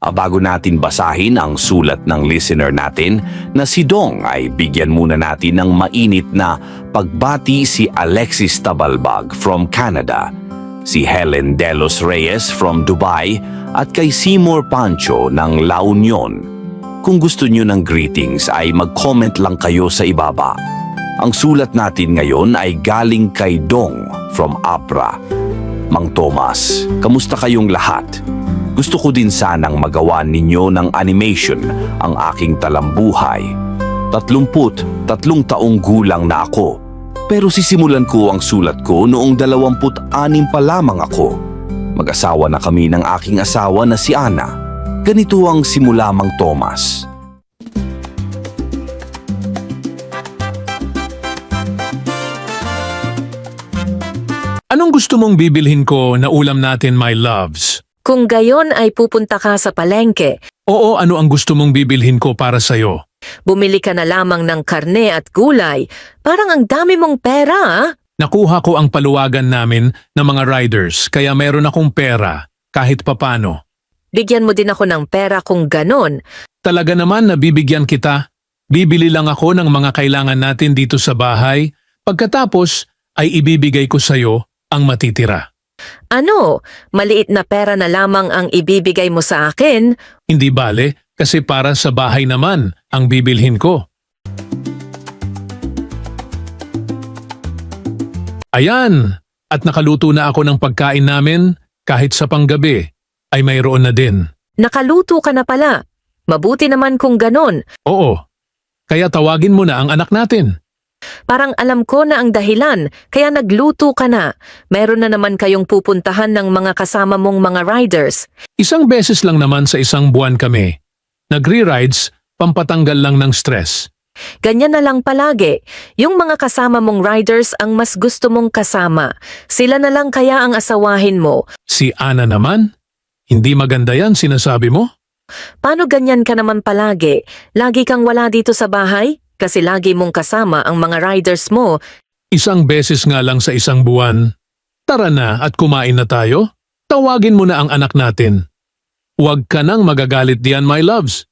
Bago natin basahin ang sulat ng listener natin na si Dong ay bigyan muna natin ng mainit na pagbati si Alexis Tabalbag from Canada, si Helen Delos Reyes from Dubai at kay Seymour Pancho ng La Union. Kung gusto nyo ng greetings ay mag-comment lang kayo sa ibaba. Ang sulat natin ngayon ay galing kay Dong from Abra. Mang Tomas, kamusta kayong lahat? Gusto ko din sanang magawa ninyo ng animation ang aking talambuhay. 33 taong gulang na ako. Pero sisimulan ko ang sulat ko noong 26 pa lamang ako. Mag-asawa na kami ng aking asawa na si Ana. Ganito ang simula, Mang Tomas. Anong gusto mong bibilhin ko na ulam natin, my loves? Kung gayon ay pupunta ka sa palengke, Oo, ano ang gusto mong bibilhin ko para sa'yo? bumili ka na lamang ng karne at gulay. Parang ang dami mong pera, ah. Nakuha ko ang paluwagan namin ng mga riders, kaya meron akong pera, kahit papano. Bigyan mo din ako ng pera kung ganon. Talaga naman na bibigyan kita. Bibili lang ako ng mga kailangan natin dito sa bahay. Pagkatapos ay ibibigay ko sa'yo ang matitira. Ano? Maliit na pera na lamang ang ibibigay mo sa akin? Hindi bale, kasi para sa bahay naman ang bibilhin ko. Ayan! At nakaluto na ako ng pagkain namin, kahit sa panggabi ay mayroon na din. Nakaluto ka na pala. Mabuti naman kung ganon. Oo, kaya tawagin mo na ang anak natin. Parang alam ko na ang dahilan, kaya nagluto ka na. Meron na naman kayong pupuntahan ng mga kasama mong mga riders. Isang beses lang naman sa isang buwan kami. Nagre-rides, pampatanggal lang ng stress. Ganyan na lang palagi. Yung mga kasama mong riders ang mas gusto mong kasama. Sila na lang kaya ang asawahin mo. Si Ana naman? Hindi maganda yan sinasabi mo? Paano ganyan ka naman palagi? Lagi kang wala dito sa bahay? Kasi lagi mong kasama ang mga riders mo. Isang beses nga lang sa isang buwan. Tara na at kumain na tayo. Tawagin mo na ang anak natin. Huwag ka nang magagalit diyan, my loves.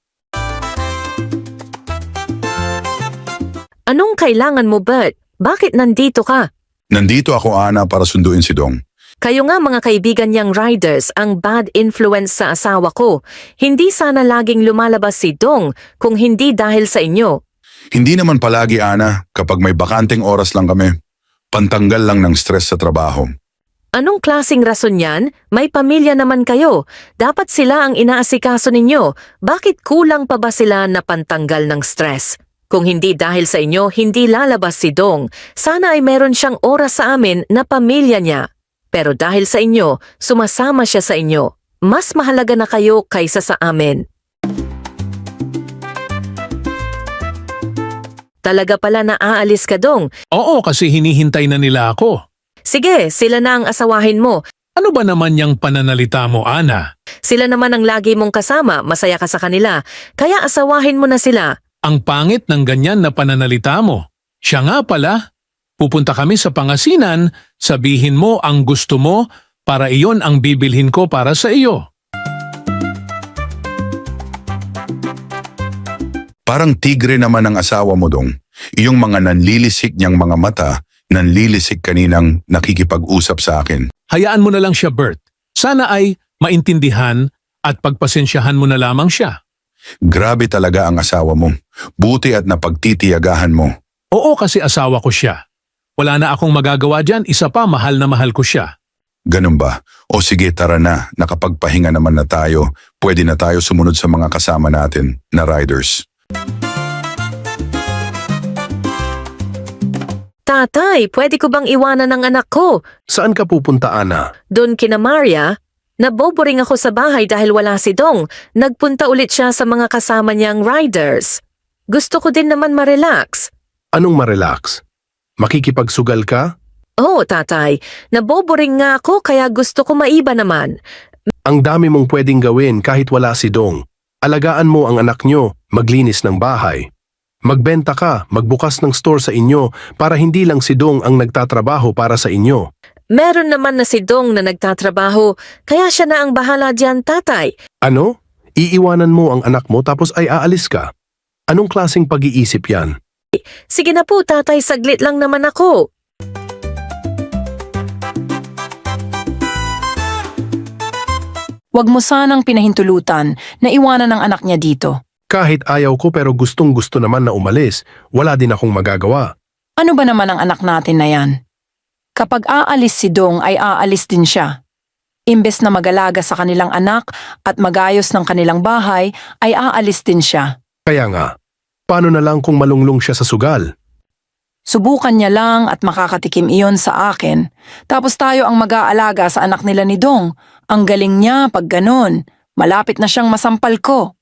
Anong kailangan mo, Bert? Bakit nandito ka? Nandito ako, Ana, para sunduin si Dong. Kayo nga mga kaibigan niyang riders ang bad influence sa asawa ko. Hindi sana laging lumalabas si Dong kung hindi dahil sa inyo. Hindi naman palagi, Ana, kapag may bakanteng oras lang kami. Pantanggal lang ng stress sa trabaho. Anong klasing rason yan? May pamilya naman kayo. Dapat sila ang inaasikaso ninyo. Bakit kulang pa ba sila na pantanggal ng stress? Kung hindi dahil sa inyo, hindi lalabas si Dong. Sana ay meron siyang oras sa amin na pamilya niya. Pero dahil sa inyo, sumasama siya sa inyo. Mas mahalaga na kayo kaysa sa amin. Talaga pala na aalis ka, Dong. Oo, kasi hinihintay na nila ako. Sige, sila na ang asawahin mo. Ano ba naman yung pananalita mo, Ana? Sila naman ang lagi mong kasama, masaya ka sa kanila. Kaya asawahin mo na sila. Ang pangit ng ganyan na pananalita mo. Siya nga pala. Pupunta kami sa Pangasinan, sabihin mo ang gusto mo para iyon ang bibilhin ko para sa iyo. Parang tigre naman ang asawa mo, Dong. Iyong mga nanlilisik niyang mga mata, nanlilisik kaninang nakikipag-usap sa akin. Hayaan mo na lang siya, Bert. Sana ay maintindihan at pagpasensyahan mo na lamang siya. Grabe talaga ang asawa mo. Buti at napagtitiyagahan mo. Oo, kasi asawa ko siya. Wala na akong magagawa dyan, isa pa mahal na mahal ko siya. Ganun ba? O sige, tara na. Nakapagpahinga naman na tayo. Pwede na tayo sumunod sa mga kasama natin na riders. Tatay, pwede ko bang iwanan ng anak ko? Saan ka pupunta, Ana? Doon kina Maria, naboboring ako sa bahay dahil wala si Dong. Nagpunta ulit siya sa mga kasama niyang riders. Gusto ko din naman ma-relax. Anong ma-relax? Makikipagsugal ka? Oo, tatay. Naboboring nga ako kaya gusto ko maiba naman. Ang dami mong pwedeng gawin kahit wala si Dong. Alagaan mo ang anak nyo, maglinis ng bahay. Magbenta ka, magbukas ng store sa inyo para hindi lang si Dong ang nagtatrabaho para sa inyo. Meron naman na si Dong na nagtatrabaho, kaya siya na ang bahala diyan, tatay. Ano? Iiwanan mo ang anak mo tapos ay aalis ka. Anong klaseng pag-iisip yan? Sige na po, tatay, saglit lang naman ako. Huwag mo sanang pinahintulutan na iwanan ang anak niya dito. Kahit ayaw ko pero gustong gusto naman na umalis, wala din akong magagawa. Ano ba naman ang anak natin na yan? Kapag aalis si Dong ay aalis din siya. Imbes na mag-alaga sa kanilang anak at magayos ng kanilang bahay ay aalis din siya. Kaya nga, paano na lang kung malunglong siya sa sugal? Subukan niya lang at makakatikim iyon sa akin. Tapos tayo ang mag-aalaga sa anak nila ni Dong. Ang galing niya pag ganon. Malapit na siyang masampal ko.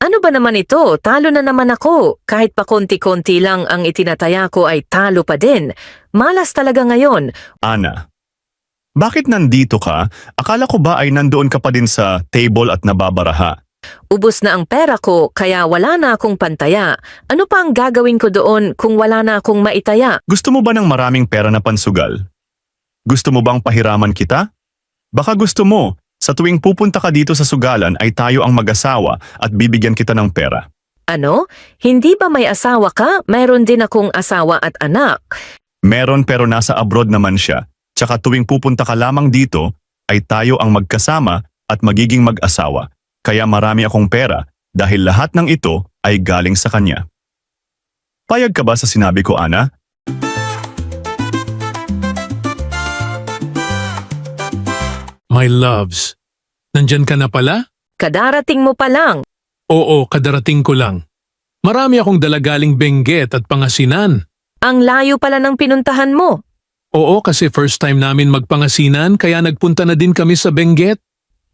Ano ba naman ito? Talo na naman ako. Kahit pa konti-konti lang ang itinataya ko ay talo pa din. Malas talaga ngayon. Ana, bakit nandito ka? Akala ko ba ay nandoon ka pa din sa table at nababaraha? Ubus na ang pera ko kaya wala na akong pantaya. Ano pa ang gagawin ko doon kung wala na akong maitaya? Gusto mo ba ng maraming pera na pansugal? Gusto mo bang pahiraman kita? Baka gusto mo, sa tuwing pupunta ka dito sa sugalan ay tayo ang mag-asawa at bibigyan kita ng pera. Ano? Hindi ba may asawa ka? Mayroon din akong asawa at anak. Meron pero nasa abroad naman siya. Tsaka tuwing pupunta ka lamang dito ay tayo ang magkasama at magiging mag-asawa. Kaya marami akong pera dahil lahat ng ito ay galing sa kanya. Payag ka ba sa sinabi ko, Ana? My loves, nandyan ka na pala? Kadarating mo pa lang. Oo, kadarating ko lang. Marami akong dalagaling Benguet at Pangasinan. Ang layo pala ng pinuntahan mo. Oo, kasi first time namin magpangasinan kaya nagpunta na din kami sa Benguet.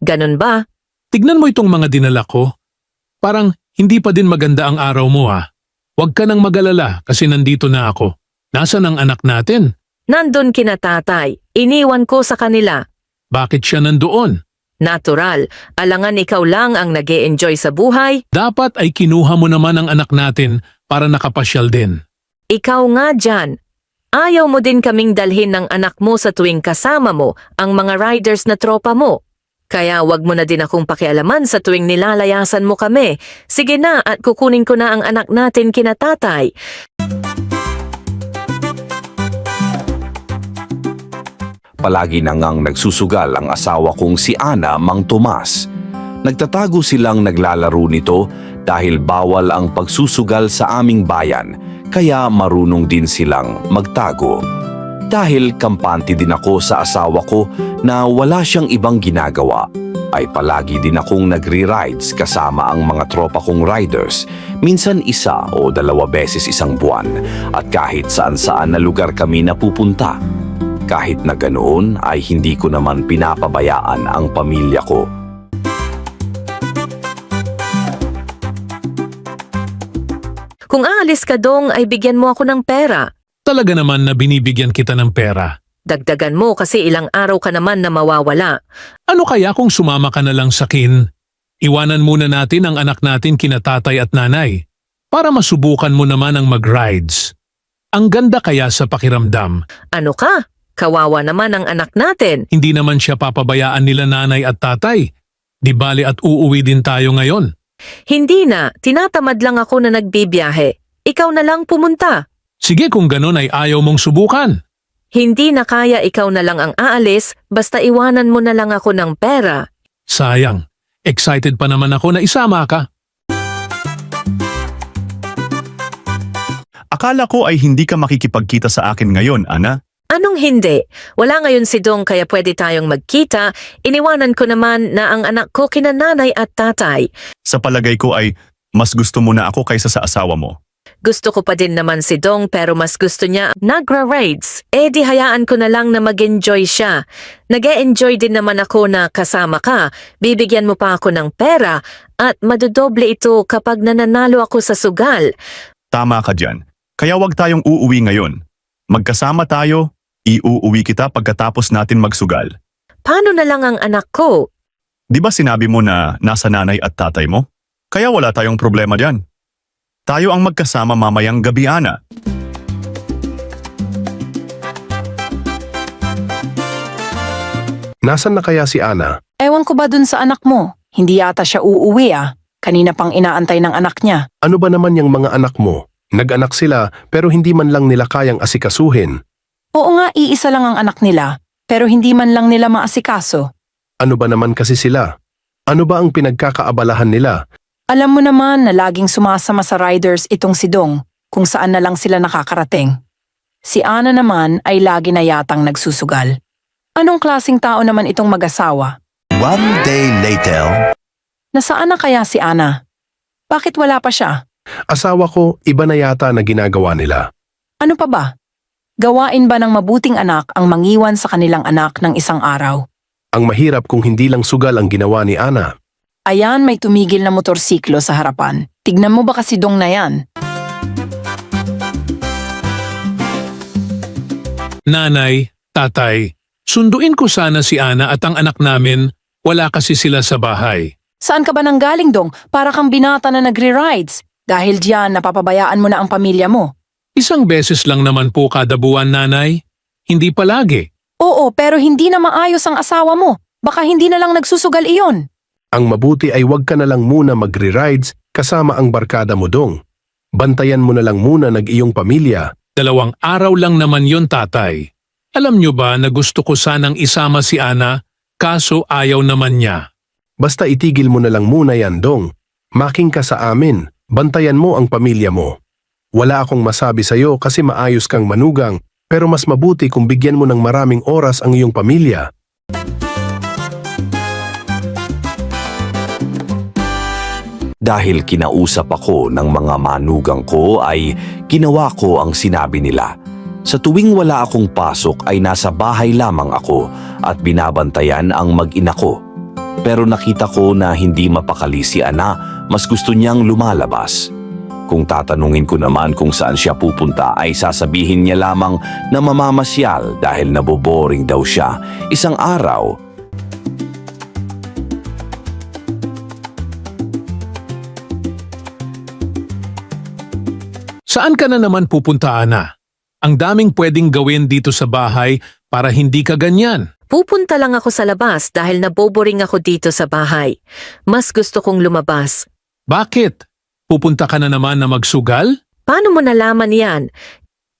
Ganun ba? Tignan mo itong mga dinala ko. Parang hindi pa din maganda ang araw mo ha. Huwag ka nang magalala kasi nandito na ako. Nasaan ang anak natin? Nandun kina tatay. Iniwan ko sa kanila. Bakit siya nandoon? Natural. Alangan ikaw lang ang nag-e-enjoy sa buhay. Dapat ay kinuha mo naman ang anak natin para nakapasyal din. Ikaw nga dyan. Ayaw mo din kaming dalhin ng anak mo sa tuwing kasama mo ang mga riders na tropa mo. Kaya wag mo na din akong pakialaman sa tuwing nilalayasan mo kami. Sige na at kukunin ko na ang anak natin kina tatay. Palagi na ngang nagsusugal ang asawa kong si Ana Mang Tomas. Nagtatago silang naglalaro nito dahil bawal ang pagsusugal sa aming bayan, kaya marunong din silang magtago. Dahil kampante din ako sa asawa ko na wala siyang ibang ginagawa, ay palagi din akong nagre-rides kasama ang mga tropa kong riders, minsan 1 o 2 beses isang buwan, at kahit saan-saan na lugar kami napupunta. Kahit na ganoon ay hindi ko naman pinapabayaan ang pamilya ko. Kung aalis ka Dong ay bigyan mo ako ng pera. Talaga naman na binibigyan kita ng pera. Dagdagan mo kasi ilang araw ka naman na mawawala. Ano kaya kung sumama ka na lang sa kin? Iwanan muna natin ang anak natin kina tatay at nanay para masubukan mo naman ang mag-rides. Ang ganda kaya sa pakiramdam. Ano ka? Kawawa naman ang anak natin. Hindi naman siya papabayaan nila nanay at tatay. Di bali at uuwi din tayo ngayon. Hindi na, tinatamad lang ako na nagbibiyahe. Ikaw na lang pumunta. Sige kung ganun ay ayaw mong subukan. Hindi na kaya ikaw na lang ang aalis, basta iwanan mo na lang ako ng pera. Sayang, excited pa naman ako na isama ka. Akala ko ay hindi ka makikipagkita sa akin ngayon, Ana. Anong hindi? Wala ngayon si Dong kaya pwede tayong magkita. Iniwanan ko naman na ang anak ko kina nanay at tatay. Sa palagay ko ay mas gusto mo na ako kaysa sa asawa mo. Gusto ko pa din naman si Dong pero mas gusto niya nagra-rides. Eh di hayaan ko na lang na mag-enjoy siya. Nag-e-enjoy din naman ako na kasama ka. Bibigyan mo pa ako ng pera at madodoble ito kapag nananalo ako sa sugal. Tama ka dyan. Kaya wag tayong uuwi ngayon. Magkasama tayo, iuuwi kita pagkatapos natin magsugal. Paano na lang ang anak ko? Di ba sinabi mo na nasa nanay at tatay mo? Kaya wala tayong problema dyan. Tayo ang magkasama mamayang gabi, Ana. Nasaan na kaya si Ana? Ewan ko ba dun sa anak mo? Hindi yata siya uuwi Kanina pang inaantay ng anak niya. Ano ba naman yung mga anak mo? Nag-anak sila pero hindi man lang nila kayang asikasuhin. Oo nga, iisa lang ang anak nila, pero hindi man lang nila maasikaso. Ano ba naman kasi sila? Ano ba ang pinagkakaabalahan nila? Alam mo naman na laging sumasama sa riders itong si Dong, kung saan na lang sila nakakarating. Si Ana naman ay lagi na yatang nagsusugal. Anong klaseng tao naman itong mag-asawa? One day later. Nasaan na kaya si Ana? Bakit wala pa siya? Asawa ko, iba na yata na ginagawa nila. Ano pa ba? Gawain ba ng mabuting anak ang mangiwan sa kanilang anak ng isang araw? Ang mahirap kung hindi lang sugal ang ginawa ni Ana. Ayan, may tumigil na motorsiklo sa harapan. Tignan mo ba kasi Dong na yan? Nanay, tatay, sunduin ko sana si Ana at ang anak namin, wala kasi sila sa bahay. Saan ka ba nang galing, Dong? Para kang binata na nagre-rides. Dahil diyan, napapabayaan mo na ang pamilya mo. Isang beses lang naman po kada buwan, nanay. Hindi palagi. Oo, pero hindi na maayos ang asawa mo. Baka hindi na lang nagsusugal iyon. Ang mabuti ay wag ka na lang muna magre-rides kasama ang barkada mo, Dong. Bantayan mo na lang muna nag-iyong pamilya. 2 araw lang naman yon, tatay. Alam nyo ba na gusto ko sanang isama si Ana, kaso ayaw naman niya. Basta itigil mo na lang muna yan, Dong. Making ka sa amin. Bantayan mo ang pamilya mo. Wala akong masabi sa'yo kasi maayos kang manugang, pero mas mabuti kung bigyan mo ng maraming oras ang iyong pamilya. Dahil kinausap ako ng mga manugang ko ay ginawa ko ang sinabi nila. Sa tuwing wala akong pasok ay nasa bahay lamang ako at binabantayan ang mag-ina ko. Pero nakita ko na hindi mapakali si Ana, mas gusto niyang lumalabas. Kung tatanungin ko naman kung saan siya pupunta ay sasabihin niya lamang na mamamasyal dahil naboboring daw siya. Isang araw, Saan ka na naman pupunta, Ana? Ang daming pwedeng gawin dito sa bahay para hindi ka ganyan. Pupunta lang ako sa labas dahil naboboring ako dito sa bahay. Mas gusto kong lumabas. Bakit? Pupunta ka na naman na magsugal? Paano mo nalaman yan?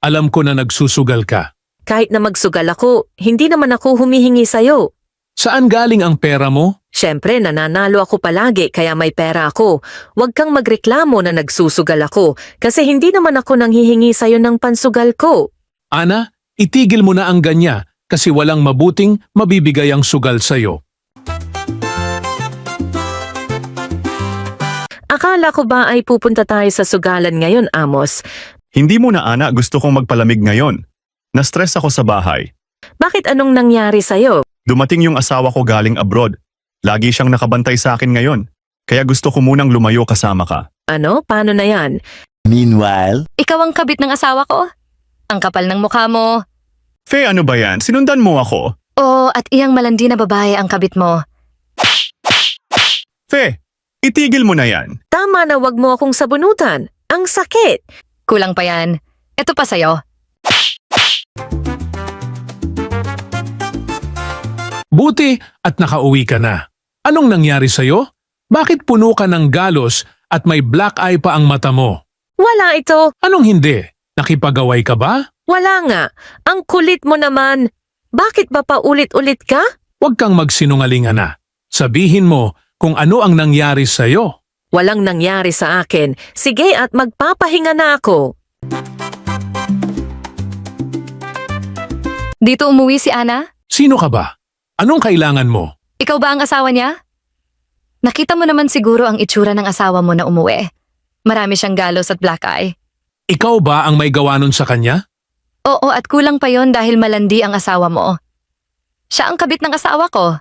Alam ko na nagsusugal ka. Kahit na magsugal ako, hindi naman ako humihingi sa'yo. Saan galing ang pera mo? Siyempre, nananalo ako palagi kaya may pera ako. Huwag kang magreklamo na nagsusugal ako kasi hindi naman ako nanghihingi sa'yo ng pansugal ko. Ana, itigil mo na ang ganya kasi walang mabuting mabibigay ang sugal sa'yo. Akala ko ba ay pupunta tayo sa sugalan ngayon, Amos? Hindi mo na, Ana, gusto kong magpalamig ngayon. Na-stress ako sa bahay. Bakit anong nangyari sa'yo? Dumating yung asawa ko galing abroad. Lagi siyang nakabantay sa akin ngayon. Kaya gusto ko munang lumayo kasama ka. Ano? Paano na yan? Meanwhile, Ikaw ang kabit ng asawa ko? Ang kapal ng mukha mo. Fe, ano ba yan? Sinundan mo ako? Oo, at iyang malandi na babae ang kabit mo. Fe, itigil mo na yan. Tama na, wag mo akong sabunutan. Ang sakit. Kulang pa yan. Ito pa sa'yo. Buti at nakauwi ka na. Anong nangyari sa'yo? Bakit puno ka ng galos at may black eye pa ang mata mo? Wala ito. Anong hindi? Nakipagaway ka ba? Wala nga. Ang kulit mo naman. Bakit ba paulit-ulit ka? Huwag kang magsinungaling, Ana. Sabihin mo kung ano ang nangyari sa'yo. Walang nangyari sa akin. Sige at magpapahinga na ako. Dito umuwi si Ana? Sino ka ba? Anong kailangan mo? Ikaw ba ang asawa niya? Nakita mo naman siguro ang itsura ng asawa mo na umuwi. Marami siyang galos at black eye. Ikaw ba ang may gawa nun sa kanya? Oo, at kulang pa yon dahil malandi ang asawa mo. Siya ang kabit ng asawa ko.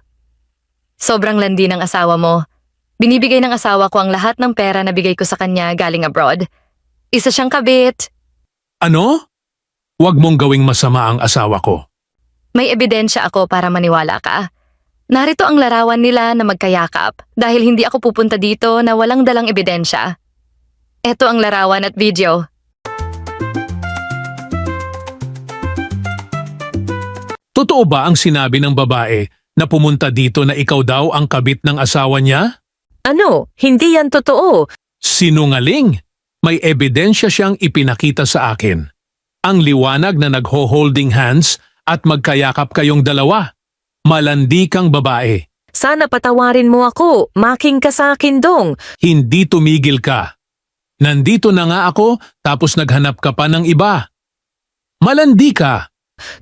Sobrang landi ng asawa mo. Binibigay ng asawa ko ang lahat ng pera na bigay ko sa kanya galing abroad. Isa siyang kabit. Ano? Huwag mong gawing masama ang asawa ko. May ebidensya ako para maniwala ka. Narito ang larawan nila na magkayakap dahil hindi ako pupunta dito na walang dalang ebidensya. Ito ang larawan at video. Totoo ba ang sinabi ng babae na pumunta dito na ikaw daw ang kabit ng asawa niya? Ano? Hindi yan totoo. Sinungaling! May ebidensya siyang ipinakita sa akin. Ang liwanag na nagho-holding hands at magkayakap kayong dalawa. Malandi kang babae. Sana patawarin mo ako. Making ka sa akin, Dong. Hindi tumigil ka. Nandito na nga ako tapos naghanap ka pa ng iba. Malandi ka.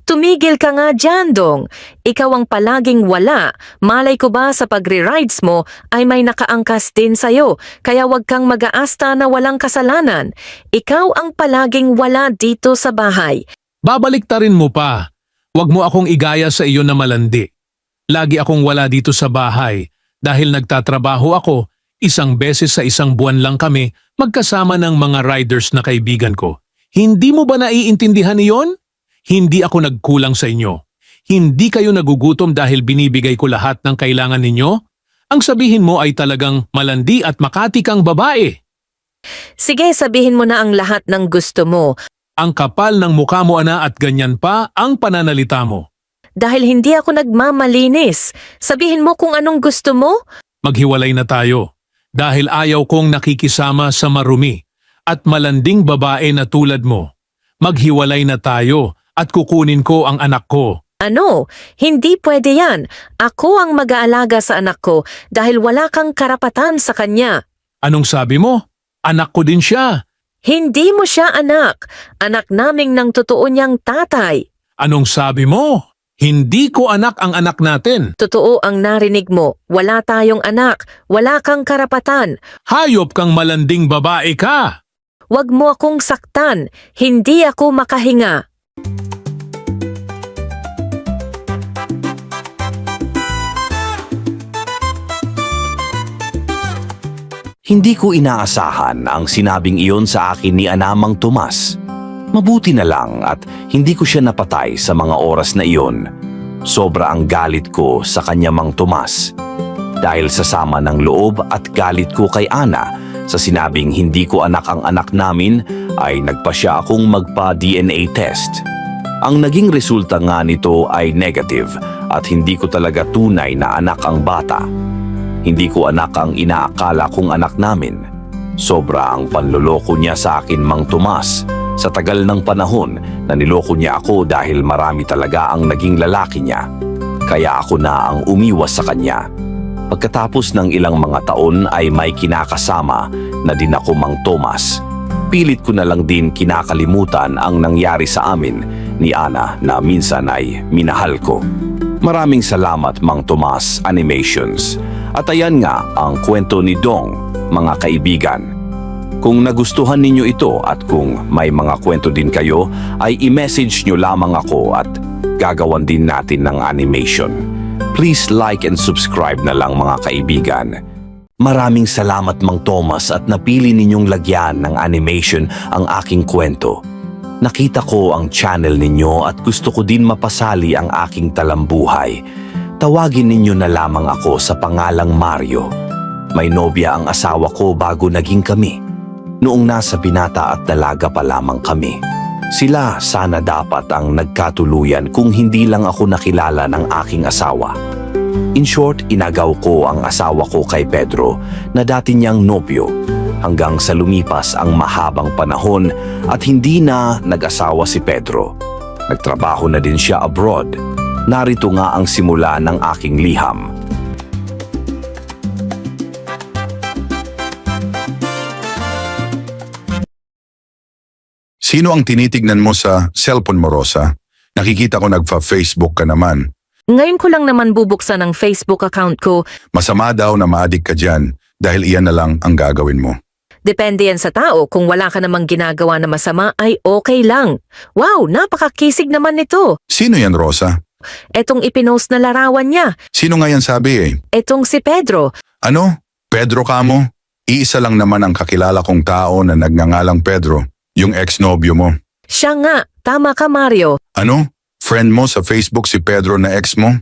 Tumigil ka nga dyan, Dong. Ikaw ang palaging wala. Malay ko ba sa pagre-rides mo ay may nakaangkas din sa'yo, kaya wag kang mag-aasta na walang kasalanan. Ikaw ang palaging wala dito sa bahay. Babaliktarin mo pa. Huwag mo akong igaya sa iyo na malandi. Lagi akong wala dito sa bahay dahil nagtatrabaho ako. Isang beses sa isang buwan lang kami magkasama ng mga riders na kaibigan ko. Hindi mo ba naiintindihan iyon? Hindi ako nagkulang sa inyo. Hindi kayo nagugutom dahil binibigay ko lahat ng kailangan ninyo? Ang sabihin mo ay talagang malandi at makati kang babae. Sige, sabihin mo na ang lahat ng gusto mo. Ang kapal ng mukha mo ana at ganyan pa ang pananalita mo. Dahil hindi ako nagmamalinis. Sabihin mo kung anong gusto mo. Maghiwalay na tayo dahil ayaw kong nakikisama sa marumi at malanding babae na tulad mo. Maghiwalay na tayo at kukunin ko ang anak ko. Ano? Hindi pwede yan. Ako ang mag-aalaga sa anak ko dahil wala kang karapatan sa kanya. Anong sabi mo? Anak ko din siya. Hindi mo siya anak. Anak naming ng totoo niyang tatay. Anong sabi mo? Hindi ko anak ang anak natin. Totoo ang narinig mo. Wala tayong anak. Wala kang karapatan. Hayop kang malanding babae ka. Huwag mo akong saktan. Hindi ako makahinga. Hindi ko inaasahan ang sinabing iyon sa akin ni Anamang Tomas. Mabuti na lang at hindi ko siya napatay sa mga oras na iyon. Sobra ang galit ko sa kanya Mang Tomas. Dahil sa sama ng loob at galit ko kay Ana sa sinabing hindi ko anak ang anak namin ay nagpa siya akong magpa-DNA test. Ang naging resulta nga nito ay negative at hindi ko talaga tunay na anak ang bata. Hindi ko anak ang inaakala kong anak namin. Sobra ang panloloko niya sa akin Mang Tomas. Sa tagal ng panahon na niloko niya ako dahil marami talaga ang naging lalaki niya. Kaya ako na ang umiwas sa kanya. Pagkatapos ng ilang mga taon ay may kinakasama na din ako Mang Tomas. Pilit ko na lang din kinakalimutan ang nangyari sa amin ni Ana na minsan ay minahal ko. Maraming salamat Mang Tomas Animations. At ayan nga ang kwento ni Dong, mga kaibigan. Kung nagustuhan ninyo ito at kung may mga kwento din kayo, ay i-message nyo lamang ako at gagawan din natin ng animation. Please like and subscribe na lang mga kaibigan. Maraming salamat Mang Tomas at napili ninyong lagyan ng animation ang aking kwento. Nakita ko ang channel ninyo at gusto ko din mapasali ang aking talambuhay. Tawagin ninyo na lamang ako sa pangalang Mario. May nobya ang asawa ko bago naging kami. Noong nasa binata at dalaga pa lamang kami. Sila sana dapat ang nagkatuluyan kung hindi lang ako nakilala ng aking asawa. In short, inagaw ko ang asawa ko kay Pedro na dati niyang nobyo hanggang sa lumipas ang mahabang panahon at hindi na nag-asawa si Pedro. Nagtrabaho na din siya abroad. Narito nga ang simula ng aking liham. Sino ang tinitignan mo sa cellphone mo, Rosa? Nakikita ko nagfa-Facebook ka naman. Ngayon ko lang naman bubuksan ang Facebook account ko. Masama daw na maadik ka dyan dahil iyan na lang ang gagawin mo. Depende yan sa tao. Kung wala ka namang ginagawa na masama ay okay lang. Wow, napakakisig naman nito. Sino yan, Rosa? Etong ipinost na larawan niya. Sino nga yan sabi eh? Etong si Pedro. Ano? Pedro ka mo? Iisa lang naman ang kakilala kong tao na nagngangalang Pedro, yung ex-nobyo mo. Siya nga, tama ka Mario. Ano? Friend mo sa Facebook si Pedro na ex mo?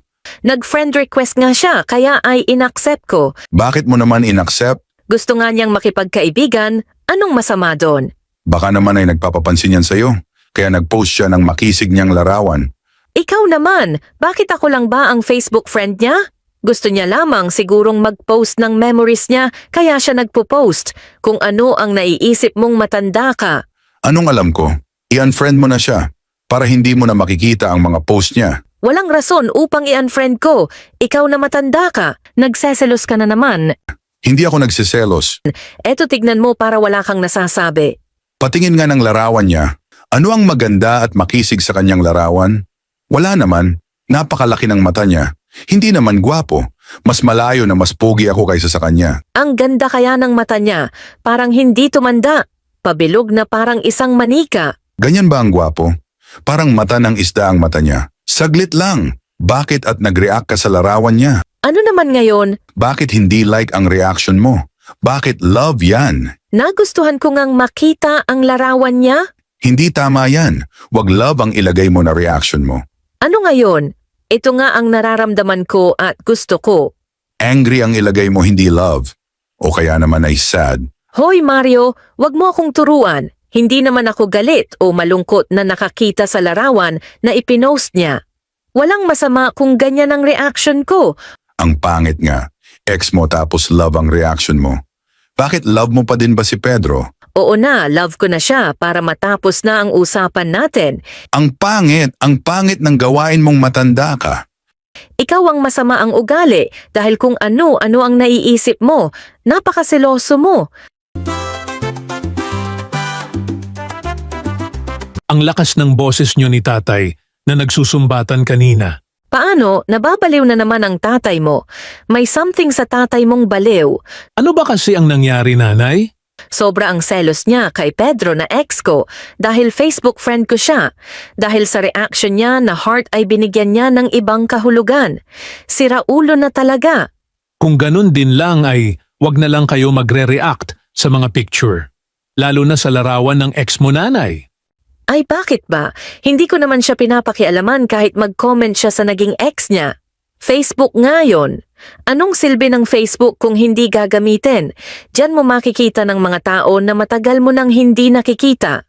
Nag-friend request nga siya, kaya ay inaccept ko. Bakit mo naman inaccept? Gusto nga niyang makipagkaibigan, anong masama doon? Baka naman ay nagpapapansin yan sa'yo, kaya nag-post siya ng makisig niyang larawan. Ikaw naman, bakit ako lang ba ang Facebook friend niya? Gusto niya lamang sigurong mag-post ng memories niya kaya siya nagpo-post. Kung ano ang naiisip mong matanda ka. Anong alam ko? I-unfriend mo na siya para hindi mo na makikita ang mga post niya. Walang rason upang i-unfriend ko. Ikaw na matanda ka. Nagseselos ka na naman. Hindi ako nagsiselos. Eto tignan mo para wala kang nasasabi. Patingin nga ng larawan niya. Ano ang maganda at makisig sa kanyang larawan? Wala naman. Napakalaki ng mata niya. Hindi naman gwapo. Mas malayo na mas pogi ako kaysa sa kanya. Ang ganda kaya ng mata niya. Parang hindi tumanda. Pabilog na parang isang manika. Ganyan ba ang gwapo? Parang mata ng isda ang mata niya. Saglit lang. Bakit at nag-react ka sa larawan niya? Ano naman ngayon? Bakit hindi like ang reaction mo? Bakit love yan? Nagustuhan ko ngang makita ang larawan niya? Hindi tama yan. Wag love ang ilagay mo na reaction mo. Ano ngayon? Ito nga ang nararamdaman ko at gusto ko. Angry ang ilagay mo, hindi love. O kaya naman ay sad. Hoy Mario, wag mo akong turuan. Hindi naman ako galit o malungkot na nakakita sa larawan na ipinost niya. Walang masama kung ganyan ang reaction ko. Ang pangit nga. Ex mo tapos love ang reaction mo. Bakit love mo pa din ba si Pedro? Oo na, love ko na siya para matapos na ang usapan natin. Ang pangit ng gawain mong matanda ka. Ikaw ang masama ang ugali dahil kung ano-ano ang naiisip mo. Napakaseloso mo. Ang lakas ng boses nyo ni tatay na nagsusumbatan kanina. Paano? Nababaliw na naman ang tatay mo. May something sa tatay mong baliw. Ano ba kasi ang nangyari, nanay? Sobra ang selos niya kay Pedro na ex ko dahil Facebook friend ko siya. Dahil sa reaction niya na heart ay binigyan niya ng ibang kahulugan. Sira ulo na talaga. Kung ganun din lang ay wag na lang kayo magre-react sa mga picture. Lalo na sa larawan ng ex mo, nanay. Ay bakit ba? Hindi ko naman siya pinapakialaman kahit mag-comment siya sa naging ex niya. Facebook nga yun. Anong silbi ng Facebook kung hindi gagamitin? Diyan mo makikita ng mga tao na matagal mo nang hindi nakikita.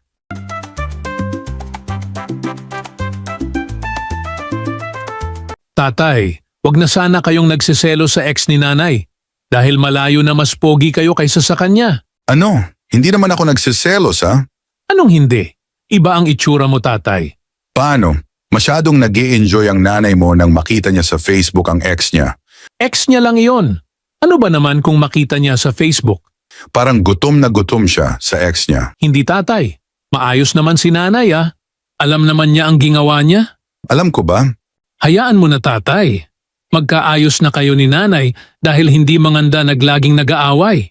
Tatay, wag na sana kayong nagsiselo sa ex ni nanay. Dahil malayo na mas pogi kayo kaysa sa kanya. Ano? Hindi naman ako nagsiselos ha? Anong hindi? Iba ang itsura mo, tatay. Paano? Masyadong nag-i-enjoy ang nanay mo nang makita niya sa Facebook ang ex niya. Ex niya lang iyon. Ano ba naman kung makita niya sa Facebook? Parang gutom na gutom siya sa ex niya. Hindi, tatay. Maayos naman si nanay, ah. Alam naman niya ang ginawa niya. Alam ko ba? Hayaan mo na, tatay. Magkaayos na kayo ni nanay dahil hindi manganda naglaging nag-aaway.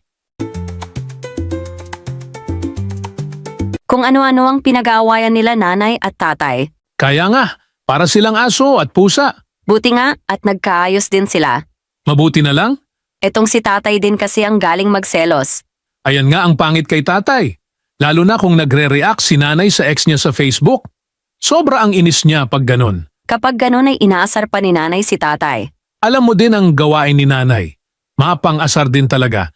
Kung ano-ano ang pinag-aawayan nila nanay at tatay. Kaya nga, para silang aso at pusa. Buti nga at nagkaayos din sila. Mabuti na lang. Etong si tatay din kasi ang galing magselos. Ayan nga ang pangit kay tatay. Lalo na kung nagre-react si nanay sa ex niya sa Facebook. Sobra ang inis niya pag ganun. Kapag ganun ay inaasar pa ni nanay si tatay. Alam mo din ang gawain ni nanay. Mapang-asar din talaga.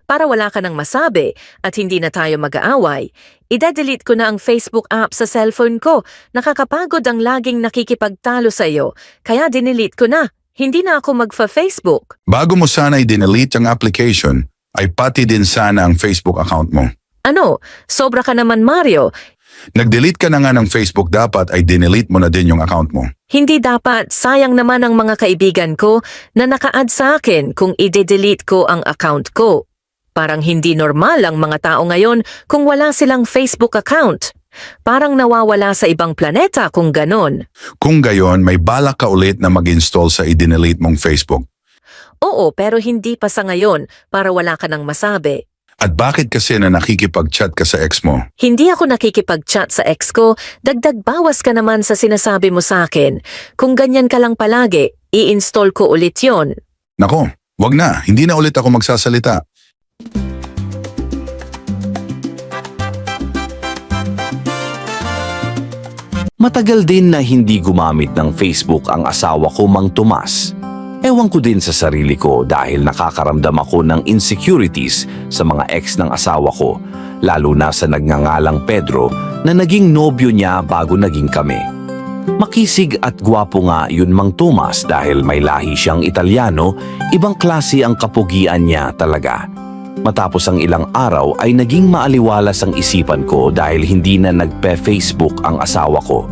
Para wala ka nang masabi at hindi na tayo mag-aaway, ide-delete ko na ang Facebook app sa cellphone ko. Nakakapagod ang laging nakikipagtalo sa iyo, kaya dinelete ko na. Hindi na ako magfa-Facebook. Bago mo sana i-delete ang application, ay pati din sana ang Facebook account mo. Ano? Sobra ka naman, Mario. Nag-delete ka na nga ng Facebook, dapat ay dinelete mo na din yung account mo. Hindi dapat, sayang naman ang mga kaibigan ko na naka-add sa akin kung i-delete ko ang account ko. Parang hindi normal ang mga tao ngayon kung wala silang Facebook account. Parang nawawala sa ibang planeta kung ganon. Kung gayon, may balak ka ulit na mag-install sa i-delete mong Facebook. Oo, pero hindi pa sa ngayon para wala ka nang masabi. At bakit kasi na nakikipag-chat ka sa ex mo? Hindi ako nakikipag-chat sa ex ko, dagdag bawas ka naman sa sinasabi mo sa akin. Kung ganyan ka lang palagi, i-install ko ulit yon. Nako, wag na. Hindi na ulit ako magsasalita. Matagal din na hindi gumamit ng Facebook ang asawa ko, Mang Tomas. Ewan ko din sa sarili ko dahil nakakaramdam ako ng insecurities sa mga ex ng asawa ko, lalo na sa nagngangalang Pedro na naging nobyo niya bago naging kami. Makisig at gwapo nga yun Mang Tomas dahil may lahi siyang Italyano, ibang klase ang kapugian niya talaga. Matapos ang ilang araw ay naging maaliwalas ang isipan ko dahil hindi na nagpe-Facebook ang asawa ko.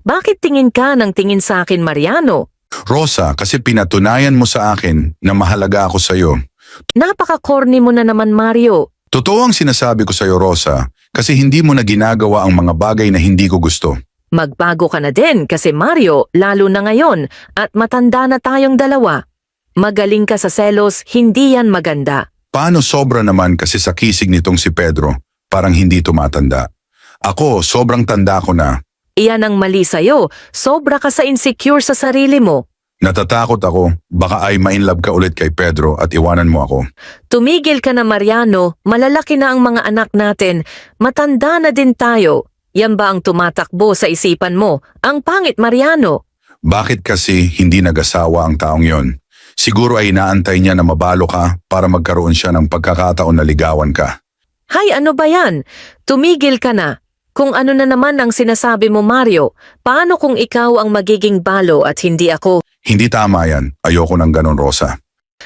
Bakit tingin ka ng tingin sa akin, Mariano? Rosa, kasi pinatunayan mo sa akin na mahalaga ako sa'yo. Napaka-corny mo na naman, Mario. Totoo ang sinasabi ko sa'yo, Rosa, kasi hindi mo na ginagawa ang mga bagay na hindi ko gusto. Magbago ka na din kasi Mario, lalo na ngayon at matanda na tayong dalawa. Magaling ka sa selos, hindi yan maganda. Paano sobra naman kasi sa kisig nitong si Pedro, parang hindi tumatanda. Ako, sobrang tanda ko na. Iyan ang mali sa'yo. Sobra ka sa insecure sa sarili mo. Natatakot ako, baka ay ma-inlove ka ulit kay Pedro at iwanan mo ako. Tumigil ka na, Mariano. Malalaki na ang mga anak natin. Matanda na din tayo. Yan ba ang tumatakbo sa isipan mo? Ang pangit, Mariano. Bakit kasi hindi nag-asawa ang taong yon? Siguro ay inaantay niya na mabalo ka para magkaroon siya ng pagkakataon na ligawan ka. Hay, ano ba yan? Tumigil ka na. Kung ano na naman ang sinasabi mo, Mario, paano kung ikaw ang magiging balo at hindi ako? Hindi tama yan. Ayoko ng ganon, Rosa.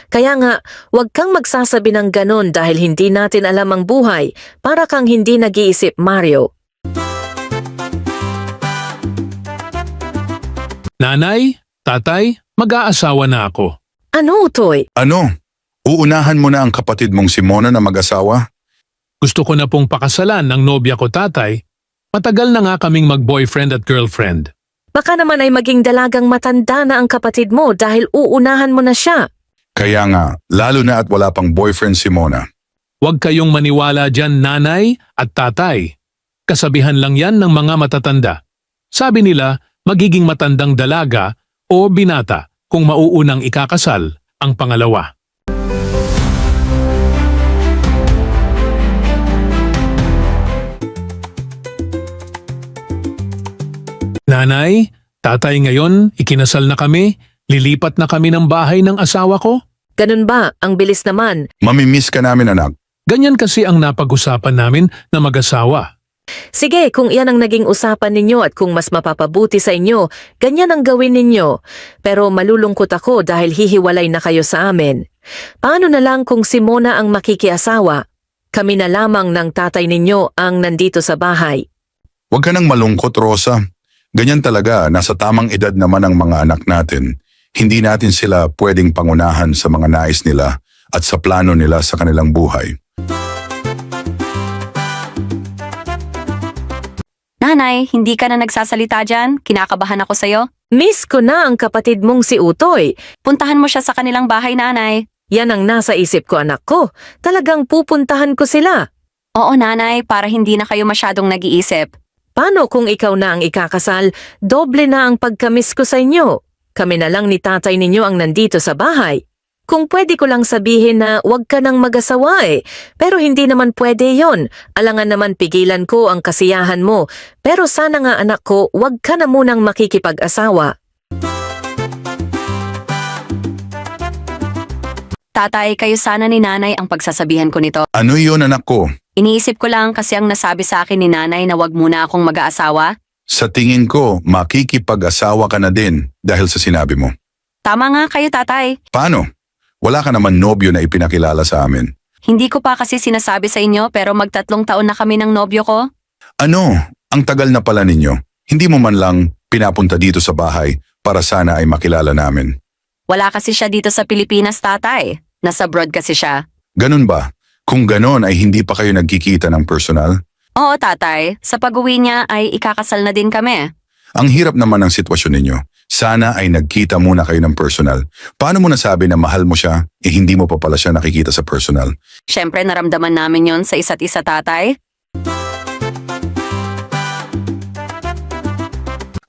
Kaya nga, huwag kang magsasabi ng ganon dahil hindi natin alam ang buhay. Para kang hindi nag-iisip, Mario. Nanay, tatay, mag-aasawa na ako. Ano, Utoy? Ano? Uunahan mo na ang kapatid mong si Mona na mag-asawa? Gusto ko na pong pakasalan ng nobya ko, tatay. Matagal na nga kaming mag-boyfriend at girlfriend. Baka naman ay maging dalagang matanda na ang kapatid mo dahil uunahan mo na siya. Kaya nga, lalo na at wala pang boyfriend si Mona. Huwag kayong maniwala dyan, nanay at tatay. Kasabihan lang yan ng mga matatanda. Sabi nila, magiging matandang dalaga o binata kung mauunang ikakasal ang pangalawa. Nanay, tatay, ngayon, ikinasal na kami, lilipat na kami ng bahay ng asawa ko. Ganun ba? Ang bilis naman. Mamimiss ka namin, anak. Ganyan kasi ang napag-usapan namin na mag-asawa. Sige, kung iyan ang naging usapan ninyo at kung mas mapapabuti sa inyo, ganyan ang gawin ninyo. Pero malulungkot ako dahil hihiwalay na kayo sa amin. Paano na lang kung si Mona ang makikiasawa? Kami na lamang ng tatay ninyo ang nandito sa bahay. Huwag ka nang malungkot, Rosa. Ganyan talaga, nasa tamang edad naman ang mga anak natin. Hindi natin sila pwedeng pangunahan sa mga nais nila at sa plano nila sa kanilang buhay. Nanay, hindi ka na nagsasalita dyan? Kinakabahan ako sa'yo. Miss ko na ang kapatid mong si Utoy. Puntahan mo siya sa kanilang bahay, nanay. Yan ang nasa isip ko, anak ko. Talagang pupuntahan ko sila. Oo, nanay, para hindi na kayo masyadong nag-iisip. Paano kung ikaw na ang ikakasal? Doble na ang pagkamis ko sa inyo. Kami na lang ni tatay ninyo ang nandito sa bahay. Kung pwede ko lang sabihin na huwag ka nang mag-asawa eh. Pero hindi naman pwede yon. Alangan naman pigilan ko ang kasiyahan mo. Pero sana nga anak ko, huwag ka na munang makikipag-asawa. Tatay, kayo sana ni nanay ang pagsasabihan ko nito. Ano yun, anak ko? Iniisip ko lang kasi ang nasabi sa akin ni nanay na wag muna akong mag-aasawa. Sa tingin ko, makikipag-asawa ka na din dahil sa sinabi mo. Tama nga kayo, tatay. Paano? Wala ka naman nobyo na ipinakilala sa amin. Hindi ko pa kasi sinasabi sa inyo pero mag-3 taon na kami ng nobyo ko. Ano? Ang tagal na pala ninyo. Hindi mo man lang pinapunta dito sa bahay para sana ay makilala namin. Wala kasi siya dito sa Pilipinas, tatay. Nasa abroad kasi siya. Ganun ba? Kung ganon ay hindi pa kayo nagkikita ng personal? Oo, tatay. Sa pag-uwi niya ay ikakasal na din kami. Ang hirap naman ng sitwasyon ninyo. Sana ay nagkita muna kayo ng personal. Paano mo nasabi na mahal mo siya, hindi mo pa pala siya nakikita sa personal? Siyempre, naramdaman namin yon sa isa't isa, tatay.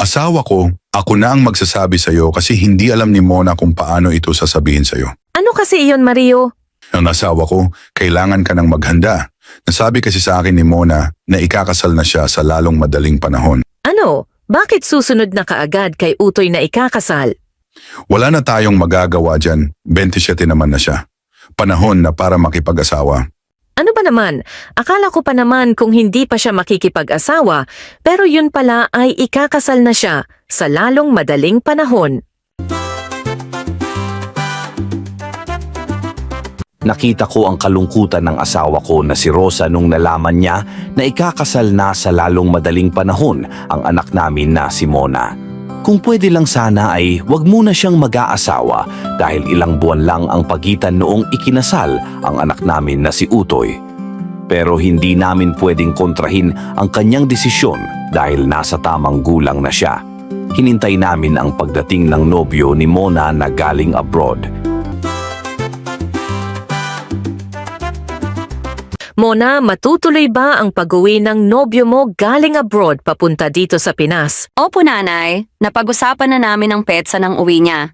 Asawa ko, ako na ang magsasabi sa'yo kasi hindi alam ni Mona kung paano ito sasabihin sa'yo. Ano kasi iyon, Mario? Ang asawa ko, kailangan ka ng maghanda. Nasabi kasi sa akin ni Mona na ikakasal na siya sa lalong madaling panahon. Ano? Bakit susunod na kaagad kay Utoy na ikakasal? Wala na tayong magagawa dyan, 27 naman na siya. Panahon na para makipag-asawa. Ano ba naman? Akala ko pa naman kung hindi pa siya makikipag-asawa, pero yun pala ay ikakasal na siya sa lalong madaling panahon. Nakita ko ang kalungkutan ng asawa ko na si Rosa nung nalaman niya na ikakasal na sa lalong madaling panahon ang anak namin na si Mona. Kung pwede lang sana ay wag muna siyang mag-aasawa dahil ilang buwan lang ang pagitan noong ikinasal ang anak namin na si Utoy. Pero hindi namin pwedeng kontrahin ang kanyang desisyon dahil nasa tamang gulang na siya. Hinintay namin ang pagdating ng nobyo ni Mona na galing abroad. Mona, matutuloy ba ang pag-uwi ng nobyo mo galing abroad papunta dito sa Pinas? Opo, nanay. Napag-usapan na namin ang petsa ng uwi niya.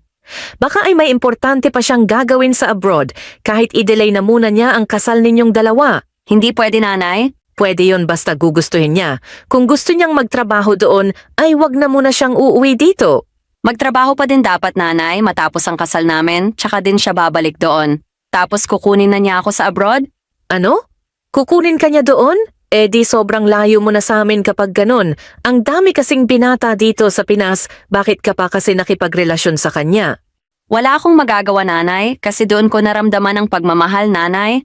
Baka ay may importante pa siyang gagawin sa abroad kahit i-delay na muna niya ang kasal ninyong dalawa. Hindi pwede, nanay. Pwede yon basta gugustuhin niya. Kung gusto niyang magtrabaho doon, ay wag na muna siyang uuwi dito. Magtrabaho pa din dapat, nanay, matapos ang kasal namin, tsaka din siya babalik doon. Tapos kukunin na niya ako sa abroad? Ano? Kukunin ka niya doon? Eh di sobrang layo mo na sa amin kapag ganun. Ang dami kasing binata dito sa Pinas, bakit ka pa kasi nakipagrelasyon sa kanya? Wala akong magagawa, nanay, kasi doon ko naramdaman ang pagmamahal, nanay.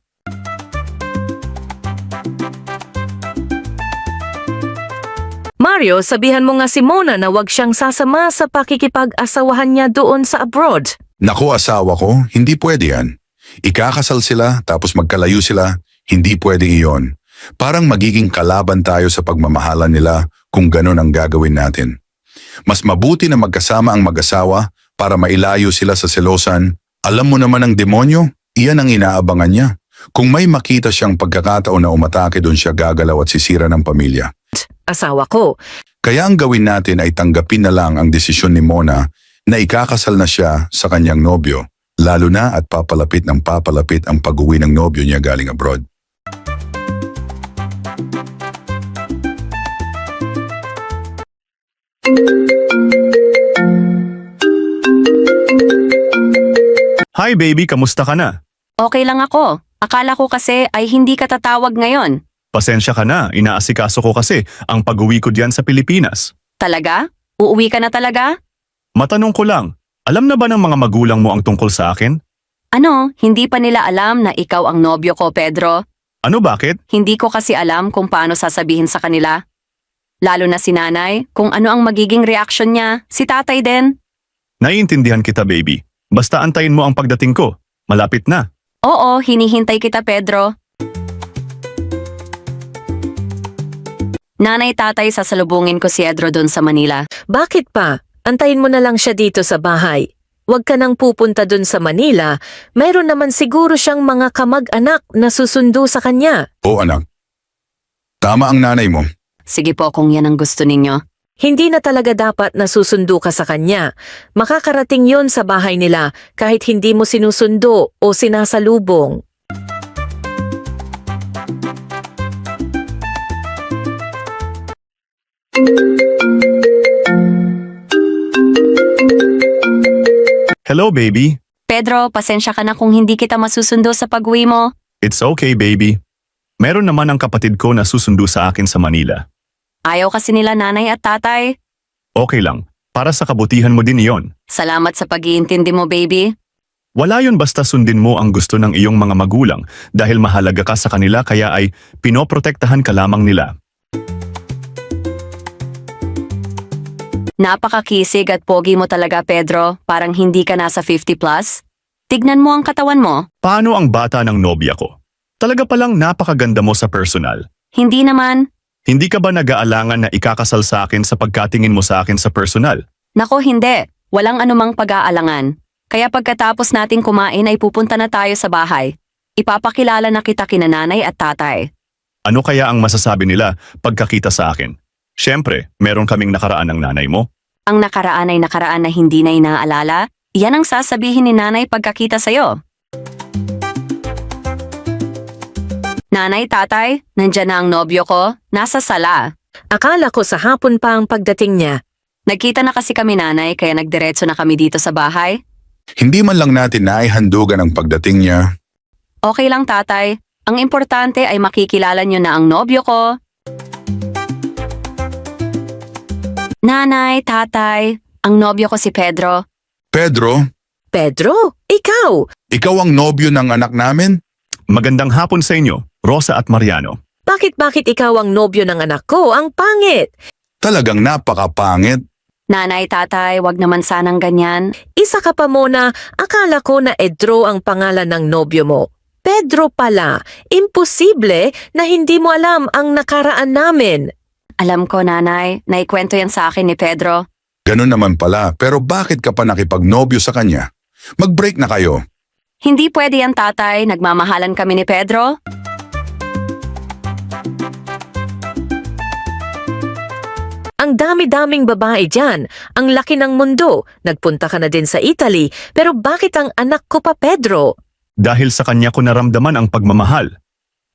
Mario, sabihan mo nga si Mona na wag siyang sasama sa pakikipag-asawahan niya doon sa abroad. Naku, asawa ko, hindi pwede yan. Ikakasal sila tapos magkalayo sila, hindi pwede iyon. Parang magiging kalaban tayo sa pagmamahalan nila kung ganun ang gagawin natin. Mas mabuti na magkasama ang mag-asawa para mailayo sila sa selosan. Alam mo naman ang demonyo, iyan ang inaabangan niya. Kung may makita siyang pagkakataon na umatake doon siya gagalaw at sisira ng pamilya. Asawa ko. Kaya ang gawin natin ay tanggapin na lang ang desisyon ni Mona na ikakasal na siya sa kanyang nobyo, lalo na at papalapit ng papalapit ang pag-uwi ng nobyo niya galing abroad. Hi baby, kamusta ka na? Okay lang ako. Akala ko kasi ay hindi ka tatawag ngayon. Pasensya ka na, inaasikaso ko kasi ang pag-uwi ko diyan sa Pilipinas. Talaga? Uuwi ka na talaga? Matanong ko lang, alam na ba ng mga magulang mo ang tungkol sa akin? Ano, hindi pa nila alam na ikaw ang nobyo ko, Pedro? Ano bakit? Hindi ko kasi alam kung paano sasabihin sa kanila. Lalo na si nanay, kung ano ang magiging reaksyon niya, si tatay din. Naiintindihan kita baby. Basta antayin mo ang pagdating ko. Malapit na. Oo, hinihintay kita, Pedro. Nanay, tatay, sasalubungin ko si Edro doon sa Manila. Bakit pa? Antayin mo na lang siya dito sa bahay. Huwag ka nang pupunta dun sa Manila. Mayroon naman siguro siyang mga kamag-anak na susundo sa kanya. O anak, tama ang nanay mo. Sige po kung yan ang gusto ninyo. Hindi na talaga dapat na susundo ka sa kanya. Makakarating yon sa bahay nila kahit hindi mo sinusundo o sinasalubong. Hello baby. Pedro, pasensya ka na kung hindi kita masusundo sa pag-uwi mo. It's okay baby. Meron naman ang kapatid ko na susundo sa akin sa Manila. Ayaw kasi nila nanay at tatay. Okay lang. Para sa kabutihan mo din iyon. Salamat sa pag-iintindi mo, baby. Wala yun basta sundin mo ang gusto ng iyong mga magulang dahil mahalaga ka sa kanila kaya ay pinoprotektahan ka lamang nila. Napakakisig at pogi mo talaga, Pedro. Parang hindi ka nasa 50 plus. Tignan mo ang katawan mo. Paano ang bata ng nobya ko? Talaga palang napakaganda mo sa personal. Hindi naman. Hindi ka ba nag-aalangan na ikakasal sa akin sa pagkatingin mo sa akin sa personal? Nako, hindi. Walang anumang pag-aalangan. Kaya pagkatapos nating kumain ay pupunta na tayo sa bahay. Ipapakilala na kita kina nanay at tatay. Ano kaya ang masasabi nila pagkakita sa akin? Siyempre, meron kaming nakaraan ng nanay mo. Ang nakaraan ay nakaraan na hindi na inaalala. Yan ang sasabihin ni nanay pagkakita sa'yo. Nanay, tatay, nandyan na ang nobyo ko. Nasa sala. Akala ko sa hapon pa ang pagdating niya. Nagkita na kasi kami nanay kaya nagdiretso na kami dito sa bahay. Hindi man lang natin naihandugan ang pagdating niya. Okay lang tatay. Ang importante ay makikilala nyo na ang nobyo ko. Nanay, tatay, ang nobyo ko si Pedro. Pedro, Pedro, ikaw! ikaw ang nobyo ng anak namin? Magandang hapon sa inyo, Rosa at Mariano. Bakit ikaw ang nobyo ng anak ko? Ang pangit! Talagang napakapangit. Nanay, tatay, wag naman sanang ganyan. Isa ka pa muna, akala ko na Edro ang pangalan ng nobyo mo. Pedro pala, imposible na hindi mo alam ang nakaraan namin. Alam ko, nanay, naikwento yan sa akin ni Pedro. Ganun naman pala, pero bakit ka pa nakipagnobyo sa kanya? Mag-break na kayo. Hindi pwede yan, tatay. Nagmamahalan kami ni Pedro. Ang dami-daming babae dyan, ang laki ng mundo. Nagpunta ka na din sa Italy, pero bakit ang anak ko pa Pedro? Dahil sa kanya ko naramdaman ang pagmamahal.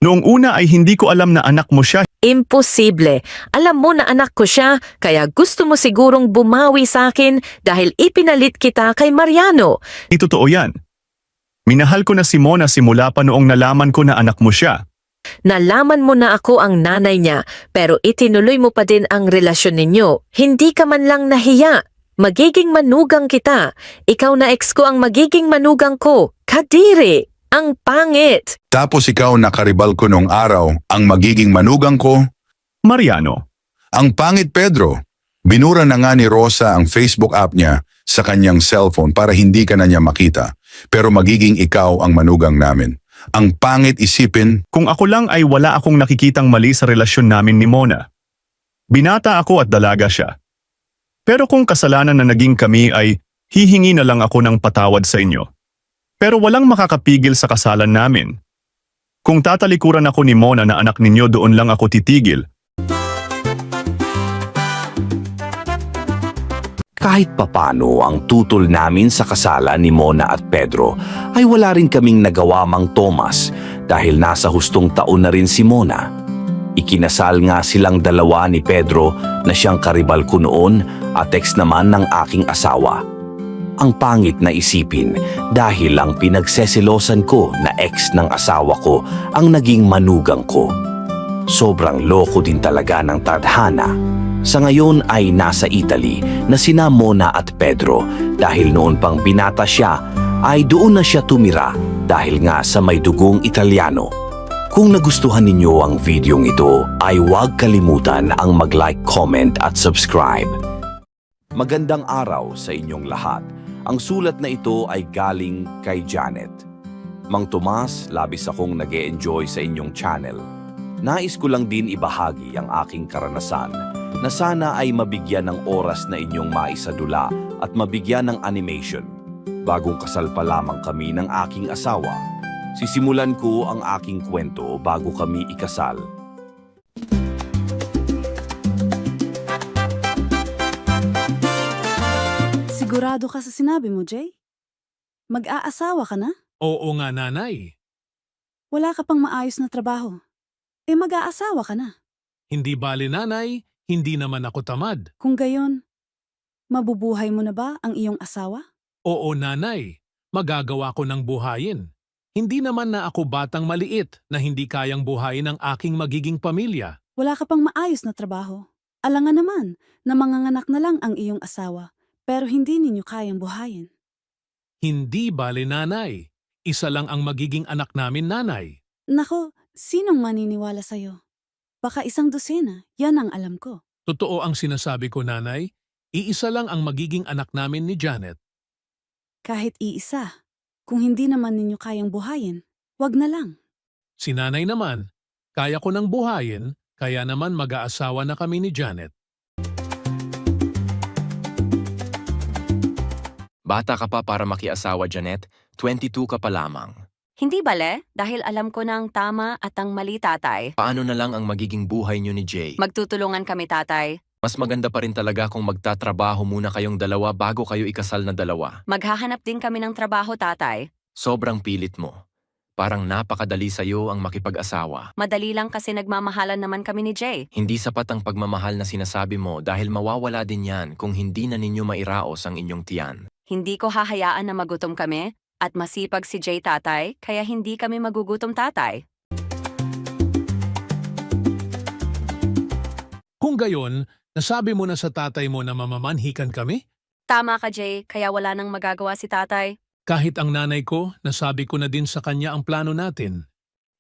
Noong una ay hindi ko alam na anak mo siya. Imposible. Alam mo na anak ko siya, kaya gusto mo sigurong bumawi sa akin dahil ipinalit kita kay Mariano. Di totoo yan. Minahal ko na si Mona simula pa noong nalaman ko na anak mo siya. Nalaman mo na ako ang nanay niya, pero itinuloy mo pa din ang relasyon ninyo. Hindi ka man lang nahiya. Magiging manugang kita. Ikaw na ex ko ang magiging manugang ko. Kadiri! Ang pangit! Tapos ikaw nakaribal ko nung araw ang magiging manugang ko. Mariano, Ang pangit, Pedro. Binura na nga ni Rosa ang Facebook app niya sa kanyang cellphone para hindi ka na niya makita. Pero magiging ikaw ang manugang namin. Ang pangit isipin, kung ako lang ay wala akong nakikitang mali sa relasyon namin ni Mona. Binata ako at dalaga siya. Pero kung kasalanan na naging kami ay hihingi na lang ako ng patawad sa inyo. Pero walang makakapigil sa kasalan namin. Kung tatalikuran ako ni Mona na anak ninyo, doon lang ako titigil. Kahit papano ang tutol namin sa kasalan ni Mona at Pedro ay wala rin kaming nagawa, Mang Tomas, dahil nasa hustong taon na rin si Mona. Ikinasal nga silang dalawa ni Pedro na siyang karibal ko noon at ex naman ng aking asawa. Ang pangit na isipin dahil ang pinagseselosan ko na ex ng asawa ko ang naging manugang ko. Sobrang loko din talaga ng tadhana. Sa ngayon ay nasa Italy na sina Mona at Pedro dahil noon pang binata siya ay doon na siya tumira dahil nga sa may dugong Italiano. Kung nagustuhan ninyo ang videong ito ay huwag kalimutan ang mag-like, comment at subscribe. Magandang araw sa inyong lahat. Ang sulat na ito ay galing kay Janet. Mang Tomas, labis akong nag-e-enjoy sa inyong channel. Nais ko lang din ibahagi ang aking karanasan na sana ay mabigyan ng oras na inyong maisadula at mabigyan ng animation. Bagong kasal pa lamang kami ng aking asawa. Sisimulan ko ang aking kwento bago kami ikasal. Sigurado ka sa sinabi mo, Jay? Mag-aasawa ka na? Oo nga, nanay. Wala ka pang maayos na trabaho. Mag-aasawa ka na. Hindi bali, nanay. Hindi naman ako tamad. Kung gayon, mabubuhay mo na ba ang iyong asawa? Oo, nanay. Magagawa ko ng buhayin. Hindi naman na ako batang maliit na hindi kayang buhayin ang aking magiging pamilya. Wala ka pang maayos na trabaho. Alangan naman na manganganak na lang ang iyong asawa, pero hindi ninyo kayang buhayin. Hindi bali, nanay. Isa lang ang magiging anak namin, nanay. Nako, sinong maniniwala sa'yo? Baka 1 dosena, yan ang alam ko. Totoo ang sinasabi ko, nanay. Iisa lang ang magiging anak namin ni Janet. Kahit iisa, kung hindi naman ninyo kayang buhayin, wag na lang. Si nanay naman, kaya ko nang buhayin, kaya naman mag-aasawa na kami ni Janet. Bata ka pa para makiasawa, Janet. 22 ka pa lamang. Hindi bale, dahil alam ko na ang tama at ang mali, tatay. Paano na lang ang magiging buhay niyo ni Jay? Magtutulungan kami, tatay. Mas maganda pa rin talaga kung magtatrabaho muna kayong dalawa bago kayo ikasal na dalawa. Maghahanap din kami ng trabaho, tatay. Sobrang pilit mo. Parang napakadali sa'yo ang makipag-asawa. Madali lang kasi nagmamahalan naman kami ni Jay. Hindi sapat ang pagmamahal na sinasabi mo dahil mawawala din yan kung hindi na ninyo mairaos ang inyong tiyan. Hindi ko hahayaan na magutom kami at masipag si Jay tatay, kaya hindi kami magugutom tatay. Kung gayon, nasabi mo na sa tatay mo na mamamanhikan kami? Tama ka Jay, kaya wala nang magagawa si tatay. Kahit ang nanay ko, nasabi ko na din sa kanya ang plano natin.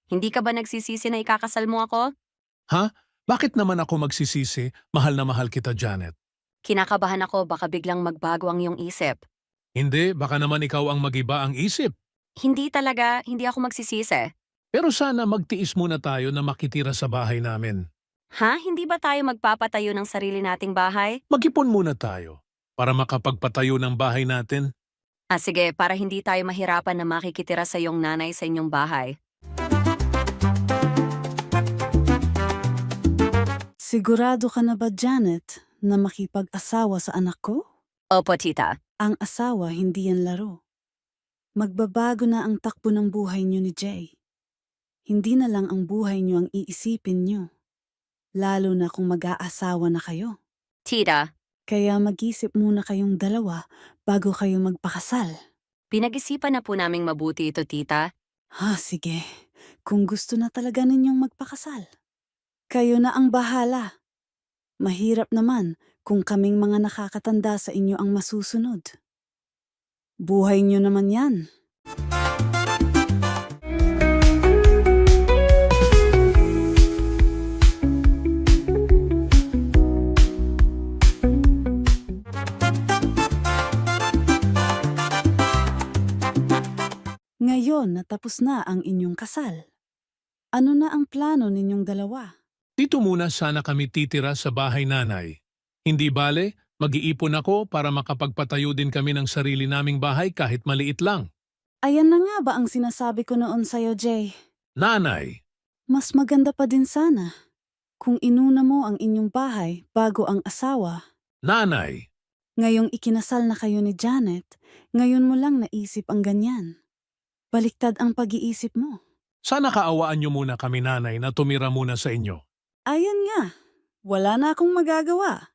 Hindi ka ba nagsisisi na ikakasal mo ako? Ha? Bakit naman ako magsisisi? Mahal na mahal kita, Janet. Kinakabahan ako baka biglang magbago ang iyong isip. Hindi, baka naman ikaw ang magiba ang isip. Hindi talaga, hindi ako magsisisi. Pero sana magtiis muna tayo na makitira sa bahay namin. Ha? Hindi ba tayo magpapatayo ng sarili nating bahay? Mag-ipon muna tayo para makapagpatayo ng bahay natin. Sige, para hindi tayo mahirapan na makikitira sa iyong nanay sa inyong bahay. Sigurado ka na ba, Janet, na makipag-asawa sa anak ko? Opo, tita. Ang asawa hindi yan laro. Magbabago na ang takbo ng buhay niyo ni Jay. Hindi na lang ang buhay niyo ang iisipin niyo. Lalo na kung mag-aasawa na kayo. Tita, Kaya mag-isip muna kayong dalawa bago kayo magpakasal. pinag-isipan na po naming mabuti ito, tita. Sige. Kung gusto na talaga ninyong magpakasal. Kayo na ang bahala. Mahirap naman kung kaming mga nakakatanda sa inyo ang masusunod. Buhay niyo naman yan. Ngayon natapos na ang inyong kasal. Ano na ang plano ninyong dalawa? Dito muna sana kami titira sa bahay nanay. Hindi bale, mag-iipon ako para makapagpatayo din kami ng sarili naming bahay kahit maliit lang. Ayan na nga ba ang sinasabi ko noon sa'yo, Jay? Nanay, Mas maganda pa din sana kung inuna mo ang inyong bahay bago ang asawa. nanay, Ngayong ikinasal na kayo ni Janet, ngayon mo lang naisip ang ganyan. Baliktad ang pag-iisip mo. sana kaawaan niyo muna kami nanay na tumira muna sa inyo. Ayan nga, wala na akong magagawa.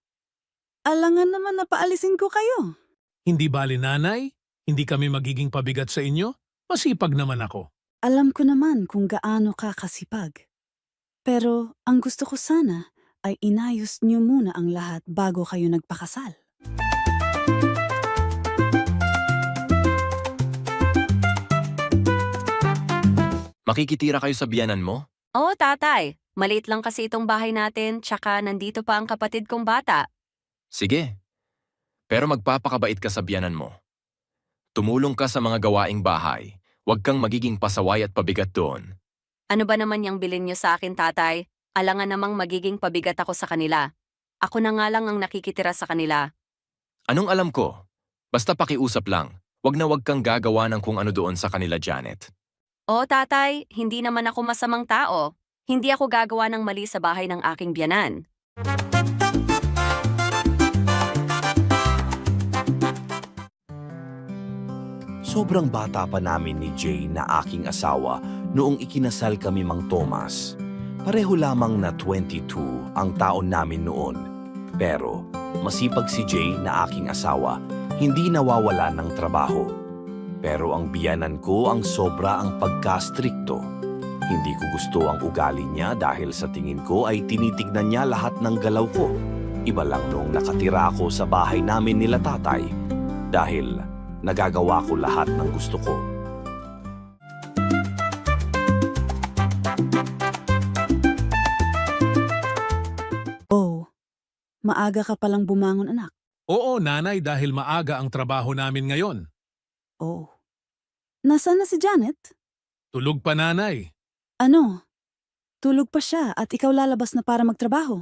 Alangan naman na paalisin ko kayo. Hindi bale nanay, hindi kami magiging pabigat sa inyo? Masipag naman ako. Alam ko naman kung gaano ka kasipag. Pero ang gusto ko sana ay inayos niyo muna ang lahat bago kayo nagpakasal. Makikitira kayo sa biyanan mo? Oo, tatay. Maliit lang kasi itong bahay natin, tsaka nandito pa ang kapatid kong bata. Sige. Pero magpapakabait ka sa biyanan mo. Tumulong ka sa mga gawaing bahay. Huwag kang magiging pasaway at pabigat doon. Ano ba naman yung bilin niyo sa akin, tatay? Alangan namang magiging pabigat ako sa kanila. Ako na nga lang ang nakikitira sa kanila. Anong alam ko? Basta pakiusap lang. Huwag kang gagawa ng kung ano doon sa kanila, Janet. Oo, tatay. Hindi naman ako masamang tao. Hindi ako gagawa ng mali sa bahay ng aking biyanan. Sobrang bata pa namin ni Jay na aking asawa noong ikinasal kami Mang Thomas. Pareho lamang na 22 ang taon namin noon. Pero masipag si Jay na aking asawa, hindi nawawala ng trabaho. Pero ang biyanan ko ang sobra ang pagka-strikto. Hindi ko gusto ang ugali niya dahil sa tingin ko ay tinitignan niya lahat ng galaw ko. Iba lang noong nakatira ako sa bahay namin nila tatay dahil nagagawa ko lahat ng gusto ko. Oh, maaga ka palang bumangon, anak. Oo, nanay, dahil maaga ang trabaho namin ngayon. Oh. Nasaan na si Janet? Tulog pa nanay. Ano? Tulog pa siya at ikaw lalabas na para magtrabaho?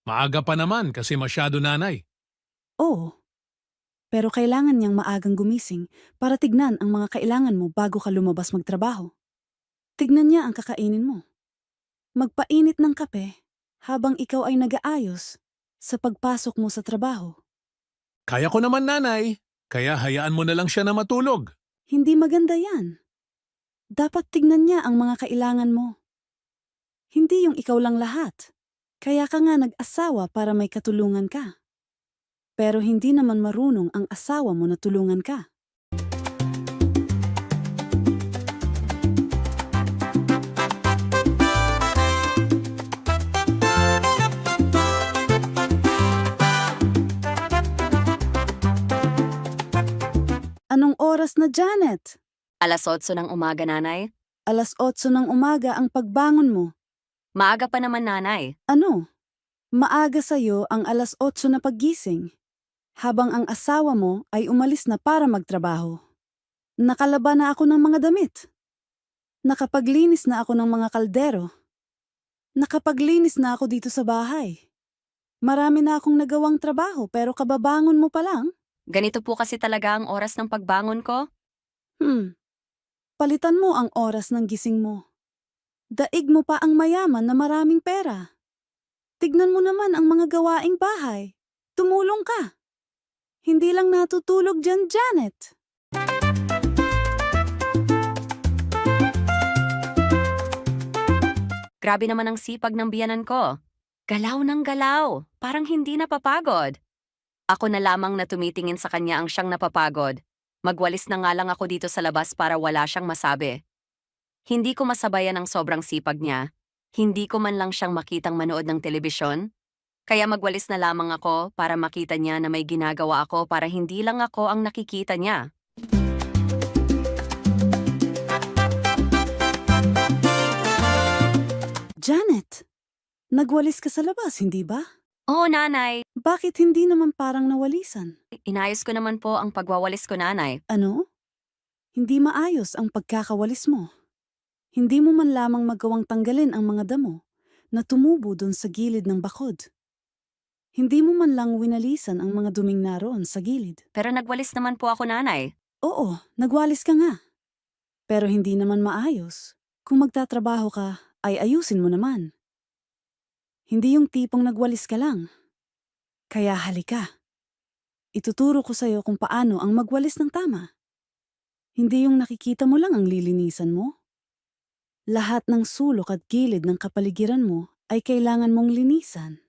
Maaga pa naman kasi masyado nanay. Oo. Pero kailangan niyang maagang gumising para tignan ang mga kailangan mo bago ka lumabas magtrabaho. Tignan niya ang kakainin mo. Magpainit ng kape habang ikaw ay nag-aayos sa pagpasok mo sa trabaho. Kaya ko naman nanay, kaya hayaan mo na lang siya na matulog. Hindi maganda yan. Dapat tignan niya ang mga kailangan mo. Hindi yung ikaw lang lahat. Kaya ka nga nag-asawa para may katulungan ka. Pero hindi naman marunong ang asawa mo na tulungan ka. Anong oras na, Janet? Alas 8 ng umaga, nanay. Alas 8 ng umaga ang pagbangon mo. Maaga pa naman, nanay. Ano? Maaga sa'yo ang alas 8 na paggising, habang ang asawa mo ay umalis na para magtrabaho. Nakalaba na ako ng mga damit. Nakapaglinis na ako ng mga kaldero. Nakapaglinis na ako dito sa bahay. Marami na akong nagawang trabaho pero kababangon mo pa lang. Ganito po kasi talaga ang oras ng pagbangon ko. Palitan mo ang oras ng gising mo. Daig mo pa ang mayaman na maraming pera. Tignan mo naman ang mga gawaing bahay. Tumulong ka. Hindi lang natutulog dyan, Janet. Grabe naman ang sipag ng biyanan ko. Galaw ng galaw, parang hindi napapagod. Ako na lamang na tumitingin sa kanya ang siyang napapagod. Magwalis na nga lang ako dito sa labas para wala siyang masabi. Hindi ko masabayan ang sobrang sipag niya. Hindi ko man lang siyang makitang manood ng telebisyon. Kaya magwalis na lamang ako para makita niya na may ginagawa ako para hindi lang ako ang nakikita niya. Janet, nagwalis ka sa labas, hindi ba? Oo, nanay. Bakit hindi naman parang nawalisan? Inayos ko naman po ang pagwawalis ko, nanay. Ano? Hindi maayos ang pagkakawalis mo. Hindi mo man lamang magawang tanggalin ang mga damo na tumubo doon sa gilid ng bakod. Hindi mo man lang winalisan ang mga duming naroon sa gilid. Pero nagwalis naman po ako, nanay. Oo, nagwalis ka nga. Pero hindi naman maayos. Kung magtatrabaho ka, ay ayusin mo naman. Hindi yung tipong nagwalis ka lang. Kaya halika. Ituturo ko sa'yo kung paano ang magwalis ng tama. Hindi yung nakikita mo lang ang lilinisan mo. Lahat ng sulok at gilid ng kapaligiran mo ay kailangan mong linisan.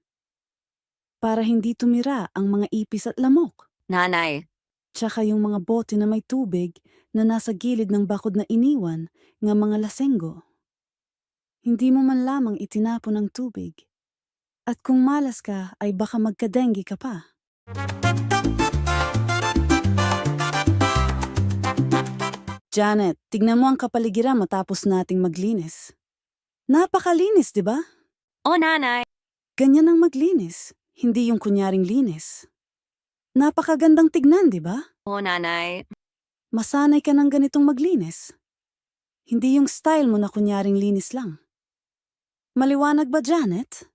Para hindi tumira ang mga ipis at lamok. Nanay, Tsaka yung mga bote na may tubig na nasa gilid ng bakod na iniwan ng mga lasenggo. Hindi mo man lamang itinapon ang tubig. At kung malas ka ay baka magka-dengue ka pa. Janet, tignan mo ang kapaligiran matapos nating maglinis. Napakalinis, di ba? o nanay. Ganyan ang maglinis, hindi yung kunyaring linis. Napakagandang tignan, di ba? O nanay. Masanay ka ng ganitong maglinis. Hindi yung style mo na kunyaring linis lang. Maliwanag ba, Janet?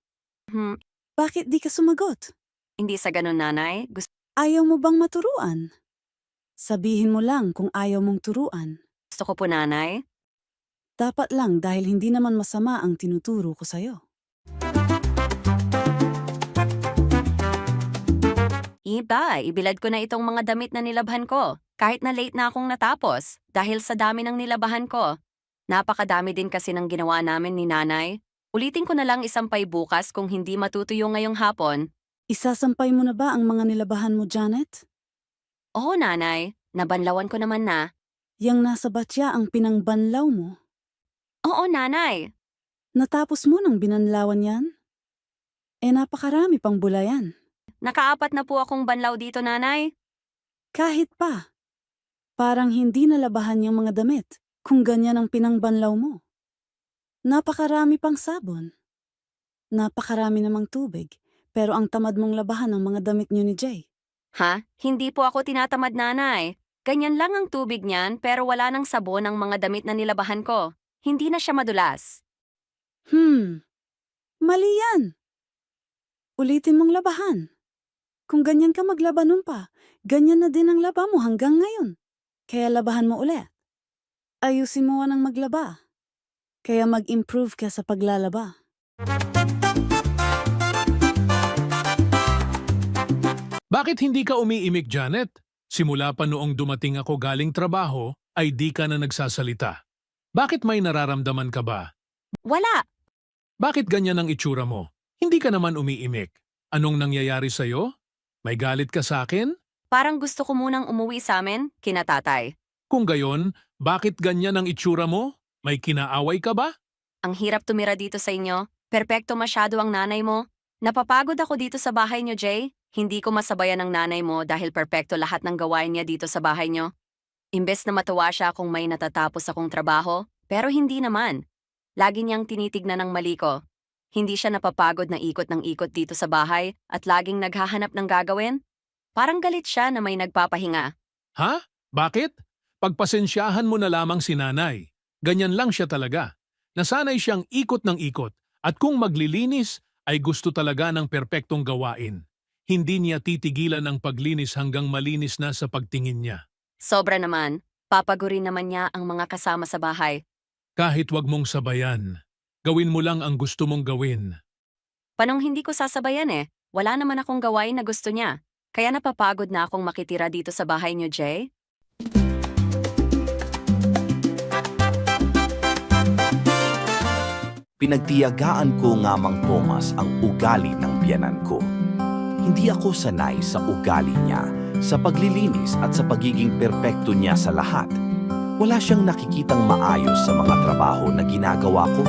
Bakit di ka sumagot? Hindi sa ganun, nanay. Ayaw mo bang maturuan? Sabihin mo lang kung ayaw mong turuan. Gusto ko po, nanay. Dapat lang dahil hindi naman masama ang tinuturo ko sa'yo. Iba, ibilad ko na itong mga damit na nilabhan ko. Kahit na late na akong natapos, dahil sa dami ng nilabahan ko. Napakadami din kasi ng ginawa namin ni nanay. Ulitin ko na lang isampay bukas kung hindi matutuyo ngayong hapon. Isasampay mo na ba ang mga nilabahan mo, Janet? Oo, nanay. Nabanlawan ko naman na. Yang nasa batya ang pinangbanlaw mo. Oo, nanay. Natapos mo nang binanlawan yan? Napakarami pang bulayan. Nakaapat na po akong banlaw dito, nanay. Kahit pa. Parang hindi nalabahan yung mga damit kung ganyan ang pinangbanlaw mo. Napakarami pang sabon. Napakarami namang tubig, pero ang tamad mong labahan ang mga damit niyo ni Jay. Ha? Hindi po ako tinatamad, nanay. Ganyan lang ang tubig niyan pero wala nang sabon ang mga damit na nilabahan ko. Hindi na siya madulas. Mali yan. Ulitin mong labahan. Kung ganyan ka maglaba nun pa, ganyan na din ang laba mo hanggang ngayon. Kaya labahan mo ulit. Ayusin mo ang maglaba. Kaya mag-improve ka sa paglalaba. Bakit hindi ka umiimik, Janet? Simula pa noong dumating ako galing trabaho, ay di ka na nagsasalita. Bakit may nararamdaman ka ba? Wala! Bakit ganyan ang itsura mo? Hindi ka naman umiimik. Anong nangyayari sa'yo? May galit ka sa akin? Parang gusto ko munang umuwi sa amin, kina tatay. Kung gayon, bakit ganyan ang itsura mo? May kinaaway ka ba? Ang hirap tumira dito sa inyo. Perpekto masyado ang nanay mo. Napapagod ako dito sa bahay niyo, Jay. Hindi ko masabayan ang nanay mo dahil perpekto lahat ng gawain niya dito sa bahay niyo. Imbes na matuwa siya kung may natatapos akong trabaho, pero hindi naman. Lagi niyang tinitignan ng mali ko. Hindi siya napapagod na ikot ng ikot dito sa bahay at laging naghahanap ng gagawin. Parang galit siya na may nagpapahinga. Ha? Bakit? Pagpasensyahan mo na lamang si nanay. Ganyan lang siya talaga. Nasanay siyang ikot ng ikot at kung maglilinis ay gusto talaga ng perpektong gawain. Hindi niya titigilan ang paglinis hanggang malinis na sa pagtingin niya. Sobra naman. Papagurin naman niya ang mga kasama sa bahay. Kahit wag mong sabayan, gawin mo lang ang gusto mong gawin. Panong hindi ko sasabayan eh. Wala naman akong gawain na gusto niya. Kaya napapagod na akong makitira dito sa bahay niyo, Jay. Pinagtiyagaan ko nga Mang Thomas ang ugali ng biyanan ko. Hindi ako sanay sa ugali niya, sa paglilinis at sa pagiging perpekto niya sa lahat. Wala siyang nakikitang maayos sa mga trabaho na ginagawa ko.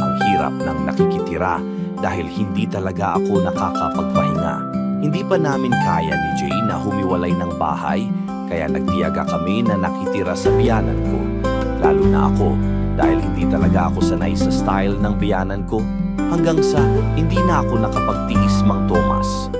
Ang hirap ng nakikitira dahil hindi talaga ako nakakapagpahinga. Hindi pa namin kaya ni Jay na humiwalay ng bahay, kaya nagtiyaga kami na nakitira sa biyanan ko. Lalo na ako, dahil hindi talaga ako sanay sa style ng biyanan ko, hanggang sa hindi na ako nakapagtiis, Mang Thomas.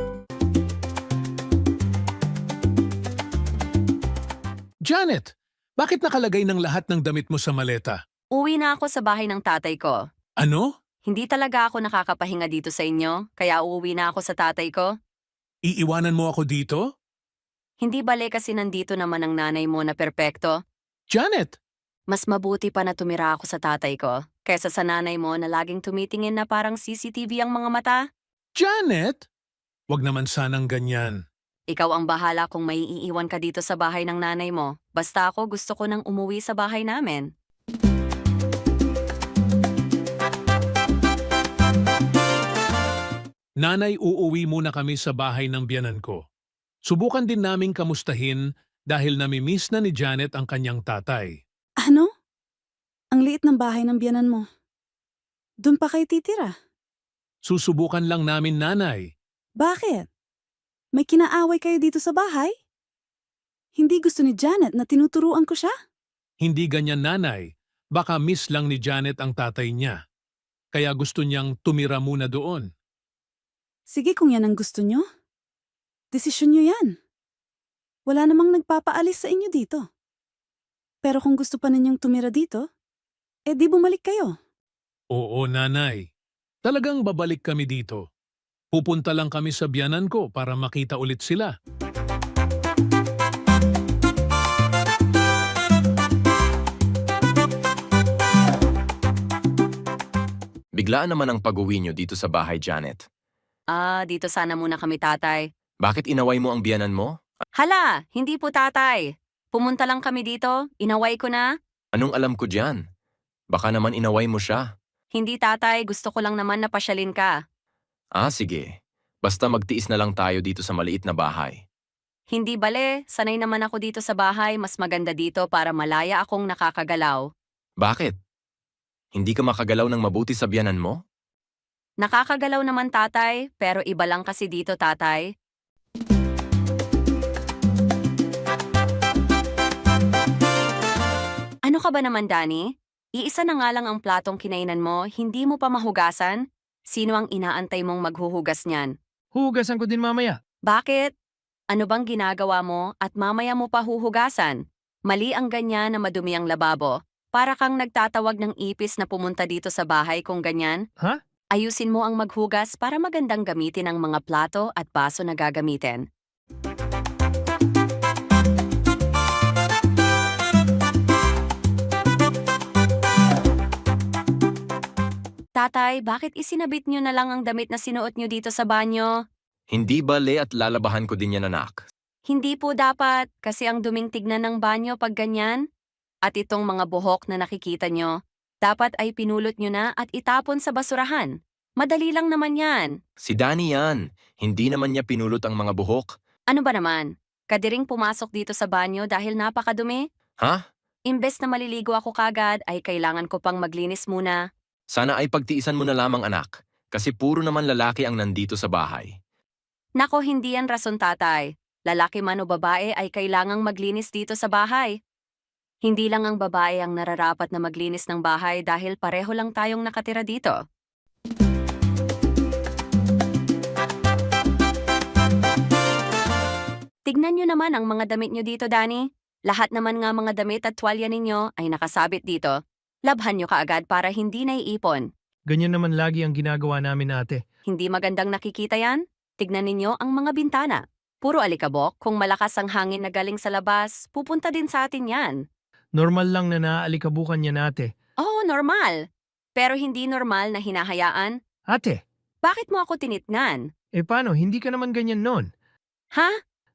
Janet, bakit nakalagay ng lahat ng damit mo sa maleta? Uwi na ako sa bahay ng tatay ko. Ano? Hindi talaga ako nakakapahinga dito sa inyo, kaya uuwi na ako sa tatay ko. Iiwanan mo ako dito? Hindi bale kasi nandito naman ang nanay mo na perpekto. Janet! Mas mabuti pa na tumira ako sa tatay ko, kaysa sa nanay mo na laging tumitingin na parang CCTV ang mga mata. Janet! Wag naman sanang ganyan. Ikaw ang bahala kung may iiwan ka dito sa bahay ng nanay mo. Basta ako gusto ko nang umuwi sa bahay namin. Nanay, uuwi muna kami sa bahay ng biyanan ko. Subukan din naming kamustahin dahil namimiss na ni Janet ang kanyang tatay. Ano? Ang liit ng bahay ng biyanan mo. Doon pa kayo titira? Susubukan lang namin, nanay. Bakit? May kinaaway kayo dito sa bahay? Hindi gusto ni Janet na tinuturuan ko siya? Hindi ganyan, nanay. Baka miss lang ni Janet ang tatay niya. Kaya gusto niyang tumira muna doon. Sige kung yan ang gusto nyo. Desisyon nyo yan. Wala namang nagpapaalis sa inyo dito. Pero kung gusto pa ninyong tumira dito, di bumalik kayo. Oo, nanay. Talagang babalik kami dito. Pupunta lang kami sa biyanan ko para makita ulit sila. Biglaan naman ang pag-uwi niyo dito sa bahay, Janet. Dito sana muna kami, tatay. Bakit inaway mo ang biyanan mo? Hala, hindi po tatay. Pumunta lang kami dito, inaway ko na. Anong alam ko diyan? Baka naman inaway mo siya. Hindi tatay, gusto ko lang naman na pasyalin ka. Sige. Basta magtiis na lang tayo dito sa maliit na bahay. Hindi bale, sanay naman ako dito sa bahay, mas maganda dito para malaya akong nakakagalaw. Bakit? Hindi ka makagalaw ng mabuti sa biyanan mo? Nakakagalaw naman tatay, pero iba lang kasi dito tatay. Ano ka ba naman, Danny? Iisa na nga lang ang platong kinainan mo, hindi mo pa mahugasan? Sino ang inaantay mong maghuhugas niyan? Hugasan ko din mamaya. Bakit? Ano bang ginagawa mo at mamaya mo pa huhugasan? Mali ang ganyan na madumi ang lababo. Para kang nagtatawag ng ipis na pumunta dito sa bahay kung ganyan. Ha? Ayusin mo ang maghugas para magandang gamitin ang mga plato at baso na gagamitin. Tatay, bakit isinabit niyo na lang ang damit na sinuot niyo dito sa banyo? Hindi bale at lalabahan ko din yan, anak. Hindi po dapat, kasi ang duming tignan ng banyo pag ganyan. At itong mga buhok na nakikita nyo, dapat ay pinulot nyo na at itapon sa basurahan. Madali lang naman yan. Si Danny yan. Hindi naman niya pinulot ang mga buhok. Ano ba naman? Kadiring pumasok dito sa banyo dahil napakadumi? Ha? Imbes na maliligo ako kagad ay kailangan ko pang maglinis muna. Sana ay pagtiisan mo na lamang anak. Kasi puro naman lalaki ang nandito sa bahay. Nako, hindi yan rason tatay. Lalaki man o babae ay kailangang maglinis dito sa bahay. Hindi lang ang babae ang nararapat na maglinis ng bahay dahil pareho lang tayong nakatira dito. Tignan nyo naman ang mga damit nyo dito, Danny. Lahat naman nga mga damit at tuwalya ninyo ay nakasabit dito. Labhan nyo kaagad para hindi naiipon. Ganyan naman lagi ang ginagawa namin ate. Hindi magandang nakikita yan? Tignan ninyo ang mga bintana. Puro alikabok, kung malakas ang hangin na galing sa labas, pupunta din sa atin yan. Normal lang na naaalikabukan niya ate. Oo, normal. Pero hindi normal na hinahayaan. Ate, Bakit mo ako tinitnan? paano? Hindi ka naman ganyan noon. Ha?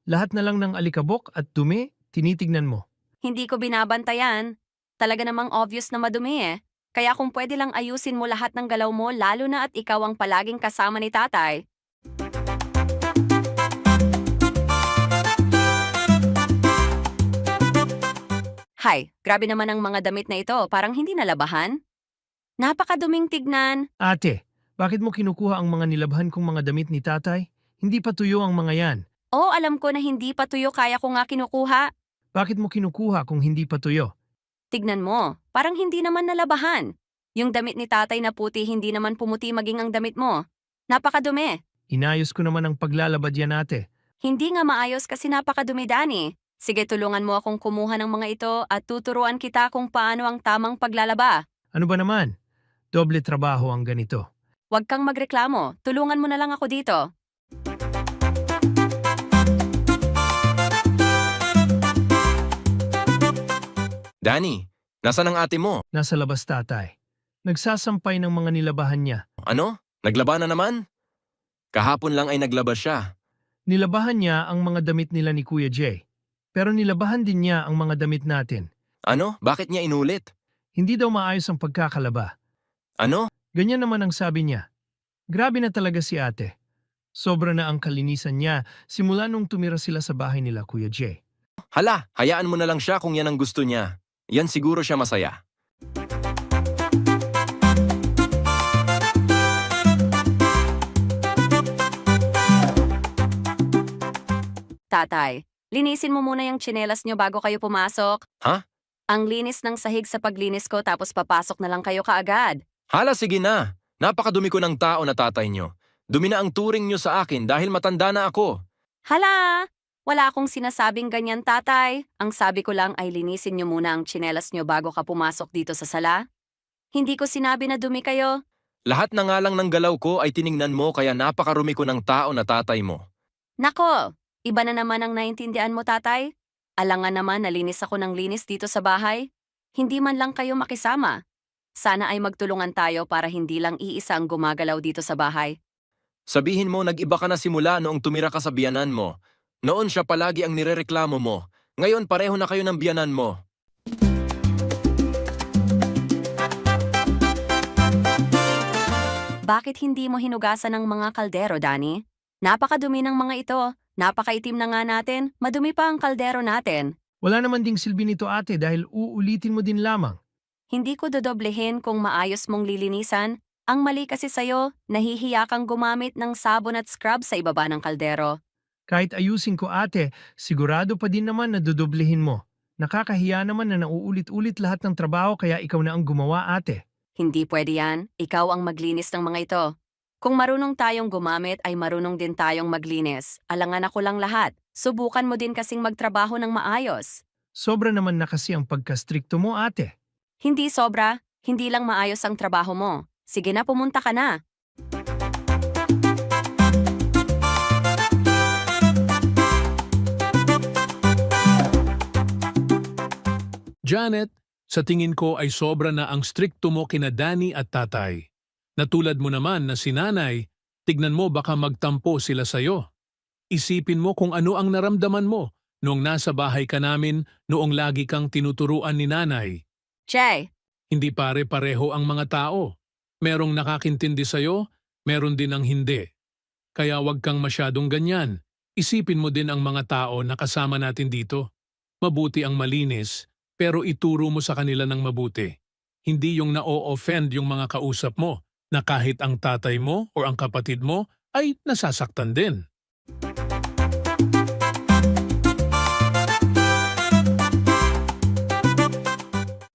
Lahat na lang ng alikabok at dumi, tinitignan mo. Hindi ko binabantayan. Talaga namang obvious na madumi eh. Kaya kung pwede lang ayusin mo lahat ng galaw mo lalo na at ikaw ang palaging kasama ni tatay. Hay, grabe naman ang mga damit na ito, parang hindi nalabahan. Napakaduming tignan. Ate, bakit mo kinukuha ang mga nilabhan kong mga damit ni tatay? Hindi pa tuyo ang mga yan. Oo, alam ko na hindi pa tuyo kaya ko nga kinukuha. Bakit mo kinukuha kung hindi pa tuyo? Tignan mo, parang hindi naman nalabahan. Yung damit ni tatay na puti hindi naman pumuti maging ang damit mo. Napakadumi. Inayos ko naman ang paglalabad yan ate. Hindi nga maayos kasi napakadumi, Danny. Sige, tulungan mo akong kumuha ng mga ito at tuturuan kita kung paano ang tamang paglalaba. Ano ba naman? Doble trabaho ang ganito. Huwag kang magreklamo, tulungan mo na lang ako dito. Danny, nasaan ang ate mo? Nasa labas tatay. Nagsasampay ng mga nilabahan niya. Ano? Naglaba na naman? Kahapon lang ay naglaba siya. Nilabahan niya ang mga damit nila ni Kuya Jay. Pero nilabahan din niya ang mga damit natin. Ano? Bakit niya inulit? Hindi daw maayos ang pagkakalaba. Ano? Ganyan naman ang sabi niya. Grabe na talaga si ate. Sobra na ang kalinisan niya simula nung tumira sila sa bahay nila Kuya Jay. Hala, hayaan mo na lang siya kung yan ang gusto niya. Yan siguro siya masaya. Tatay, linisin mo muna yung tsinelas nyo bago kayo pumasok. Ha? Ang linis ng sahig sa paglinis ko tapos papasok na lang kayo kaagad. Hala, sige na. Napakadumi ko ng tao na tatay niyo. Dumi na ang turing niyo sa akin dahil matanda na ako. Hala! Wala akong sinasabing ganyan, tatay. Ang sabi ko lang ay linisin nyo muna ang tsinelas nyo bago ka pumasok dito sa sala. Hindi ko sinabi na dumi kayo. Lahat na nga lang ng galaw ko ay tiningnan mo kaya napakarumi ko ng tao na tatay mo. Nako, iba na naman ang naintindihan mo, tatay. Alangan naman nalinis ako ng linis dito sa bahay. Hindi man lang kayo makisama. Sana ay magtulungan tayo para hindi lang iisa ang gumagalaw dito sa bahay. Sabihin mo nag-iba ka na simula noong tumira ka sa biyanan mo. Noon siya palagi ang nirereklamo mo. Ngayon pareho na kayo ng biyanan mo. Bakit hindi mo hinugasan ng mga kaldero, Danny? Napakadumi ng mga ito. Napakaitim na nga natin. Madumi pa ang kaldero natin. Wala naman ding silbi nito ate dahil uulitin mo din lamang. Hindi ko dodoblehin kung maayos mong lilinisan. Ang mali kasi sa'yo, nahihiya kang gumamit ng sabon at scrub sa ibaba ng kaldero. Kahit ayusin ko ate, sigurado pa din naman na dudoblehin mo. Nakakahiya naman na nauulit-ulit lahat ng trabaho kaya ikaw na ang gumawa ate. Hindi pwede yan. Ikaw ang maglinis ng mga ito. Kung marunong tayong gumamit ay marunong din tayong maglinis. Alangan ako lang lahat. Subukan mo din kasing magtrabaho ng maayos. Sobra naman na kasi ang pagkastrikto mo ate. Hindi sobra. Hindi lang maayos ang trabaho mo. Sige na, pumunta ka na. Janet, sa tingin ko ay sobra na ang strikto mo kina Danny at tatay. Natulad mo naman na si nanay, tignan mo baka magtampo sila sayo. Isipin mo kung ano ang naramdaman mo Noong nasa bahay ka namin, noong lagi kang tinuturuan ni nanay. Jay, Hindi pare-pareho ang mga tao. Merong nakakintindi sa'yo, meron din ang hindi. Kaya wag kang masyadong ganyan. Isipin mo din ang mga tao na kasama natin dito. Mabuti ang malinis, pero ituro mo sa kanila ng mabuti. Hindi yung na-o-offend yung mga kausap mo, na kahit ang tatay mo o ang kapatid mo ay nasasaktan din.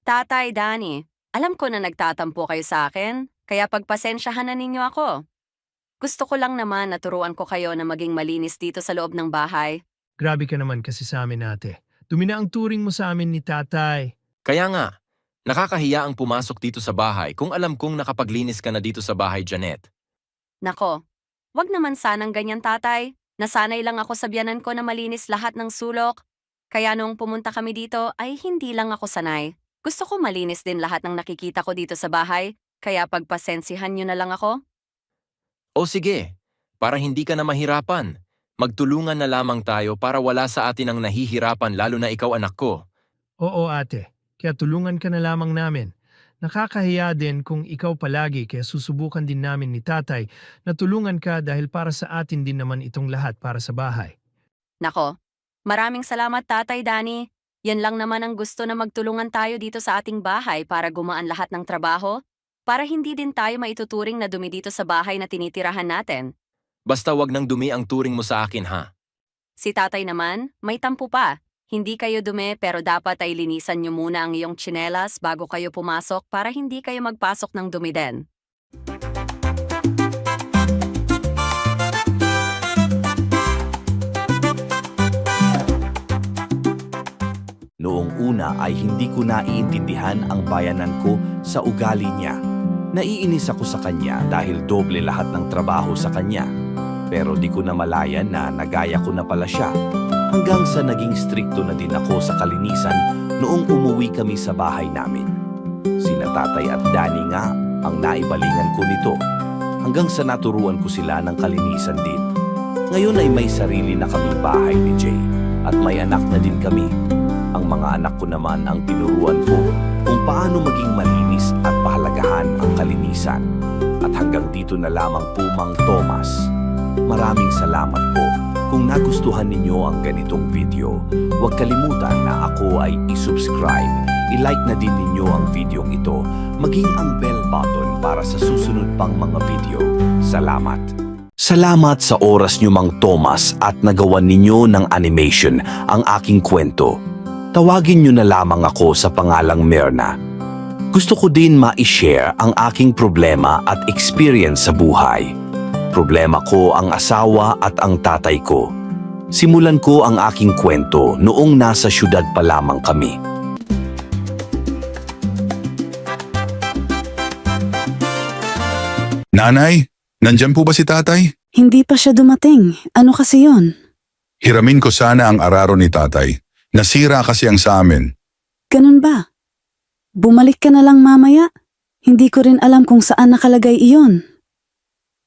Tatay Danny, alam ko na nagtatampo kayo sa akin, kaya pagpasensyahan na ninyo ako. Gusto ko lang naman naturuan ko kayo na maging malinis dito sa loob ng bahay. Grabe ka naman kasi sa amin ate. Dumi na ang turing mo sa amin ni tatay. Kaya nga, nakakahiya ang pumasok dito sa bahay kung alam kong nakapaglinis ka na dito sa bahay, Janet. Nako, wag naman sanang ganyan tatay. Nasanay lang ako sa biyanan ko na malinis lahat ng sulok. Kaya noong pumunta kami dito ay hindi lang ako sanay. Gusto ko malinis din lahat ng nakikita ko dito sa bahay, kaya pagpasensihan nyo na lang ako. O sige, para hindi ka na mahirapan, magtulungan na lamang tayo para wala sa atin ang nahihirapan lalo na ikaw anak ko. Oo ate, kaya tulungan ka na lamang namin. Nakakahiya din kung ikaw palagi kaya susubukan din namin ni tatay na tulungan ka dahil para sa atin din naman itong lahat para sa bahay. Nako, maraming salamat tatay Danny. Yan lang naman ang gusto na magtulungan tayo dito sa ating bahay para gumaan lahat ng trabaho, para hindi din tayo maituturing na dumi dito sa bahay na tinitirahan natin. Basta wag nang dumi ang turing mo sa akin ha. Si tatay naman, may tampo pa. Hindi kayo dumi pero dapat ay linisan nyo muna ang iyong tsinelas bago kayo pumasok para hindi kayo magpasok ng dumi din. Noong una ay hindi ko naiintindihan ang bayanan ko sa ugali niya. Naiinis ako sa kanya dahil doble lahat ng trabaho sa kanya. Pero di ko na malayan na nagaya ko na pala siya. Hanggang sa naging strikto na din ako sa kalinisan noong umuwi kami sa bahay namin. Sina tatay at Danny nga ang naibalingan ko nito. Hanggang sa naturuan ko sila ng kalinisan din. Ngayon ay may sarili na kami bahay ni Jay at may anak na din kami. Ang mga anak ko naman ang tinuruan ko kung paano maging malinis at pahalagahan ang kalinisan. At hanggang dito na lamang po, Mang Thomas. Maraming salamat po. Kung nagustuhan ninyo ang ganitong video, huwag kalimutan na ako ay i-subscribe. I-like na din ninyo ang videong ito, maging ang bell button para sa susunod pang mga video. Salamat! Salamat sa oras nyo, Mang Thomas, at nagawan ninyo ng animation ang aking kwento. Tawagin nyo na lamang ako sa pangalang Myrna. Gusto ko din ma-share ang aking problema at experience sa buhay. Problema ko ang asawa at ang tatay ko. Simulan ko ang aking kwento noong nasa syudad pa lamang kami. Nanay, nandyan po ba si tatay? Hindi pa siya dumating. Ano kasi yon? Hiramin ko sana ang araro ni tatay. Nasira kasi ang sa amin. Ganun ba? Bumalik ka na lang mamaya. Hindi ko rin alam kung saan nakalagay iyon.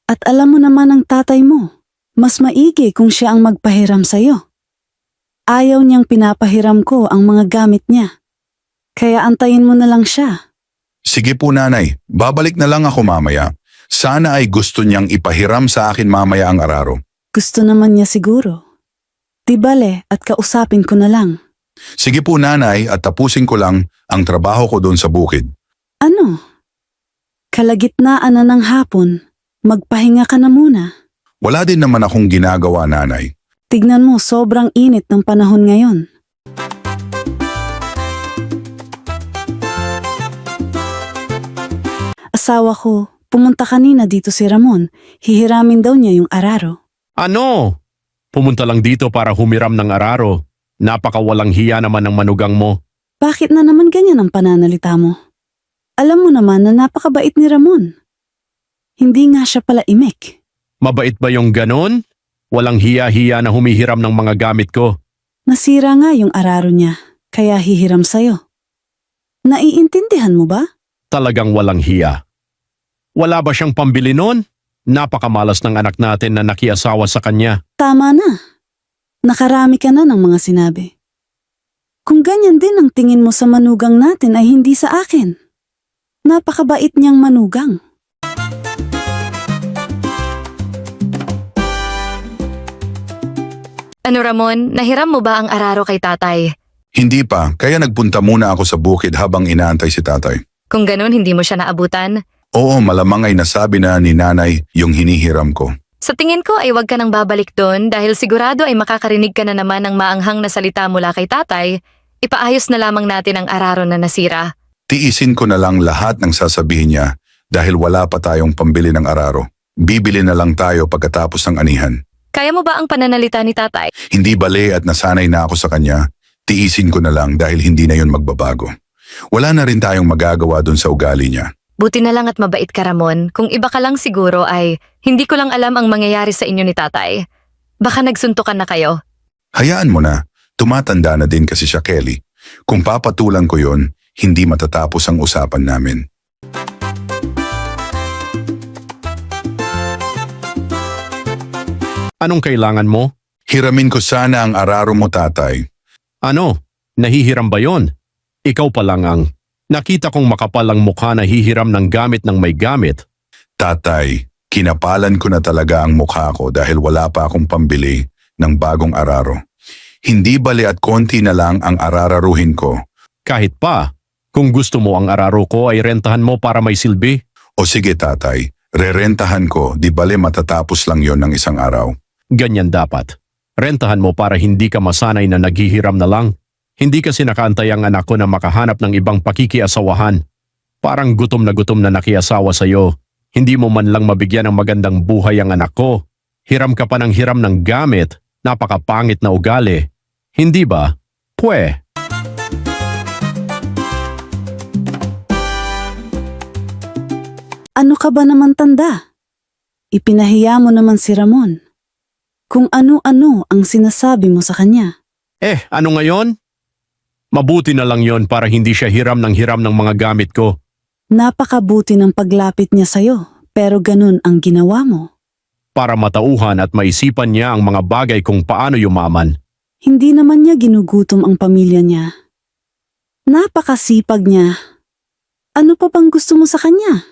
At alam mo naman ang tatay mo. Mas maigi kung siya ang magpahiram sa'yo. Ayaw niyang pinapahiram ko ang mga gamit niya. Kaya antayin mo na lang siya. Sige po nanay, babalik na lang ako mamaya. Sana ay gusto niyang ipahiram sa akin mamaya ang araro. Gusto naman niya siguro. Di bale at kausapin ko na lang. Sige po nanay at tapusin ko lang ang trabaho ko doon sa bukid. Ano? Kalagitnaan na ng hapon. Magpahinga ka na muna. Wala din naman akong ginagawa nanay. Tignan mo, sobrang init ng panahon ngayon. Asawa ko, pumunta kanina dito si Ramon. Hihiramin daw niya yung araro. Ano? Pumunta lang dito para humiram ng araro. Napakawalang hiya naman ng manugang mo. Bakit na naman ganyan ang pananalita mo? Alam mo naman na napakabait ni Ramon. Hindi nga siya pala imik. Mabait ba yung ganon? Walang hiya-hiya na humihiram ng mga gamit ko. Nasira nga yung araro niya, kaya hihiram sa'yo. Naiintindihan mo ba? Talagang walang hiya. Wala ba siyang pambili nun? Napakamalas ng anak natin na nakiasawa sa kanya. Tama na. Nakarami ka na ng mga sinabi. Kung ganyan din ang tingin mo sa manugang natin ay hindi sa akin. Napakabait niyang manugang. Ano Ramon, nahiram mo ba ang araro kay tatay? Hindi pa, kaya nagpunta muna ako sa bukid habang inaantay si tatay. Kung ganun, hindi mo siya naabutan? Oo, malamang ay nasabi na ni nanay yung hinihiram ko. Sa tingin ko ay huwag ka nang babalik doon dahil sigurado ay makakarinig ka na naman ng maanghang na salita mula kay tatay. Ipaayos na lamang natin ang araro na nasira. Tiisin ko na lang lahat ng sasabihin niya dahil wala pa tayong pambili ng araro. Bibili na lang tayo pagkatapos ng anihan. Kaya mo ba ang pananalita ni tatay? Hindi bale at nasanay na ako sa kanya, tiisin ko na lang dahil hindi na yun magbabago. Wala na rin tayong magagawa dun sa ugali niya. Buti na lang at mabait ka Ramon. Kung iba ka lang siguro ay hindi ko lang alam ang mangyayari sa inyo ni tatay. Baka nagsuntukan na kayo. Hayaan mo na, tumatanda na din kasi siya, Kelly. Kung papatulan ko yon, hindi matatapos ang usapan namin. Anong kailangan mo? Hiramin ko sana ang araro mo, tatay. Ano? Nahihiram ba yon? Ikaw pa lang ang... Nakita kong makapal ang mukha na hihiram ng gamit ng may gamit. Tatay, kinapalan ko na talaga ang mukha ko dahil wala pa akong pambili ng bagong araro. Hindi bali at konti na lang ang arararuhin ko. Kahit pa, kung gusto mo ang araro ko ay rentahan mo para may silbi. O sige tatay, rerentahan ko, di bali matatapos lang yon ng isang araw. Ganyan dapat. Rentahan mo para hindi ka masanay na naghihiram na lang. Hindi kasi nakaantay ang anak ko na makahanap ng ibang pakikiasawahan. Parang gutom na nakiasawa sa'yo. Hindi mo man lang mabigyan ng magandang buhay ang anak ko. Hiram ka pa ng hiram ng gamit. Napakapangit na ugali. Hindi ba? Pwe. Ano ka ba naman tanda? Ipinahiya mo naman si Ramon. Kung ano-ano ang sinasabi mo sa kanya. Ano ngayon? Mabuti na lang yon para hindi siya hiram ng mga gamit ko. Napakabuti ng paglapit niya sa'yo, pero ganun ang ginawa mo. Para matauhan at maisipan niya ang mga bagay kung paano yumaman. Hindi naman niya ginugutom ang pamilya niya. Napakasipag niya. Ano pa bang gusto mo sa kanya?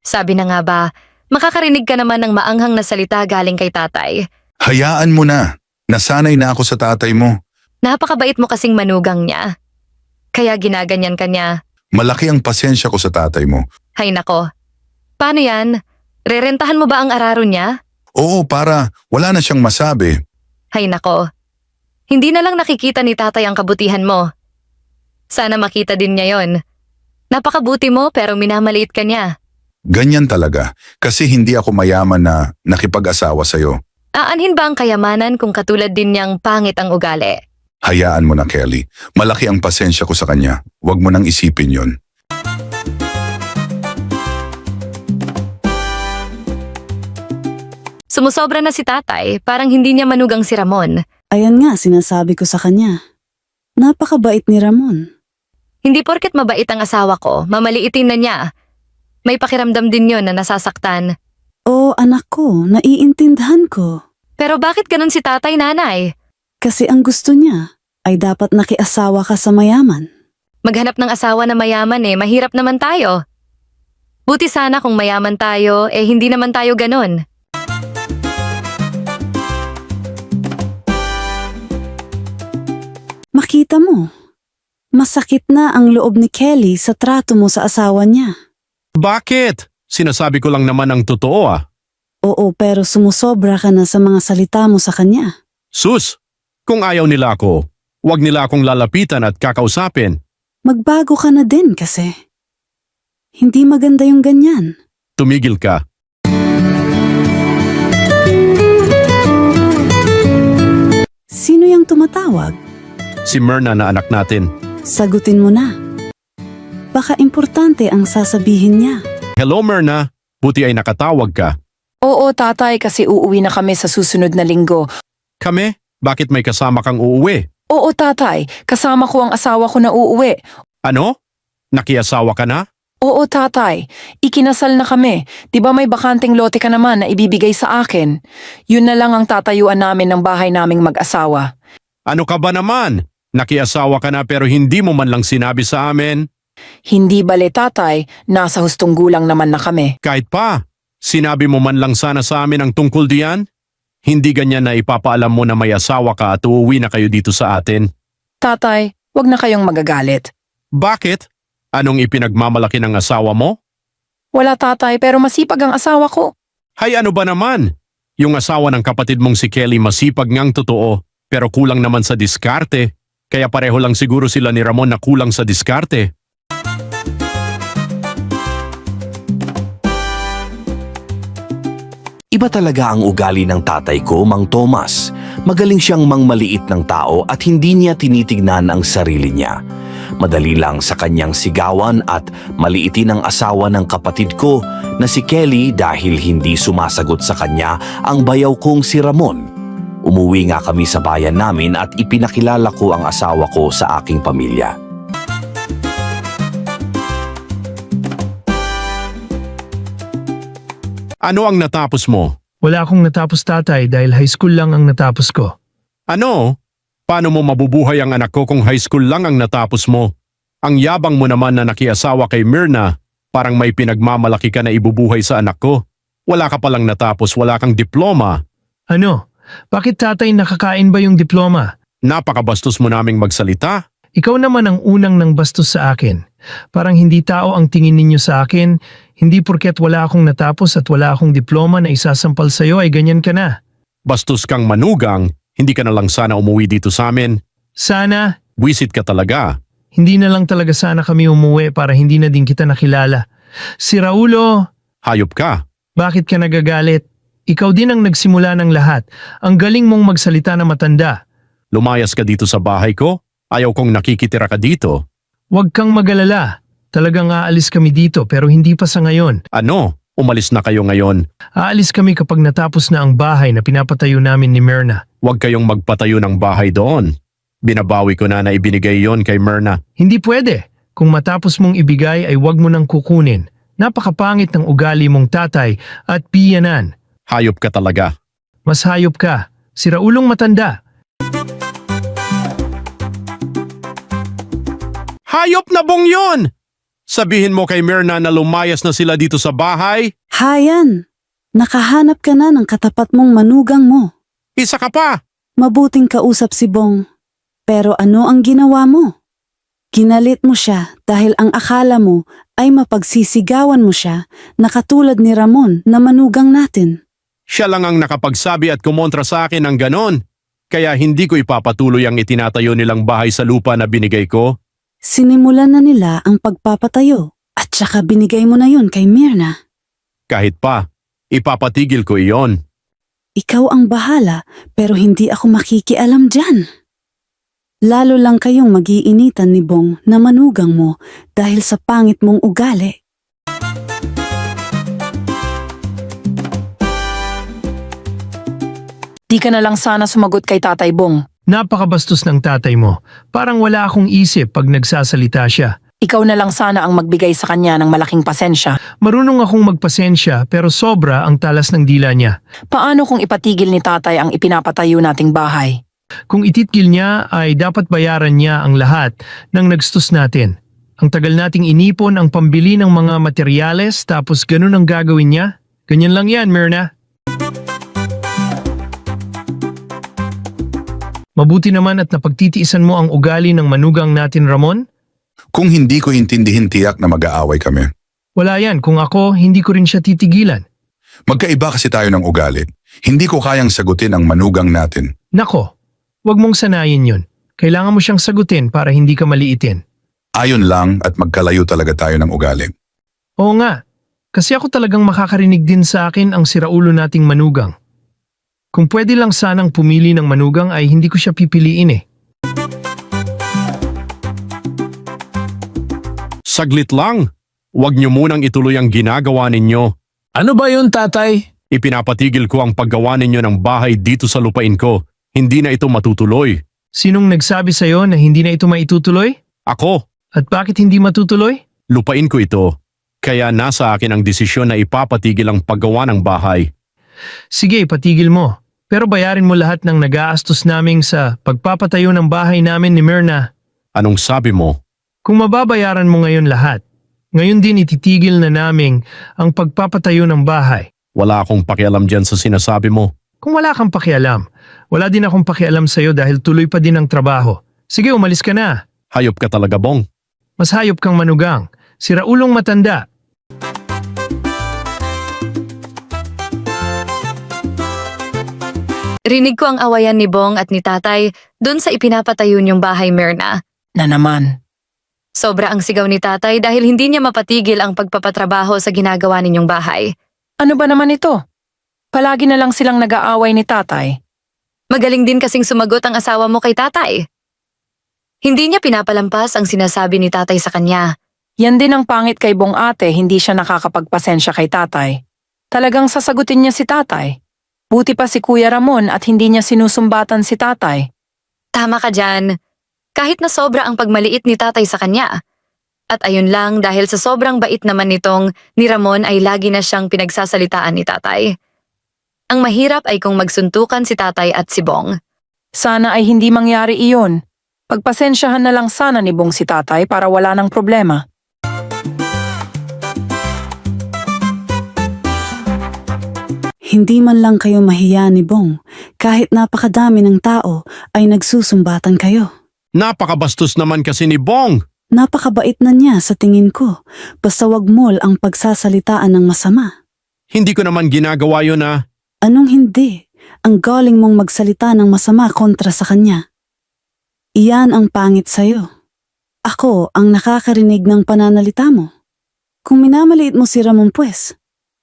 Sabi na nga ba, makakarinig ka naman ng maanghang na salita galing kay tatay. Hayaan mo na. Nasanay na ako sa tatay mo. Napakabait mo kasing manugang niya. Kaya ginaganyan ka niya. Malaki ang pasensya ko sa tatay mo. Hay nako. Paano yan? Rerentahan mo ba ang araro niya? Oo, para wala na siyang masabi. Hay nako. Hindi na lang nakikita ni tatay ang kabutihan mo. Sana makita din niya yon. Napakabuti mo pero minamaliit ka niya. Ganyan talaga, kasi hindi ako mayaman na nakipag-asawa sa'yo. Aanhin ba ang kayamanan kung katulad din niyang pangit ang ugali? Hayaan mo na, Kelly. Malaki ang pasensya ko sa kanya. Huwag mo nang isipin yon. Sumusobra na si tatay, parang hindi niya manugang si Ramon. Ayan nga sinasabi ko sa kanya. Napakabait ni Ramon. Hindi porket mabait ang asawa ko, mamaliitin na niya. May pakiramdam din yon na nasasaktan. Oo, anak ko, naiintindihan ko. Pero bakit ganun si tatay, nanay? Kasi ang gusto niya ay dapat nakiasawa ka sa mayaman. Maghanap ng asawa na mayaman mahirap naman tayo. Buti sana kung mayaman tayo, hindi naman tayo ganun. Makita mo, masakit na ang loob ni Kelly sa trato mo sa asawa niya. Bakit? Sinasabi ko lang naman ang totoo Oo, pero sumusobra ka na sa mga salita mo sa kanya. Sus! Kung ayaw nila ako, huwag nila akong lalapitan at kakausapin. Magbago ka na din kasi. Hindi maganda yung ganyan. Tumigil ka. Sino yung tumatawag? Si Myrna na anak natin. Sagutin mo na. Baka importante ang sasabihin niya. Hello Myrna, buti ay nakatawag ka. Oo, tatay, kasi uuwi na kami sa susunod na linggo. Kami? Bakit may kasama kang uuwi? Oo, tatay, kasama ko ang asawa ko na uuwi. Ano? Nakiasawa ka na? Oo, tatay. Ikinasal na kami. Di ba may bakanteng lote ka naman na ibibigay sa akin? Yun na lang ang tatayuan namin ng bahay naming mag-asawa. Ano ka ba naman? Nakiasawa ka na pero hindi mo man lang sinabi sa amin. Hindi bale, tatay. Nasa hustong gulang naman na kami. Kahit pa, sinabi mo man lang sana sa amin ang tungkol diyan. Hindi ganyan na ipapaalam mo na may asawa ka at uuwi na kayo dito sa atin. Tatay, wag na kayong magagalit. Bakit? Anong ipinagmamalaki ng asawa mo? Wala, tatay, pero masipag ang asawa ko. Hay ano ba naman? Yung asawa ng kapatid mong si Kelly masipag ngang totoo, pero kulang naman sa diskarte. Kaya pareho lang siguro sila ni Ramon na kulang sa diskarte. Iba talaga ang ugali ng tatay ko, Mang Tomas. Magaling siyang mangmaliit ng tao at hindi niya tinitignan ang sarili niya. Madali lang sa kanyang sigawan at maliitin ang asawa ng kapatid ko na si Kelly dahil hindi sumasagot sa kanya ang bayaw kong si Ramon. Umuwi nga kami sa bayan namin at ipinakilala ko ang asawa ko sa aking pamilya. Ano ang natapos mo? Wala akong natapos, tatay, dahil high school lang ang natapos ko. Ano? Paano mo mabubuhay ang anak ko kung high school lang ang natapos mo? Ang yabang mo naman na nakiasawa kay Myrna, parang may pinagmamalaki ka na ibubuhay sa anak ko. Wala ka palang natapos, wala kang diploma. Ano? Bakit, tatay, nakakain ba yung diploma? Napakabastos mo naming magsalita. Ikaw naman ang unang nang bastos sa akin. Parang hindi tao ang tingin ninyo sa akin. Hindi porket wala akong natapos at wala akong diploma na isasampal sa'yo ay ganyan ka na. Bastos kang manugang, hindi ka na lang sana umuwi dito sa amin. Sana, Wisit ka talaga. hindi na lang talaga sana kami umuwi para hindi na din kita nakilala. Si Raulo, Hayop ka. bakit ka nagagalit? Ikaw din ang nagsimula ng lahat. Ang galing mong magsalita na matanda. Lumayas ka dito sa bahay ko? Ayaw kong nakikitira ka dito. Huwag kang magalala. Talagang aalis kami dito pero hindi pa sa ngayon. Ano? Umalis na kayo ngayon. Aalis kami kapag natapos na ang bahay na pinapatayo namin ni Myrna. Huwag kayong magpatayo ng bahay doon. Binabawi ko na ibinigay yon kay Myrna. Hindi pwede. Kung matapos mong ibigay ay huwag mo nang kukunin. Napakapangit ng ugali mong tatay at piyanan. Hayop ka talaga. Mas hayop ka. Si Raulong matanda. Hayop na bong yon! Sabihin mo kay Myrna na lumayas na sila dito sa bahay? Hayan, nakahanap ka na ng katapat mong manugang mo. Isa ka pa! Mabuting kausap si Bong. Pero ano ang ginawa mo? Ginalit mo siya dahil ang akala mo ay mapagsisigawan mo siya na katulad ni Ramon na manugang natin. Siya lang ang nakapagsabi at kumontra sa akin ng ganon. Kaya hindi ko ipapatuloy ang itinatayo nilang bahay sa lupa na binigay ko. Sinimulan na nila ang pagpapatayo at saka binigay mo na yun kay Myrna. Kahit pa, ipapatigil ko iyon. Ikaw ang bahala pero hindi ako makikialam dyan. Lalo lang kayong mag-iinitan ni Bong na manugang mo dahil sa pangit mong ugali. Di ka na lang sana sumagot kay Tatay Bong. Napakabastos ng tatay mo. Parang wala akong isip pag nagsasalita siya. Ikaw na lang sana ang magbigay sa kanya ng malaking pasensya. Marunong akong magpasensya pero sobra ang talas ng dila niya. Paano kung ipatigil ni tatay ang ipinapatayo nating bahay? Kung ititkil niya ay dapat bayaran niya ang lahat ng nagstos natin. Ang tagal nating inipon ang pambili ng mga materyales tapos ganun ang gagawin niya. Ganyan lang yan, Myrna. Mabuti naman at napagtitiisan mo ang ugali ng manugang natin, Ramon. Kung hindi ko intindihin, tiyak na mag-aaway kami. Wala yan. Kung ako, hindi ko rin siya titigilan. Magkaiba kasi tayo ng ugali. Hindi ko kayang sagutin ang manugang natin. Nako, wag mong sanayin yun. Kailangan mo siyang sagutin para hindi ka maliitin. Ayon lang at magkalayo talaga tayo ng ugali. Oo nga, kasi ako talagang makakarinig din sa akin ang siraulo nating manugang. Kung pwede lang sanang pumili ng manugang ay hindi ko siya pipiliin eh. Saglit lang. Huwag niyo munang ituloy ang ginagawa ninyo. Ano ba yun, tatay? Ipinapatigil ko ang paggawa ninyo ng bahay dito sa lupain ko. Hindi na ito matutuloy. Sinong nagsabi sa'yo na hindi na ito maitutuloy? Ako, At bakit hindi matutuloy? lupain ko ito. Kaya nasa akin ang desisyon na ipapatigil ang paggawa ng bahay. Sige, patigil mo. Pero bayarin mo lahat ng nag-aastos naming sa pagpapatayo ng bahay namin ni Myrna. Anong sabi mo? Kung mababayaran mo ngayon lahat, ngayon din ititigil na naming ang pagpapatayo ng bahay. Wala akong pakialam dyan sa sinasabi mo. Kung wala kang pakialam, wala din akong pakialam sa'yo dahil tuloy pa din ang trabaho. Sige, umalis ka na. Hayop ka talaga, Bong. Mas hayop kang manugang. Siraulong matanda. Rinig ko ang awayan ni Bong at ni Tatay doon sa ipinapatayo niyong bahay, Myrna. Na naman. Sobra ang sigaw ni Tatay dahil hindi niya mapatigil ang pagpapatrabaho sa ginagawa ninyong bahay. Ano ba naman ito? Palagi na lang silang nag-aaway ni Tatay. Magaling din kasing sumagot ang asawa mo kay Tatay. Hindi niya pinapalampas ang sinasabi ni Tatay sa kanya. Yan din ang pangit kay Bong ate, hindi siya nakakapagpasensya kay Tatay. Talagang sasagutin niya si Tatay. Buti pa si Kuya Ramon at hindi niya sinusumbatan si Tatay. Tama ka dyan. Kahit na sobra ang pagmaliit ni Tatay sa kanya. At ayun lang dahil sa sobrang bait naman nitong ni Ramon ay lagi na siyang pinagsasalitaan ni Tatay. Ang mahirap ay kung magsuntukan si Tatay at si Bong. Sana ay hindi mangyari iyon. Pagpasensyahan na lang sana ni Bong si Tatay para wala ng problema. Hindi man lang kayo mahiya ni Bong, kahit napakadami ng tao ay nagsusumbatan kayo. Napakabastos naman kasi ni Bong. Napakabait na niya sa tingin ko, basta wag mo ang pagsasalitaan ng masama. Hindi ko naman ginagawa yun ah. Anong hindi? Ang galing mong magsalita ng masama kontra sa kanya. Iyan ang pangit sa'yo. Ako ang nakakarinig ng pananalita mo. Kung minamaliit mo si Ramon pues,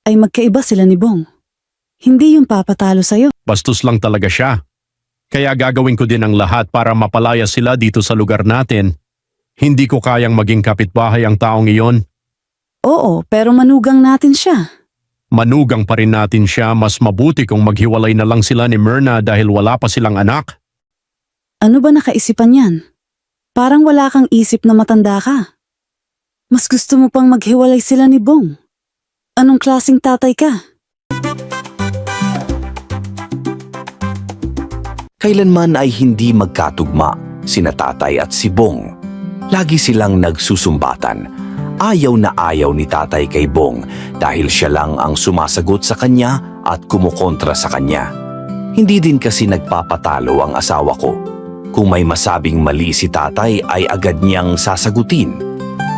ay magkaiba sila ni Bong. Hindi yung papatalo sa'yo. Bastos lang talaga siya. Kaya gagawin ko din ang lahat para mapalaya sila dito sa lugar natin. Hindi ko kayang maging kapitbahay ang taong iyon. Oo, pero manugang natin siya. Manugang pa rin natin siya, mas mabuti kung maghiwalay na lang sila ni Myrna dahil wala pa silang anak. Ano ba nakaisipan yan? Parang wala kang isip na matanda ka. Mas gusto mo pang maghiwalay sila ni Bong. Anong klaseng tatay ka? Kailanman ay hindi magkatugma sina Tatay at si Bong. Lagi silang nagsusumbatan. Ayaw na ayaw ni Tatay kay Bong dahil siya lang ang sumasagot sa kanya at kumukontra sa kanya. Hindi din kasi nagpapatalo ang asawa ko. Kung may masabing mali si Tatay ay agad niyang sasagutin.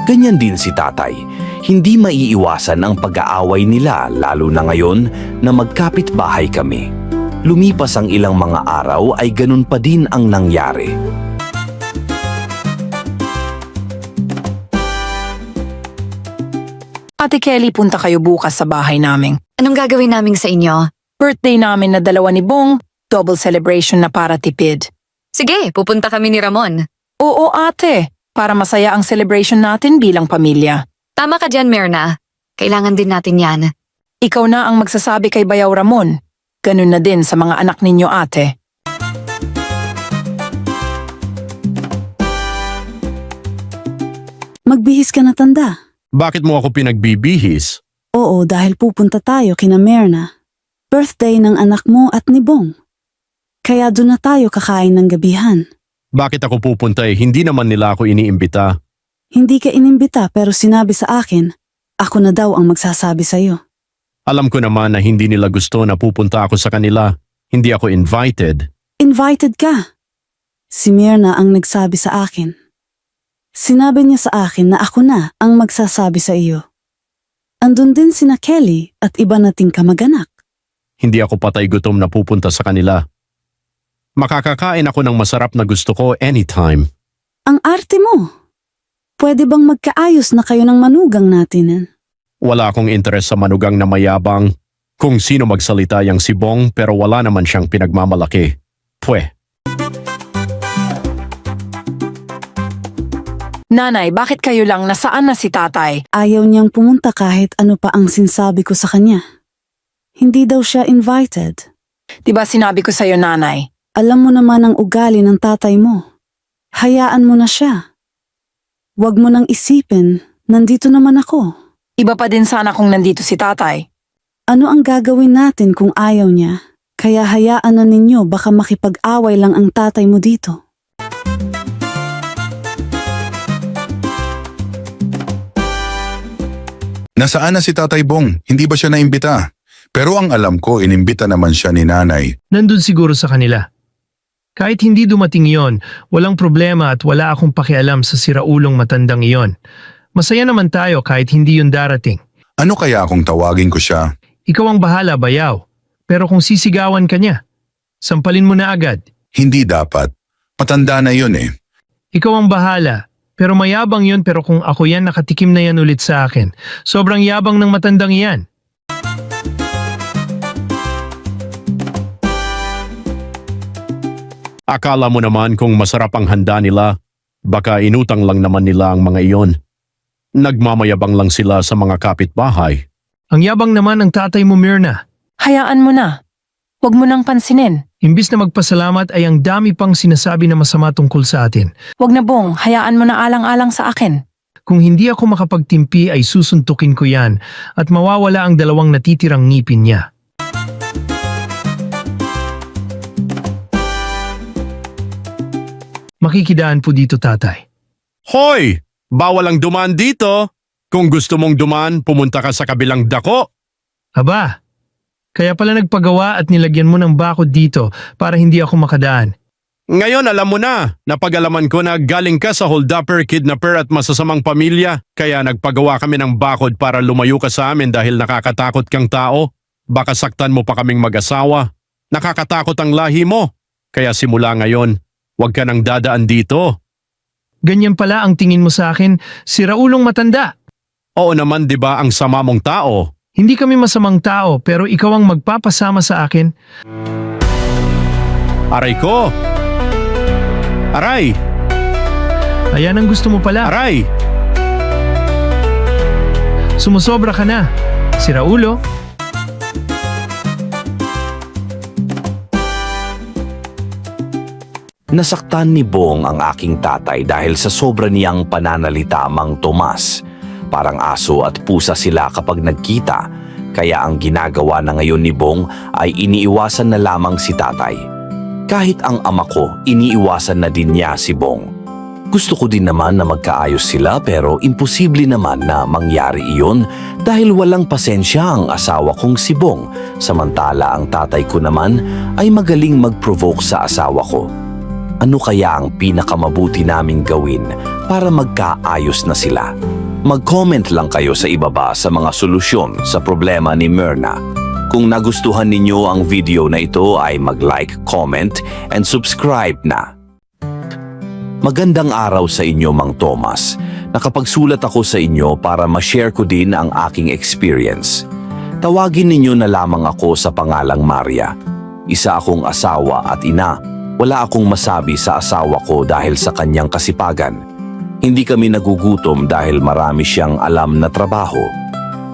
Ganyan din si Tatay. Hindi maiiwasan ang pag-aaway nila lalo na ngayon na magkapit-bahay kami. Lumipas ang ilang mga araw ay ganun pa din ang nangyari. Ate Kelly, punta kayo bukas sa bahay namin. Anong gagawin namin sa inyo? Birthday namin na dalawa ni Bong, double celebration na para tipid. Sige, pupunta kami ni Ramon. Oo ate, para masaya ang celebration natin bilang pamilya. Tama ka dyan, Myrna. Kailangan din natin yan. Ikaw na ang magsasabi kay Bayaw Ramon. Ganun na din sa mga anak ninyo ate. Magbihis ka na tanda. Bakit mo ako pinagbibihis? Oo, dahil pupunta tayo kina Myrna. Birthday ng anak mo at ni Bong. Kaya doon na tayo kakain ng gabihan. Bakit ako pupunta eh? Hindi naman nila ako iniimbita. Hindi ka inimbita pero sinabi sa akin, ako na daw ang magsasabi sa'yo. Alam ko naman na hindi nila gusto na pupunta ako sa kanila. Hindi ako invited. Invited ka. Si Myrna ang nagsabi sa akin. Sinabi niya sa akin na ako na ang magsasabi sa iyo. Andun din sina Kelly at iba nating kamag-anak. Hindi ako patay gutom na pupunta sa kanila. Makakakain ako ng masarap na gusto ko anytime. Ang arte mo. Pwede bang magkaayos na kayo ng manugang natin? Wala akong interes sa manugang na mayabang. Kung sino magsalita yang si Bong pero wala naman siyang pinagmamalaki. Pwe. Nanay, bakit kayo lang? Nasaan na si Tatay? Ayaw niyang pumunta kahit ano pa ang sinsabi ko sa kanya. Hindi daw siya invited. Diba sinabi ko sa'yo, Nanay? Alam mo naman ang ugali ng tatay mo. Hayaan mo na siya. Huwag mo nang isipin, nandito naman ako. Iba pa din sana kung nandito si tatay. Ano ang gagawin natin kung ayaw niya? Kaya hayaan na ninyo, baka makipag-away lang ang tatay mo dito. Nasaan na si Tatay Bong? Hindi ba siya naimbita? Pero ang alam ko, inimbita naman siya ni nanay. Nandun siguro sa kanila. Kahit hindi dumating iyon, walang problema at wala akong pakialam sa siraulong matandang iyon. Masaya naman tayo kahit hindi yun darating. Ano kaya kung tawagin ko siya? Ikaw ang bahala, bayaw. Pero kung sisigawan ka niya, sampalin mo na agad. Hindi dapat. Matanda na yun eh. Ikaw ang bahala. Pero mayabang yun, pero kung ako yan, nakatikim na yan ulit sa akin. Sobrang yabang ng matandang iyan. Akala mo naman kung masarap ang handa nila, baka inutang lang naman nila ang mga iyon. Nagmamayabang lang sila sa mga kapitbahay. Ang yabang naman ng tatay mo, Myrna. Hayaan mo na. Huwag mo nang pansinin. Imbis na magpasalamat ay ang dami pang sinasabi na masama tungkol sa atin. Huwag na Bong, hayaan mo na alang-alang sa akin. Kung hindi ako makapagtimpi ay susuntukin ko yan at mawawala ang dalawang natitirang ngipin niya. Makikidaan po dito, tatay. Hoy! Bawal ang dumaan dito! Kung gusto mong dumaan, pumunta ka sa kabilang dako. Aba, kaya pala nagpagawa at nilagyan mo ng bakod dito para hindi ako makadaan. Ngayon alam mo na, napag-alaman ko na galing ka sa holdupper, kidnapper at masasamang pamilya, kaya nagpagawa kami ng bakod para lumayo ka sa amin dahil nakakatakot kang tao. Baka saktan mo pa kaming mag-asawa. Nakakatakot ang lahi mo. Kaya simula ngayon, huwag ka nang dadaan dito. Ganyan pala ang tingin mo sa akin, siraulong matanda. Oo naman, di ba ang sama mong tao? Hindi kami masamang tao pero ikaw ang magpapasama sa akin. Aray ko! Aray! Ayan ang gusto mo pala. Aray! Sumusobra ka na. Siraulo. Nasaktan ni Bong ang aking tatay dahil sa sobra niyang pananalita Mang Tomas. Parang aso at pusa sila kapag nagkita, kaya ang ginagawa na ngayon ni Bong ay iniiwasan na lamang si tatay. Kahit ang ama ko, iniiwasan na din niya si Bong. Gusto ko din naman na magkaayos sila pero imposible naman na mangyari iyon dahil walang pasensya ang asawa kong si Bong, samantala ang tatay ko naman ay magaling mag-provoke sa asawa ko. Ano kaya ang pinakamabuti naming gawin para magkaayos na sila? Mag-comment lang kayo sa ibaba sa mga solusyon sa problema ni Myrna. Kung nagustuhan ninyo ang video na ito ay mag-like, comment, and subscribe na. Magandang araw sa inyo, Mang Tomas. Nakapagsulat ako sa inyo para ma-share ko din ang aking experience. Tawagin ninyo na lamang ako sa pangalang Maria. Isa akong asawa at ina. Wala akong masabi sa asawa ko dahil sa kanyang kasipagan. Hindi kami nagugutom dahil marami siyang alam na trabaho.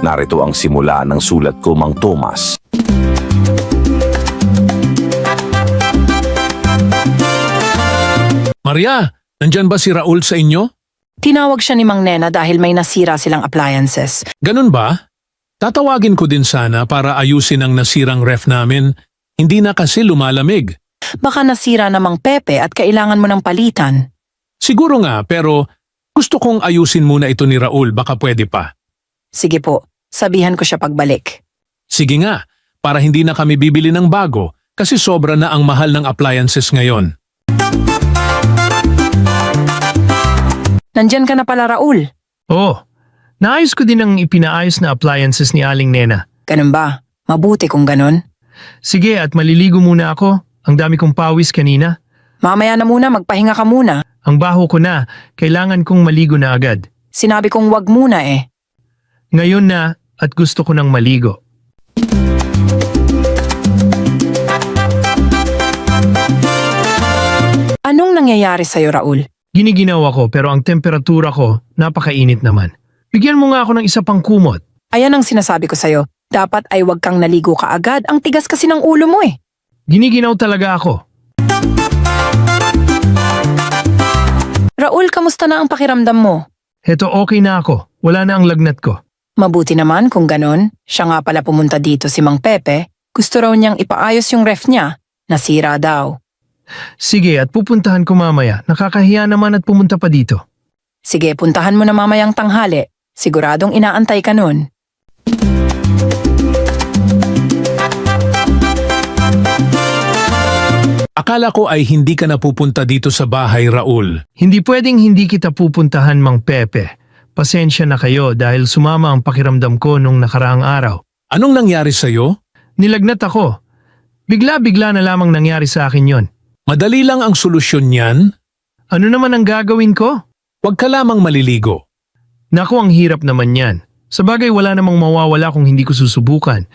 Narito ang simula ng sulat ko, Mang Tomas. Maria, nandyan ba si Raul sa inyo? Tinawag siya ni Mang Nena dahil may nasira silang appliances. Ganun ba? Tatawagin ko din sana para ayusin ang nasirang ref namin. Hindi na kasi lumalamig. Baka nasira na Mang Pepe at kailangan mo ng palitan. Siguro nga, pero gusto kong ayusin muna ito ni Raul, baka pwede pa. Sige po, sabihan ko siya pagbalik. Sige nga, para hindi na kami bibili ng bago kasi sobra na ang mahal ng appliances ngayon. Nandyan ka na pala, Raul. Oh, naayos ko din ang ipinaayos na appliances ni Aling Nena. Ganun ba? Mabuti kung ganun. Sige, at maliligo muna ako. Ang dami kong pawis kanina. Mamaya na muna, magpahinga ka muna. Ang baho ko na, kailangan kong maligo na agad. Sinabi kong wag muna eh. Ngayon na at gusto ko nang maligo. Anong nangyayari sa'yo, Raul? Giniginaw ako pero ang temperatura ko napakainit naman. Bigyan mo nga ako ng isa pang kumot. Ayan ang sinasabi ko sa'yo. Dapat ay wag kang naligo ka agad. Ang tigas kasi ng ulo mo eh. Giniginaw talaga ako. Raul, kamusta na ang pakiramdam mo? Heto okay na ako. Wala na ang lagnat ko. Mabuti naman kung ganon. Siya nga pala pumunta dito si Mang Pepe. Gusto raw niyang ipaayos yung ref niya. Nasira daw. Sige, at pupuntahan ko mamaya. Nakakahiya naman at pumunta pa dito. Sige, puntahan mo na mamayang tanghali. Siguradong inaantay ka nun. Akala ko ay hindi ka napupunta dito sa bahay, Raul. Hindi pwedeng hindi kita pupuntahan, Mang Pepe. Pasensya na kayo dahil sumama ang pakiramdam ko nung nakaraang araw. Anong nangyari sa'yo? Nilagnat ako. Bigla-bigla na lamang nangyari sa akin yon. Madali lang ang solusyon niyan. Ano naman ang gagawin ko? Huwag ka lamang maliligo. Naku, ang hirap naman yan. Sabagay wala namang mawawala kung hindi ko susubukan.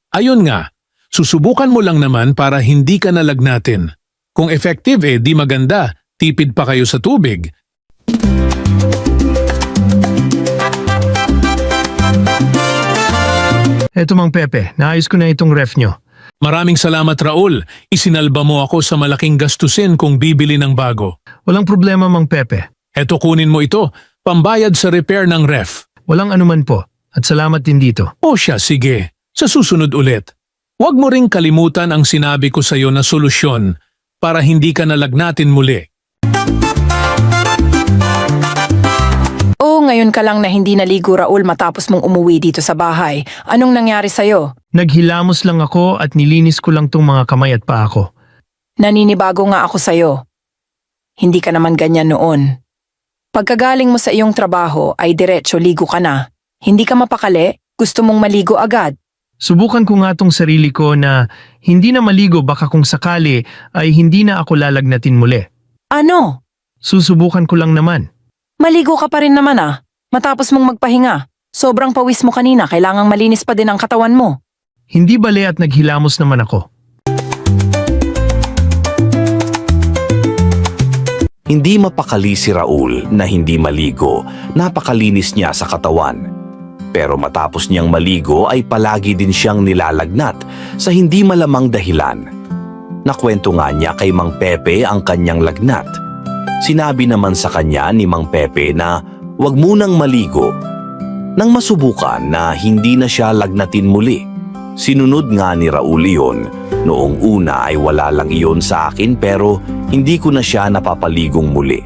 Ayun nga, susubukan mo lang naman para hindi ka nalagnatin. Kung effective di maganda, tipid pa kayo sa tubig. Eto, Mang Pepe, naayos ko na itong ref nyo. Maraming salamat, Raul. Isinalba mo ako sa malaking gastusin kung bibili ng bago. Walang problema, Mang Pepe. Eto, kunin mo ito. Pambayad sa repair ng ref. Walang anuman po. At salamat din dito. O siya, sige. Sa susunod ulit. Huwag mo ring kalimutan ang sinabi ko sa iyo na solusyon para hindi ka nalagnatin muli. Ngayon ka lang na hindi naligo, Raul, matapos mong umuwi dito sa bahay. Anong nangyari sa'yo? Naghilamos lang ako at nilinis ko lang tong mga kamay at paa ko. Naninibago nga ako sa'yo. Hindi ka naman ganyan noon. Pagkagaling mo sa iyong trabaho ay diretso ligo ka na. Hindi ka mapakali, gusto mong maligo agad. Subukan ko nga tong sarili ko na hindi na maligo baka kung sakali ay hindi na ako lalagnatin muli. Ano? Susubukan ko lang naman. Maligo ka pa rin naman matapos mong magpahinga. Sobrang pawis mo kanina, kailangang malinis pa din ang katawan mo. Hindi bale at naghilamos naman ako. Hindi mapakali si Raul na hindi maligo, napakalinis niya sa katawan. Pero matapos niyang maligo ay palagi din siyang nilalagnat sa hindi malamang dahilan. Nakwento nga niya kay Mang Pepe ang kanyang lagnat. Sinabi naman sa kanya ni Mang Pepe na huwag munang maligo. Nang masubukan na hindi na siya lagnatin muli, sinunod nga ni Raul iyon. Noong una ay wala lang iyon sa akin pero hindi ko na siya napapaligong muli.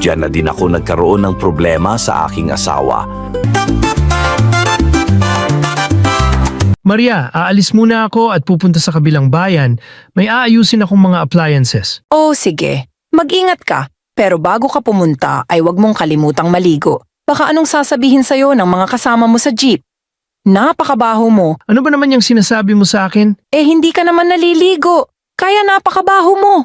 Diyan na din ako nagkaroon ng problema sa aking asawa. Maria, aalis muna ako at pupunta sa kabilang bayan. May aayusin akong mga appliances. Oh, sige. Mag-ingat ka. Pero bago ka pumunta ay huwag mong kalimutang maligo. Baka anong sasabihin sa'yo ng mga kasama mo sa jeep? Napakabaho mo. Ano ba naman yung sinasabi mo sa akin? Hindi ka naman naliligo. Kaya napakabaho mo.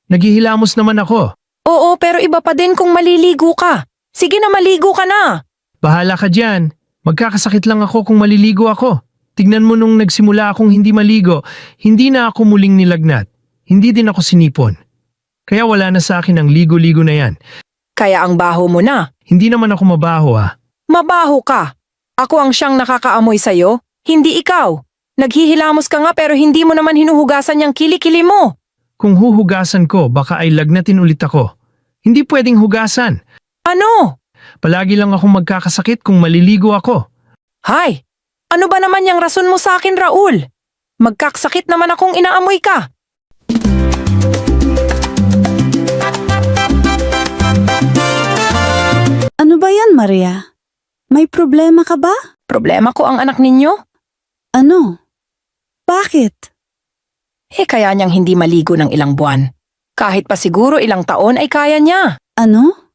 Naghihilamos naman ako. Oo, pero iba pa din kung maliligo ka. Sige na, maligo ka na. Bahala ka dyan. Magkakasakit lang ako kung maliligo ako. Tignan mo nung nagsimula akong hindi maligo, hindi na ako muling nilagnat. Hindi din ako sinipon. Kaya wala na sa akin ang ligo-ligo na yan. Kaya ang baho mo na. Hindi naman ako mabaho Mabaho ka. Ako ang siyang nakakaamoy sa'yo, hindi ikaw. Naghihilamos ka nga pero hindi mo naman hinuhugasan yung kilikili mo. Kung huhugasan ko, baka ay lagnatin ulit ako. Hindi pwedeng hugasan. Ano? Palagi lang akong magkakasakit kung maliligo ako. Hay! Ano ba naman yung rason mo sa akin, Raul? Magkakasakit naman akong inaamoy ka. Ano ba yan, Maria? May problema ka ba? Problema ko ang anak ninyo? Ano? Bakit? Kaya niyang hindi maligo ng ilang buwan. Kahit pa siguro ilang taon ay kaya niya. Ano?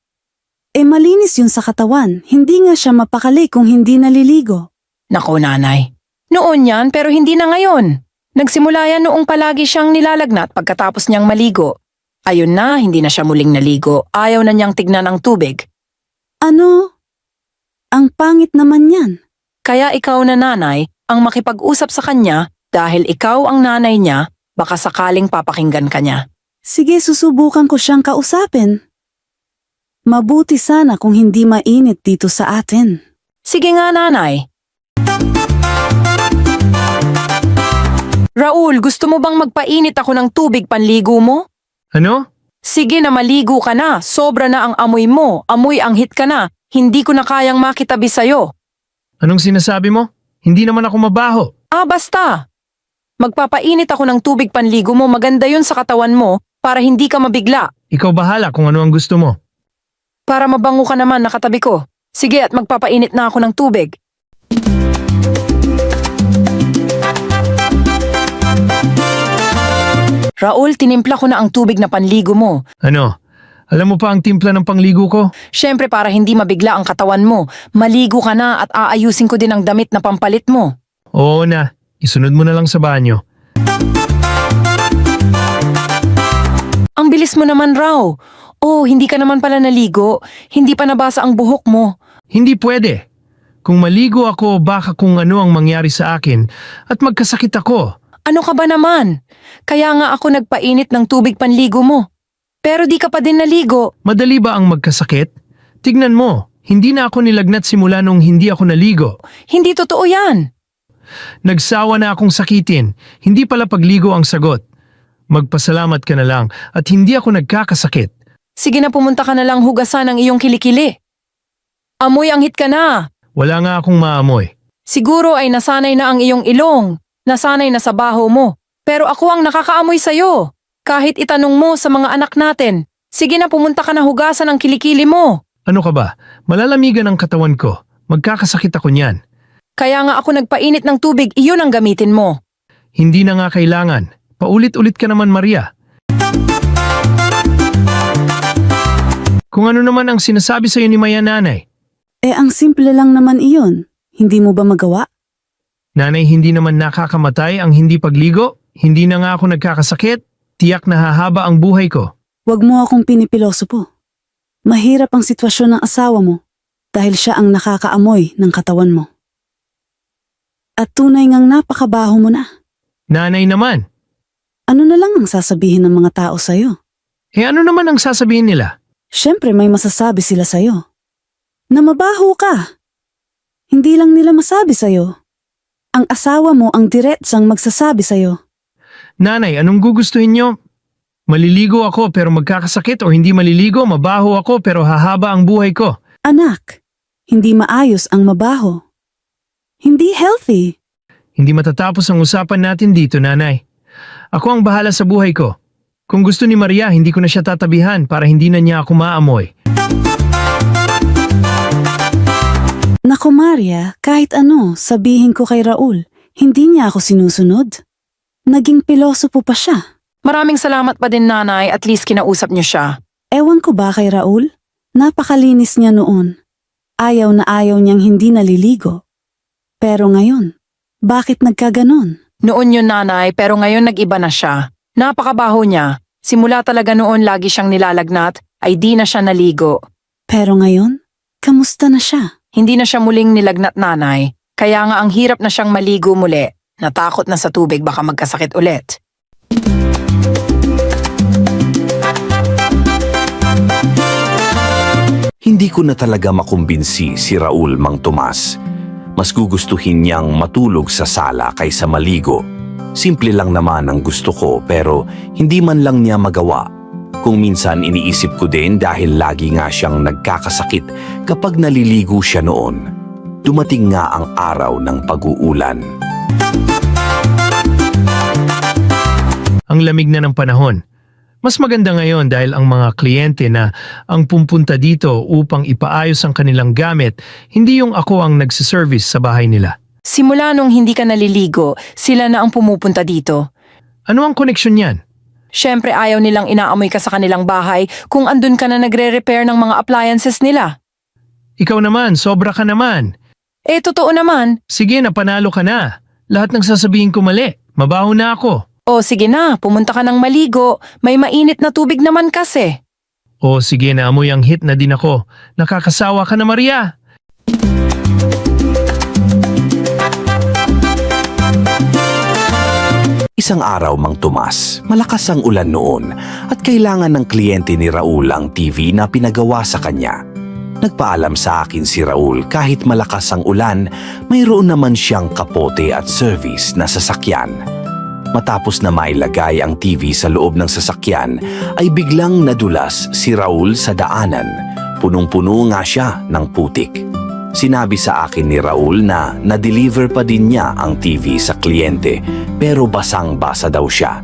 Malinis yun sa katawan. Hindi nga siya mapakali kung hindi naliligo. Nako, nanay. Noon yan pero hindi na ngayon. Nagsimula yan noong palagi siyang nilalagnat pagkatapos niyang maligo. Ayun na, hindi na siya muling naligo. Ayaw na niyang tignan ang tubig. Ano? Ang pangit naman yan. Kaya ikaw na, nanay, ang makipag-usap sa kanya dahil ikaw ang nanay niya, baka sakaling papakinggan ka niya. Sige, susubukan ko siyang kausapin. Mabuti sana kung hindi mainit dito sa atin. Sige nga, nanay. Raul, gusto mo bang magpainit ako ng tubig panligo mo? Ano? Sige na, maligo ka na. Sobra na ang amoy mo. Amoy anghit ka na. Hindi ko na kayang makitabi sa'yo. Anong sinasabi mo? Hindi naman ako mabaho. Basta. Magpapainit ako ng tubig panligo mo, maganda yun sa katawan mo para hindi ka mabigla. Ikaw bahala kung ano ang gusto mo. Para mabango ka naman nakatabi ko. Sige at magpapainit na ako ng tubig. Raul, tinimpla ko na ang tubig na panligo mo. Ano? Alam mo pa ang timpla ng pangligo ko? Siyempre para hindi mabigla ang katawan mo, maligo ka na at aayusin ko din ang damit na pampalit mo. Oo na. Isunod mo na lang sa banyo. Ang bilis mo naman raw. Oh, hindi ka naman pala naligo. Hindi pa nabasa ang buhok mo. Hindi pwede. Kung maligo ako, baka kung ano ang mangyari sa akin at magkasakit ako. Ano ka ba naman? Kaya nga ako nagpainit ng tubig panligo mo. Pero di ka pa din naligo. Madali ba ang magkasakit? Tignan mo, hindi na ako nilagnat simula nung hindi ako naligo. Hindi totoo yan. Nagsawa na akong sakitin. Hindi pala pagligo ang sagot. Magpasalamat ka na lang at hindi ako nagkakasakit. Sige na pumunta ka na lang hugasan ang iyong kilikili. Amoy anghit ka na. Wala nga akong maamoy. Siguro ay nasanay na ang iyong ilong. Nasanay na sa baho mo. Pero ako ang nakakaamoy sa'yo. Kahit itanong mo sa mga anak natin. Sige na pumunta ka na hugasan ang kilikili mo. Ano ka ba? Malalamigan ang katawan ko. Magkakasakit ako niyan. Kaya nga ako nagpainit ng tubig, iyon ang gamitin mo. Hindi na nga kailangan. Paulit-ulit ka naman, Maria. Kung ano naman ang sinasabi sa'yo ni Maya nanay. Ang simple lang naman iyon. Hindi mo ba magawa? Nanay, hindi naman nakakamatay ang hindi pagligo. Hindi na nga ako nagkakasakit. Tiyak na hahaba ang buhay ko. Huwag mo akong pinipilosopo. Mahirap ang sitwasyon ng asawa mo dahil siya ang nakakaamoy ng katawan mo. At tunay ngang napakabaho mo na. Nanay naman. Ano na lang ang sasabihin ng mga tao sa'yo? Ano naman ang sasabihin nila? Siyempre may masasabi sila sa'yo. Na mabaho ka. Hindi lang nila masabi sa'yo. Ang asawa mo ang diretsang magsasabi sa'yo. Nanay, anong gugustuhin nyo? Maliligo ako pero magkakasakit o hindi maliligo, mabaho ako pero hahaba ang buhay ko. Anak, hindi maayos ang mabaho. Hindi healthy. Hindi matatapos ang usapan natin dito, nanay. Ako ang bahala sa buhay ko. Kung gusto ni Maria, hindi ko na siya tatabihan para hindi na niya ako maamoy. Naku Maria, kahit ano sabihin ko kay Raul, hindi niya ako sinusunod. Naging pilosopo pa siya. Maraming salamat pa din nanay, at least kinausap niyo siya. Ewan ko ba kay Raul? Napakalinis niya noon. Ayaw na ayaw niyang hindi naliligo. Pero ngayon, bakit nagkaganon? Noon yun nanay, pero ngayon nag-iba na siya. Napakabaho niya. Simula talaga noon lagi siyang nilalagnat, ay di na siya naligo. Pero ngayon, kamusta na siya? Hindi na siya muling nilagnat nanay, kaya nga ang hirap na siyang maligo muli. Natakot na sa tubig baka magkasakit ulit. Hindi ko na talaga makumbinsi si Raul Mang Tomas. Mas gugustuhin niyang matulog sa sala kaysa maligo. Simple lang naman ang gusto ko pero hindi man lang niya magawa. Kung minsan iniisip ko din dahil lagi nga siyang nagkakasakit kapag naliligo siya noon. Dumating nga ang araw ng pag-uulan. Ang lamig na ng panahon. Mas maganda ngayon dahil ang mga kliyente na ang pumpunta dito upang ipaayos ang kanilang gamit, hindi yung ako ang nagsiservice sa bahay nila. Simula nung hindi ka naliligo, sila na ang pumupunta dito. Ano ang koneksyon niyan? Siyempre ayaw nilang inaamoy ka sa kanilang bahay kung andun ka na nagre-repair ng mga appliances nila. Ikaw naman, sobra ka naman. Totoo naman. Sige, napanalo ka na. Lahat ng sasabihin ko mali. Mabaho na ako. O sige na, pumunta ka ng maligo. May mainit na tubig naman kasi. O sige, naamoy ang hit na din ako. Nakakasawa ka na, Maria. Isang araw, Mang Tomas, malakas ang ulan noon at kailangan ng kliyente ni Raul ang TV na pinagawa sa kanya. Nagpaalam sa akin si Raul kahit malakas ang ulan, mayroon naman siyang kapote at service na sasakyan. Matapos na mailagay ang TV sa loob ng sasakyan, ay biglang nadulas si Raul sa daanan. Punong-puno nga siya ng putik. Sinabi sa akin ni Raul na na-deliver pa din niya ang TV sa kliyente pero basang-basa daw siya.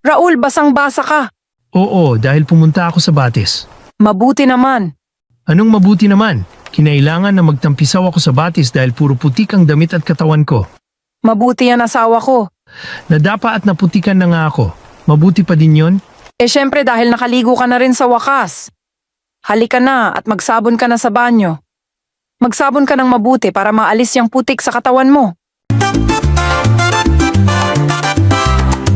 Raul, basang-basa ka. Oo, dahil pumunta ako sa Batis. Mabuti naman. Anong mabuti naman? Kinailangan na magtampisaw ako sa Batis dahil puro putik ang damit at katawan ko. Mabuti yan asawa ko. Nadapa at naputikan na nga ako. Mabuti pa din yon? Syempre dahil nakaligo ka na rin sa wakas. Halika na at magsabon ka na sa banyo. Magsabon ka ng mabuti para maalis yung putik sa katawan mo.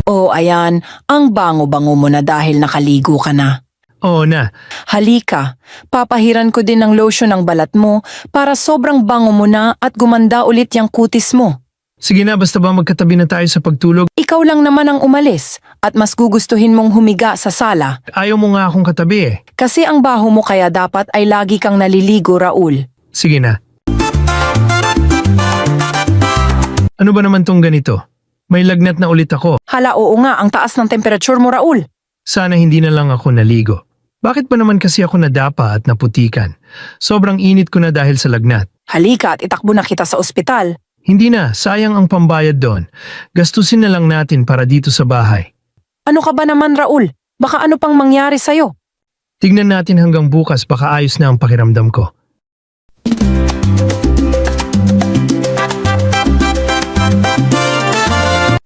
Oh, ayan. Ang bango-bango mo na dahil nakaligo ka na. Oo na. Halika, papahiran ko din ng lotion ng balat mo para sobrang bango mo na at gumanda ulit yung kutis mo. Sige na, basta ba magkatabi na tayo sa pagtulog? Ikaw lang naman ang umalis at mas gugustuhin mong humiga sa sala. Ayaw mo nga akong katabi eh. Kasi ang baho mo kaya dapat ay lagi kang naliligo, Raul. Sige na. Ano ba naman tong ganito? May lagnat na ulit ako. Hala, oo nga, ang taas ng temperature mo, Raul. Sana hindi na lang ako naligo. Bakit ba naman kasi ako nadapa at naputikan? Sobrang init ko na dahil sa lagnat. Halika at itakbo na kita sa ospital. Hindi na, sayang ang pambayad doon. Gastusin na lang natin para dito sa bahay. Ano ka ba naman, Raul? Baka ano pang mangyari sa'yo? Tignan natin hanggang bukas, baka ayos na ang pakiramdam ko.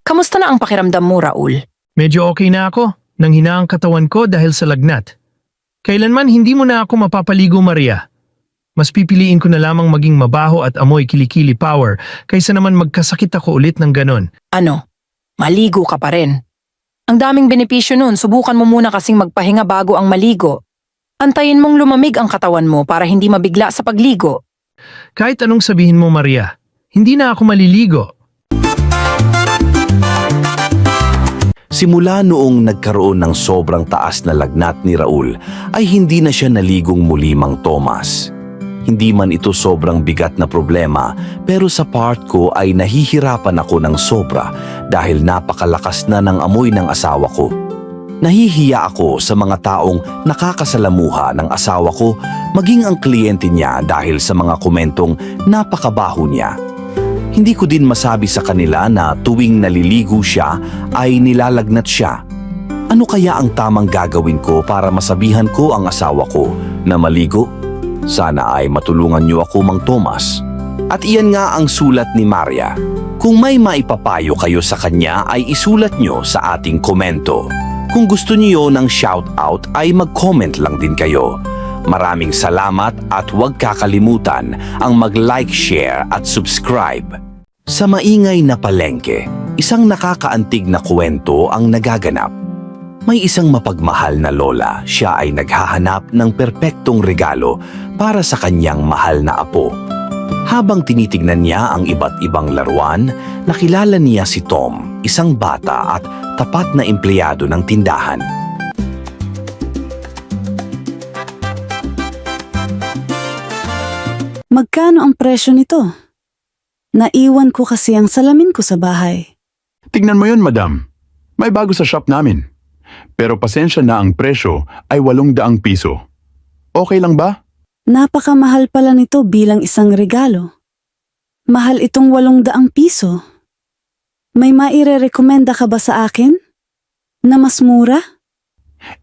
Kamusta na ang pakiramdam mo, Raul? Medyo okay na ako. Nanghina ang katawan ko dahil sa lagnat. Kailanman hindi mo na ako mapapaligo, Maria. Mas pipiliin ko na lamang maging mabaho at amoy kilikili power kaysa naman magkasakit ako ulit ng ganon. Ano? Maligo ka pa rin. Ang daming benepisyo nun, subukan mo muna kasing magpahinga bago ang maligo. Antayin mong lumamig ang katawan mo para hindi mabigla sa pagligo. Kahit anong sabihin mo, Maria, hindi na ako maliligo. Simula noong nagkaroon ng sobrang taas na lagnat ni Raul ay hindi na siya naligong muli, Mang Tomas. Hindi man ito sobrang bigat na problema pero sa part ko ay nahihirapan ako ng sobra dahil napakalakas na ng amoy ng asawa ko. Nahihiya ako sa mga taong nakakasalamuha ng asawa ko maging ang kliyente niya dahil sa mga komentong napakabaho niya. Hindi ko din masabi sa kanila na tuwing naliligo siya ay nilalagnat siya. Ano kaya ang tamang gagawin ko para masabihan ko ang asawa ko na maligo? Sana ay matulungan niyo ako, Mang Tomas. At iyan nga ang sulat ni Maria. Kung may maipapayo kayo sa kanya ay isulat niyo sa ating komento. Kung gusto niyo ng shoutout ay mag-comment lang din kayo. Maraming salamat at huwag kakalimutan ang mag-like, share at subscribe. Sa maingay na palengke, isang nakakaantig na kwento ang nagaganap. May isang mapagmahal na lola, siya ay naghahanap ng perpektong regalo para sa kanyang mahal na apo. Habang tinitignan niya ang iba't ibang laruan, nakilala niya si Tom, isang bata at tapat na empleyado ng tindahan. Magkano ang presyo nito? Naiwan ko kasi ang salamin ko sa bahay. Tignan mo yun, madam. May bago sa shop namin. Pero pasensya na, ang presyo ay 800 piso. Okay lang ba? Napakamahal pala nito bilang isang regalo. Mahal itong 800 piso. May maire-rekomenda ka ba sa akin? Na mas mura?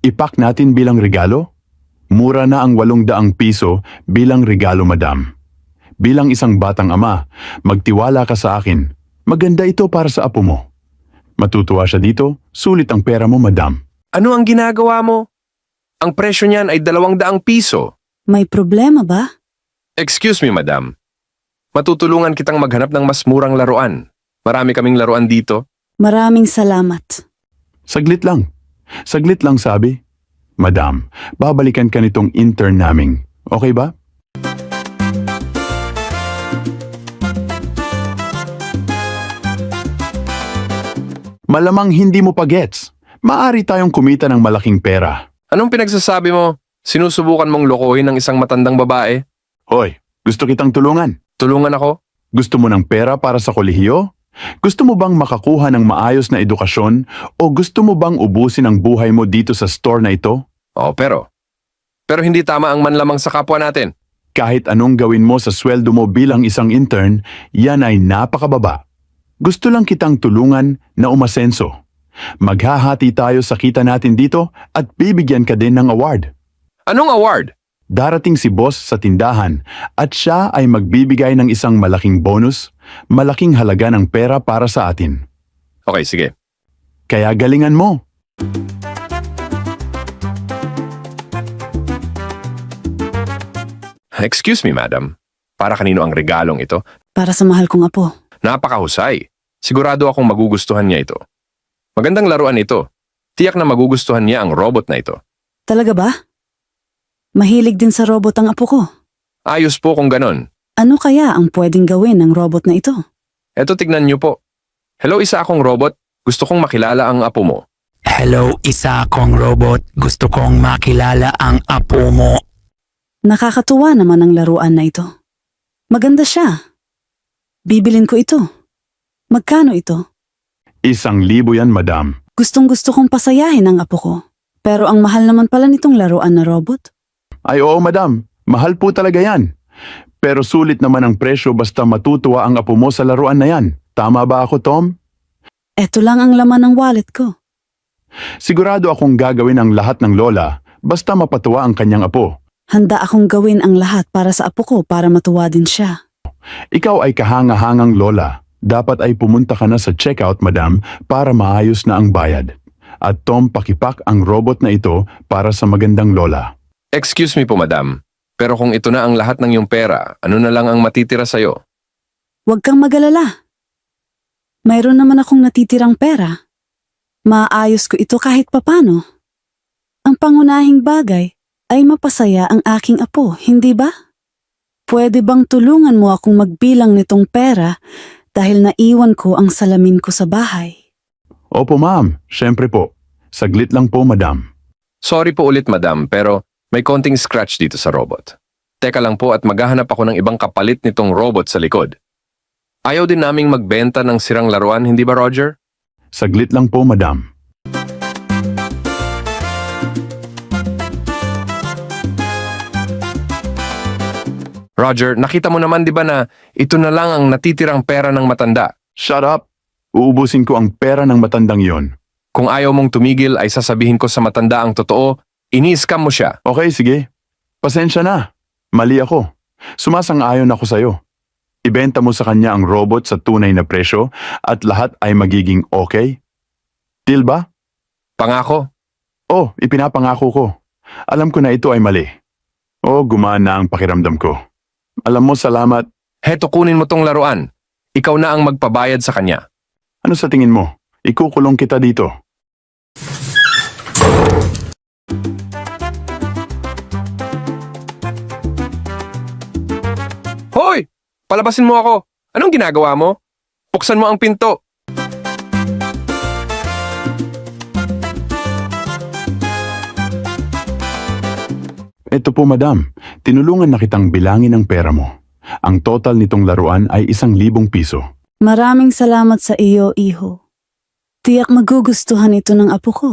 Ipak natin bilang regalo? Mura na ang 800 piso bilang regalo, madam. Bilang isang batang ama, magtiwala ka sa akin. Maganda ito para sa apo mo. Matutuwa siya dito, sulit ang pera mo, madam. Ano ang ginagawa mo? Ang presyo niyan ay 200 piso. May problema ba? Excuse me, madam. Matutulungan kitang maghanap ng mas murang laruan. Marami kaming laruan dito. Maraming salamat. Saglit lang. Saglit lang, sabi. Madam, babalikan ka nitong intern naming. Okay ba? Malamang hindi mo pa gets. Maari tayong kumita ng malaking pera. Anong pinagsasabi mo? Sinusubukan mong lokohin ng isang matandang babae? Hoy, gusto kitang tulungan. Tulungan ako? Gusto mo ng pera para sa kolehiyo? Gusto mo bang makakuha ng maayos na edukasyon o gusto mo bang ubusin ang buhay mo dito sa store na ito? Oo, pero Pero hindi tama ang manlamang sa kapwa natin. Kahit anong gawin mo sa sweldo mo bilang isang intern, yan ay napakababa. Gusto lang kitang tulungan na umasenso. Maghahati tayo sa kita natin dito at bibigyan ka din ng award. Anong award? Darating si boss sa tindahan at siya ay magbibigay ng isang malaking bonus, malaking halaga ng pera para sa atin. Okay, sige. Kaya galingan mo. Excuse me, madam. Para kanino ang regalong ito? Para sa mahal kong apo. Napakahusay. Sigurado akong magugustuhan niya ito. Magandang laruan ito. Tiyak na magugustuhan niya ang robot na ito. Talaga ba? Mahilig din sa robot ang apo ko. Ayos po kung ganon. Ano kaya ang pwedeng gawin ng robot na ito? Eto, tignan niyo po. Hello, isa akong robot. Gusto kong makilala ang apo mo. Hello, isa akong robot. Gusto kong makilala ang apo mo. Nakakatuwa naman ang laruan na ito. Maganda siya. Bibilin ko ito. Magkano ito? 1,000 yan, madam. Gustong-gusto kong pasayahin ang apo ko. Pero ang mahal naman pala nitong laruan na robot. Ay oo, madam. Mahal po talaga yan. Pero sulit naman ang presyo basta matutuwa ang apo mo sa laruan na yan. Tama ba ako, Tom? Eto lang ang laman ng wallet ko. Sigurado akong gagawin ang lahat ng lola basta mapatuwa ang kanyang apo. Handa akong gawin ang lahat para sa apo ko para matuwa din siya. Ikaw ay kahanga-hangang lola. Dapat ay pumunta ka na sa checkout, madam, para maayos na ang bayad. At Tom, pakipak ang robot na ito para sa magandang lola. Excuse me po, madam. Pero kung ito na ang lahat ng iyong pera, ano na lang ang matitira sa'yo? Huwag kang magalala. Mayroon naman akong natitirang pera. Maayos ko ito kahit papano. Ang pangunahing bagay ay mapasaya ang aking apo, hindi ba? Pwede bang tulungan mo akong magbilang nitong pera dahil naiwan ko ang salamin ko sa bahay? Opo, ma'am. Siyempre po. Saglit lang po, madam. Sorry po ulit, madam, pero may konting scratch dito sa robot. Teka lang po at maghahanap ako ng ibang kapalit nitong robot sa likod. Ayaw din naming magbenta ng sirang laruan, hindi ba, Roger? Saglit lang po, madam. Roger, nakita mo naman di ba na ito na lang ang natitirang pera ng matanda? Shut up! Uubusin ko ang pera ng matandang yon. Kung ayaw mong tumigil ay sasabihin ko sa matanda ang totoo, ini-scam mo siya. Okay, sige. Pasensya na. Mali ako. Sumasang-ayon ako sa'yo. Ibenta mo sa kanya ang robot sa tunay na presyo at lahat ay magiging okay? Deal ba? Pangako. Oh, ipinapangako ko. Alam ko na ito ay mali. Oh, gumana ang pakiramdam ko. Alam mo, salamat. Heto, kunin mo tong laruan. Ikaw na ang magpabayad sa kanya. Ano sa tingin mo? Ikukulong kita dito. Hoy! Palabasin mo ako. Anong ginagawa mo? Buksan mo ang pinto. Ito po, madam. Tinulungan na kitang bilangin ang pera mo. Ang total nitong laruan ay 1,000 piso. Maraming salamat sa iyo, iho. Tiyak magugustuhan ito ng apo ko.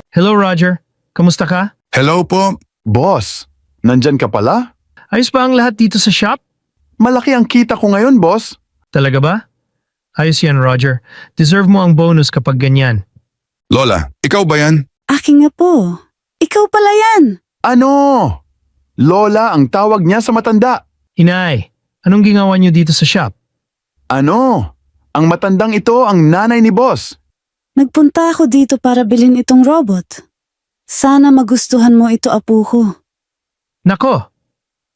Hello, Roger. Kamusta ka? Hello po. Boss, nandyan ka pala? Ayos ba ang lahat dito sa shop? Malaki ang kita ko ngayon, boss. Talaga ba? Ayos yan, Roger. Deserve mo ang bonus kapag ganyan. Lola, ikaw ba yan? Aking apo. Ikaw pala yan. Ano? Lola ang tawag niya sa matanda. Inay, anong ginawa niyo dito sa shop? Ano? Ang matandang ito ang nanay ni boss. Nagpunta ako dito para bilhin itong robot. Sana magustuhan mo ito, apo ko. Nako!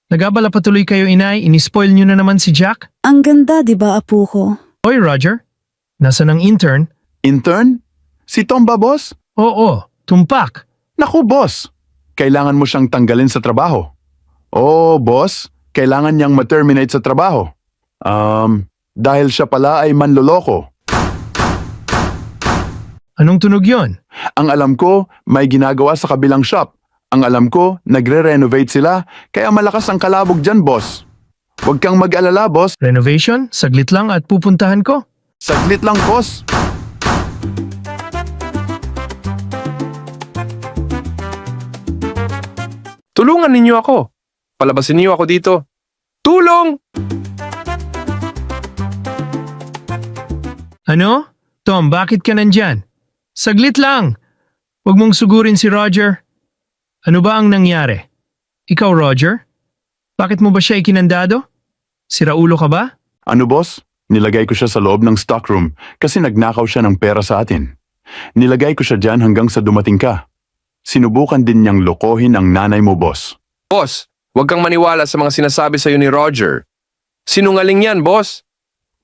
Nagabala patuloy kayo, inay. Inispoil niyo na naman si Jack. Ang ganda, di ba, apo ko? Oy, Roger. Nasaan ang intern? Intern? Si Tom ba, boss? Oo, tumpak. Naku, boss. Kailangan mo siyang tanggalin sa trabaho. Oh, boss. Kailangan niyang ma-terminate sa trabaho. Dahil siya pala ay manloloko. Anong tunog yon? Ang alam ko, may ginagawa sa kabilang shop. Ang alam ko, nagre-renovate sila, kaya malakas ang kalabog dyan, boss. Huwag kang mag-alala, boss. Renovation? Saglit lang at pupuntahan ko. Saglit lang, boss. Tulungan ninyo ako. Palabasin niyo ako dito. Tulong! Ano? Tom, bakit ka nandyan? Saglit lang! Huwag mong sugurin si Roger. Ano ba ang nangyari? Ikaw, Roger? Bakit mo ba siya ikinandado? Siraulo ka ba? Ano boss? Nilagay ko siya sa loob ng stockroom kasi nagnakaw siya ng pera sa atin. Nilagay ko siya dyan hanggang sa dumating ka. Sinubukan din niyang lokohin ang nanay mo, boss. Boss, huwag kang maniwala sa mga sinasabi sa'yo ni Roger. Sinungaling yan, boss.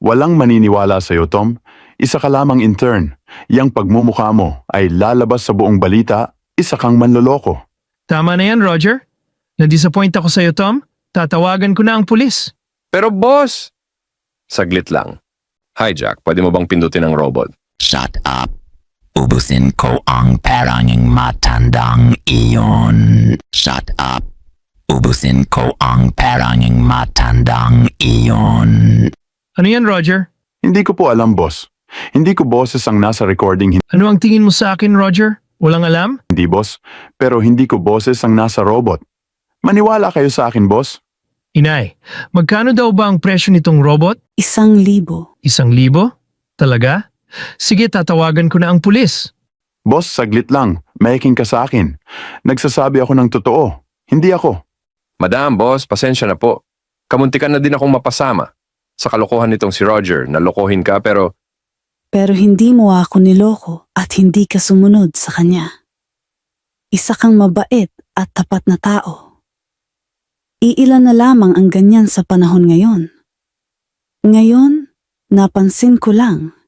Walang maniniwala sa'yo, Tom. Isa ka lamang intern. Yang pagmumukha mo ay lalabas sa buong balita, isa kang manloloko. Tama na yan, Roger. Na-disappoint ako sa'yo, Tom. Tatawagan ko na ang pulis. Pero boss! Saglit lang. Hi Jack, pwede mo bang pindutin ang robot? Shut up. Ubusin ko ang pera ng matandang iyon. Shut up. Ubusin ko ang pera ng matandang iyon. Ano yan, Roger? Hindi ko po alam, boss. Hindi ko boses ang nasa recording. Ano ang tingin mo sa akin, Roger? Walang alam? Hindi, boss. Pero hindi ko boses ang nasa robot. Maniwala kayo sa akin, boss. Inay, magkano daw ba ang presyo nitong robot? 1,000. 1,000? Talaga? Sige, tatawagan ko na ang pulis. Boss, saglit lang. Mahiking ka sa akin. Nagsasabi ako ng totoo. Hindi ako. Madam, boss, pasensya na po. Kamuntikan na din akong mapasama. Sa kalokohan nitong si Roger, nalokohin ka pero Pero hindi mo ako niloko at hindi ka sumunod sa kanya. Isa kang mabait at tapat na tao. Iilan na lamang ang ganyan sa panahon ngayon. Ngayon, napansin ko lang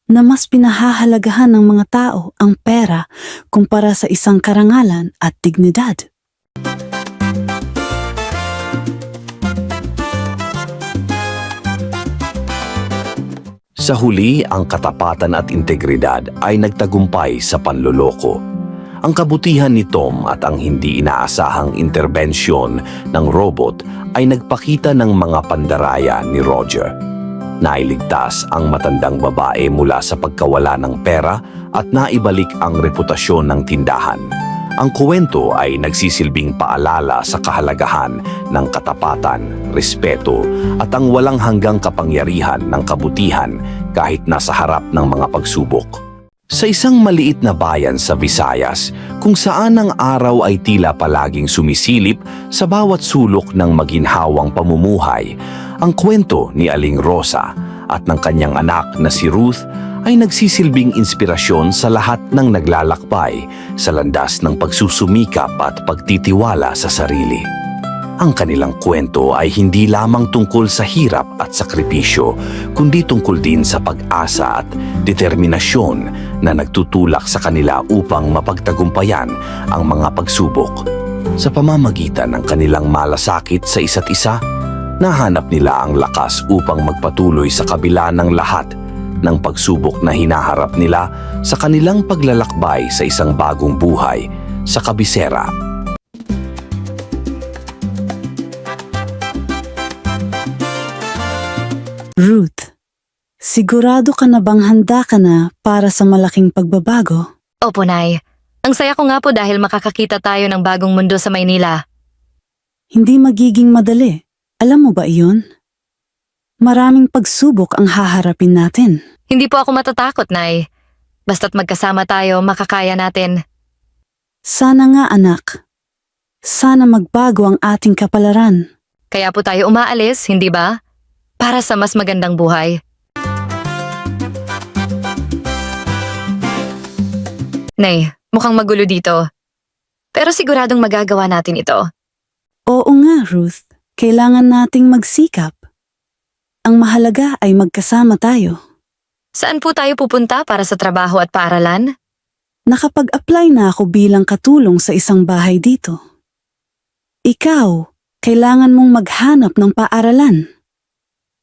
na mas pinahahalagahan ng mga tao ang pera kumpara sa isang karangalan at dignidad. Sa huli, ang katapatan at integridad ay nagtagumpay sa panloloko. Ang kabutihan ni Tom at ang hindi inaasahang interbensyon ng robot ay nagpakita ng mga pandaraya ni Roger. Nailigtas ang matandang babae mula sa pagkawala ng pera at naibalik ang reputasyon ng tindahan. Ang kwento ay nagsisilbing paalala sa kahalagahan ng katapatan, respeto at ang walang hanggang kapangyarihan ng kabutihan kahit nasa harap ng mga pagsubok. Sa isang maliit na bayan sa Visayas, kung saan ang araw ay tila palaging sumisilip sa bawat sulok ng maginhawang pamumuhay, ang kwento ni Aling Rosa at ng kanyang anak na si Ruth ay nagsisilbing inspirasyon sa lahat ng naglalakbay sa landas ng pagsusumikap at pagtitiwala sa sarili. Ang kanilang kwento ay hindi lamang tungkol sa hirap at sakripisyo, kundi tungkol din sa pag-asa at determinasyon na nagtutulak sa kanila upang mapagtagumpayan ang mga pagsubok. Sa pamamagitan ng kanilang malasakit sa isa't isa, nahanap nila ang lakas upang magpatuloy sa kabila ng lahat ng pagsubok na hinaharap nila sa kanilang paglalakbay sa isang bagong buhay sa kabisera. Ruth, sigurado ka na bang handa ka na para sa malaking pagbabago? Opo, Nay. Ang saya ko nga po dahil makakakita tayo ng bagong mundo sa Maynila. Hindi magiging madali. Alam mo ba iyon? Maraming pagsubok ang haharapin natin. Hindi po ako matatakot, Nay. Basta't magkasama tayo, makakaya natin. Sana nga, anak. Sana magbago ang ating kapalaran. Kaya po tayo umaalis, hindi ba? Para sa mas magandang buhay. Nay, mukhang magulo dito. Pero siguradong magagawa natin ito. Oo nga, Ruth. Kailangan nating magsikap. Ang mahalaga ay magkasama tayo. Saan po tayo pupunta para sa trabaho at paaralan? Nakapag-apply na ako bilang katulong sa isang bahay dito. Ikaw, kailangan mong maghanap ng paaralan.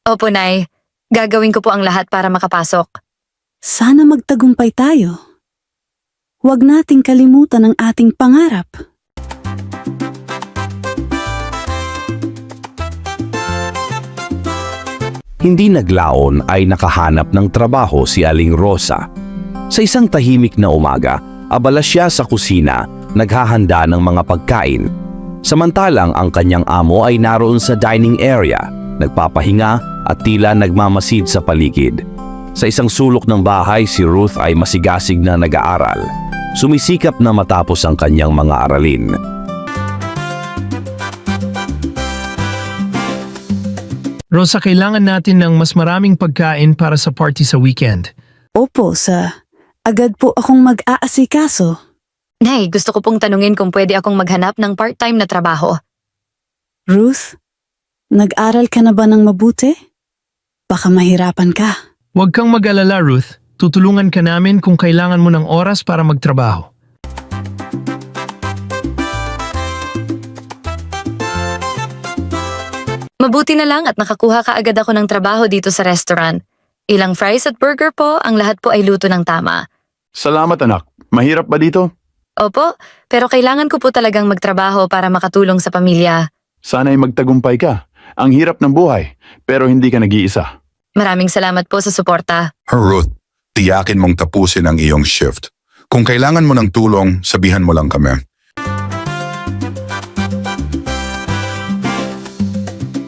Opo, Nay. Gagawin ko po ang lahat para makapasok. Sana magtagumpay tayo. Huwag nating kalimutan ang ating pangarap. Hindi naglaon ay nakahanap ng trabaho si Aling Rosa. Sa isang tahimik na umaga, abala siya sa kusina, naghahanda ng mga pagkain. Samantalang ang kanyang amo ay naroon sa dining area, nagpapahinga at tila nagmamasid sa paligid. Sa isang sulok ng bahay, si Ruth ay masigasig na nag-aaral. Sumisikap na matapos ang kanyang mga aralin. Rosa, kailangan natin ng mas maraming pagkain para sa party sa weekend. Opo, agad po akong mag-aasikaso. Nay, gusto ko pong tanungin kung pwede akong maghanap ng part-time na trabaho. Ruth, nag-aral ka na ba ng mabuti? Baka mahirapan ka. Huwag kang mag-alala, Ruth. Tutulungan ka namin kung kailangan mo ng oras para magtrabaho. Mabuti na lang at nakakuha ka agad ako ng trabaho dito sa restaurant. Ilang fries at burger po, ang lahat po ay luto ng tama. Salamat anak. Mahirap ba dito? Opo, pero kailangan ko po talagang magtrabaho para makatulong sa pamilya. Sana'y magtagumpay ka. Ang hirap ng buhay, pero hindi ka nag-iisa. Maraming salamat po sa suporta. Ruth, tiyakin mong tapusin ang iyong shift. Kung kailangan mo ng tulong, sabihan mo lang kami.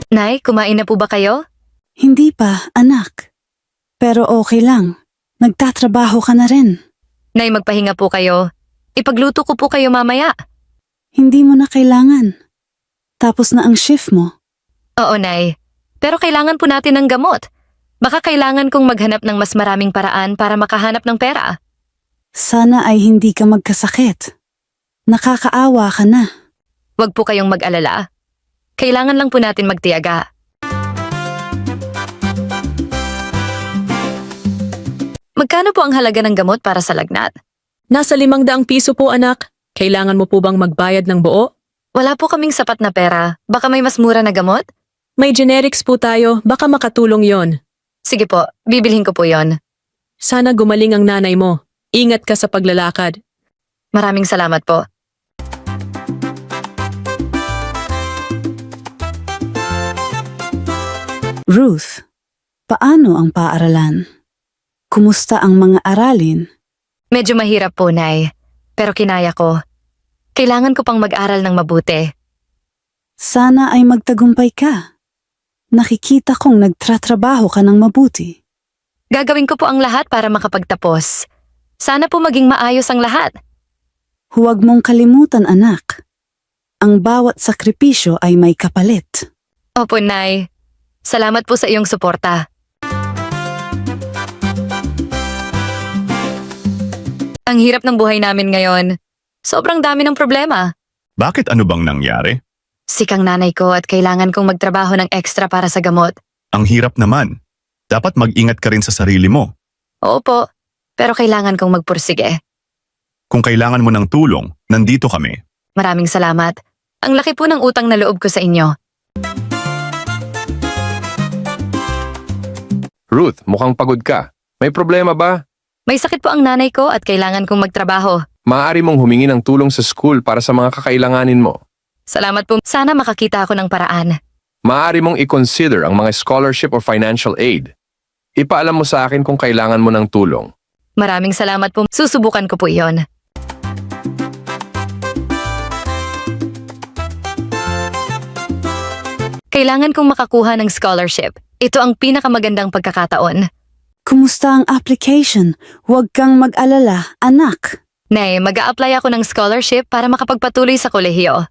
Nay, kumain na po ba kayo? Hindi pa, anak. Pero okay lang. Nagtatrabaho ka na rin. Nay, magpahinga po kayo. Ipagluto ko po kayo mamaya. Hindi mo na kailangan. Tapos na ang shift mo. Oo, Nay. Pero kailangan po natin ng gamot. Baka kailangan kong maghanap ng mas maraming paraan para makahanap ng pera. Sana ay hindi ka magkasakit. Nakakaawa ka na. Huwag po kayong mag-alala. Kailangan lang po natin magtiyaga. Magkano po ang halaga ng gamot para sa lagnat? Nasa 500 piso po, anak. Kailangan mo po bang magbayad ng buo? Wala po kaming sapat na pera. Baka may mas mura na gamot? May generics po tayo, baka makatulong yon. Sige po, bibilhin ko po yon. Sana gumaling ang nanay mo. Ingat ka sa paglalakad. Maraming salamat po. Ruth, paano ang paaralan? Kumusta ang mga aralin? Medyo mahirap po, Nay. Pero kinaya ko. Kailangan ko pang mag-aral ng mabuti. Sana ay magtagumpay ka. Nakikita kong nagtratrabaho ka ng mabuti. Gagawin ko po ang lahat para makapagtapos. Sana po maging maayos ang lahat. Huwag mong kalimutan, anak. Ang bawat sakripisyo ay may kapalit. Opo, Nay. Salamat po sa iyong suporta. Ang hirap ng buhay namin ngayon. Sobrang dami ng problema. Bakit ano bang nangyari? Sikang nanay ko at kailangan kong magtrabaho ng extra para sa gamot. Ang hirap naman. Dapat mag-ingat ka rin sa sarili mo. Opo, pero kailangan kong magpursige. Kung kailangan mo ng tulong, nandito kami. Maraming salamat. Ang laki po ng utang na loob ko sa inyo. Ruth, mukhang pagod ka. May problema ba? May sakit po ang nanay ko at kailangan kong magtrabaho. Maaari mong humingi ng tulong sa school para sa mga kakailanganin mo. Salamat po. Sana makakita ako ng paraan. Maaari mong i-consider ang mga scholarship or financial aid. Ipaalam mo sa akin kung kailangan mo ng tulong. Maraming salamat po. Susubukan ko po iyon. Kailangan kong makakuha ng scholarship. Ito ang pinakamagandang pagkakataon. Kumusta ang application? Huwag kang mag-alala, anak. Nay, mag-a-apply ako ng scholarship para makapagpatuloy sa kolehiyo.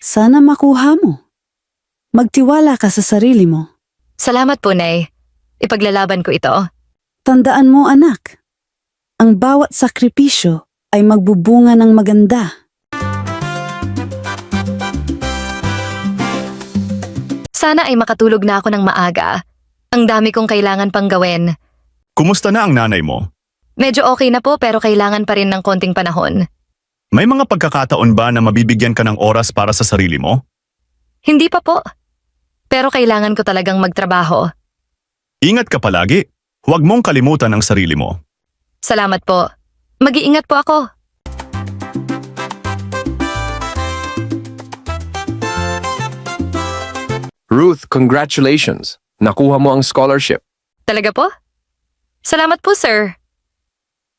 Sana makuha mo. Magtiwala ka sa sarili mo. Salamat po, Nay. Ipaglalaban ko ito. Tandaan mo, anak. Ang bawat sakripisyo ay magbubunga ng maganda. Sana ay makatulog na ako ng maaga. Ang dami kong kailangan pang gawin. Kumusta na ang nanay mo? Medyo okay na po pero kailangan pa rin ng konting panahon. May mga pagkakataon ba na mabibigyan ka ng oras para sa sarili mo? Hindi pa po. Pero kailangan ko talagang magtrabaho. Ingat ka palagi. Huwag mong kalimutan ang sarili mo. Salamat po. Mag-iingat po ako. Ruth, congratulations. Nakuha mo ang scholarship. Talaga po? Salamat po, sir.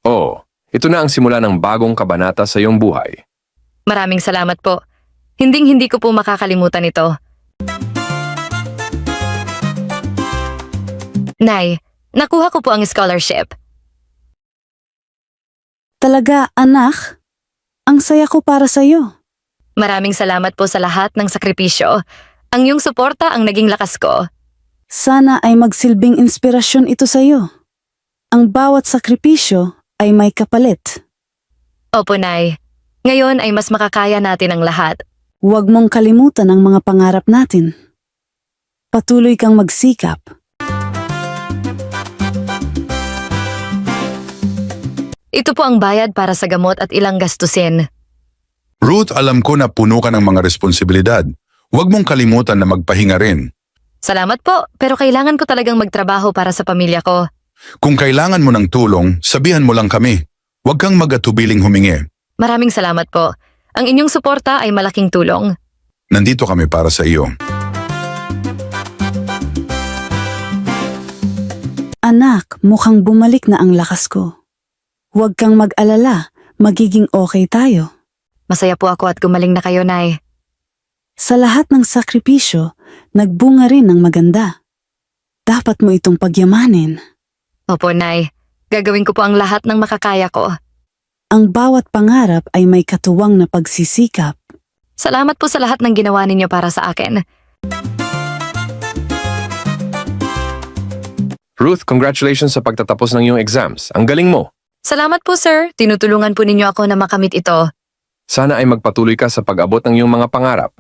Oo, ito na ang simula ng bagong kabanata sa iyong buhay. Maraming salamat po. Hinding-hindi ko po makakalimutan ito. Nay, nakuha ko po ang scholarship. Talaga, anak? Ang saya ko para sa'yo. Maraming salamat po sa lahat ng sakripisyo. Ang iyong suporta ang naging lakas ko. Sana ay magsilbing inspirasyon ito sa'yo. Ang bawat sakripisyo ay may kapalit. Opo, Nay. Ngayon ay mas makakaya natin ang lahat. Huwag mong kalimutan ang mga pangarap natin. Patuloy kang magsikap. Ito po ang bayad para sa gamot at ilang gastusin. Ruth, alam ko na puno ka ng mga responsibilidad. Huwag mong kalimutan na magpahinga rin. Salamat po, pero kailangan ko talagang magtrabaho para sa pamilya ko. Kung kailangan mo ng tulong, sabihan mo lang kami. Huwag kang mag-atubiling humingi. Maraming salamat po. Ang inyong suporta ay malaking tulong. Nandito kami para sa iyo. Anak, mukhang bumalik na ang lakas ko. Huwag kang mag-alala, magiging okay tayo. Masaya po ako at gumaling na kayo, Nay. Sa lahat ng sakripisyo, nagbunga rin ng maganda. Dapat mo itong pagyamanin. Opo, Nay. Gagawin ko po ang lahat ng makakaya ko. Ang bawat pangarap ay may katuwang na pagsisikap. Salamat po sa lahat ng ginawa ninyo para sa akin. Ruth, congratulations sa pagtatapos ng iyong exams. Ang galing mo. Salamat po, sir. Tinutulungan po ninyo ako na makamit ito. Sana ay magpatuloy ka sa pag-abot ng iyong mga pangarap.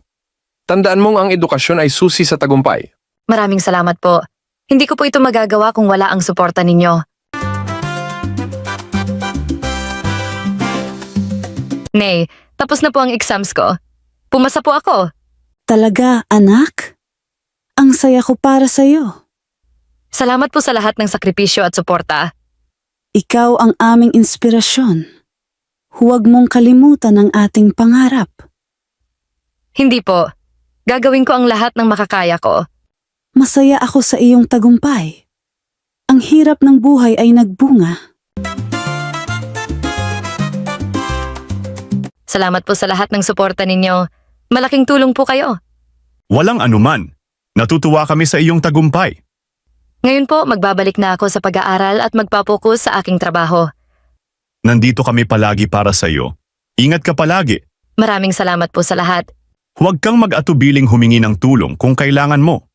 Tandaan mong ang edukasyon ay susi sa tagumpay. Maraming salamat po. Hindi ko po ito magagawa kung wala ang suporta ninyo. Nay, tapos na po ang exams ko. Pumasa po ako. Talaga, anak? Ang saya ko para sa'yo. Salamat po sa lahat ng sakripisyo at suporta. Ikaw ang aming inspirasyon. Huwag mong kalimutan ang ating pangarap. Hindi po. Gagawin ko ang lahat ng makakaya ko. Masaya ako sa iyong tagumpay. Ang hirap ng buhay ay nagbunga. Salamat po sa lahat ng suporta ninyo. Malaking tulong po kayo. Walang anuman. Natutuwa kami sa iyong tagumpay. Ngayon po, magbabalik na ako sa pag-aaral at magpapokus sa aking trabaho. Nandito kami palagi para sa iyo. Ingat ka palagi. Maraming salamat po sa lahat. Huwag kang mag-atubiling humingi ng tulong kung kailangan mo.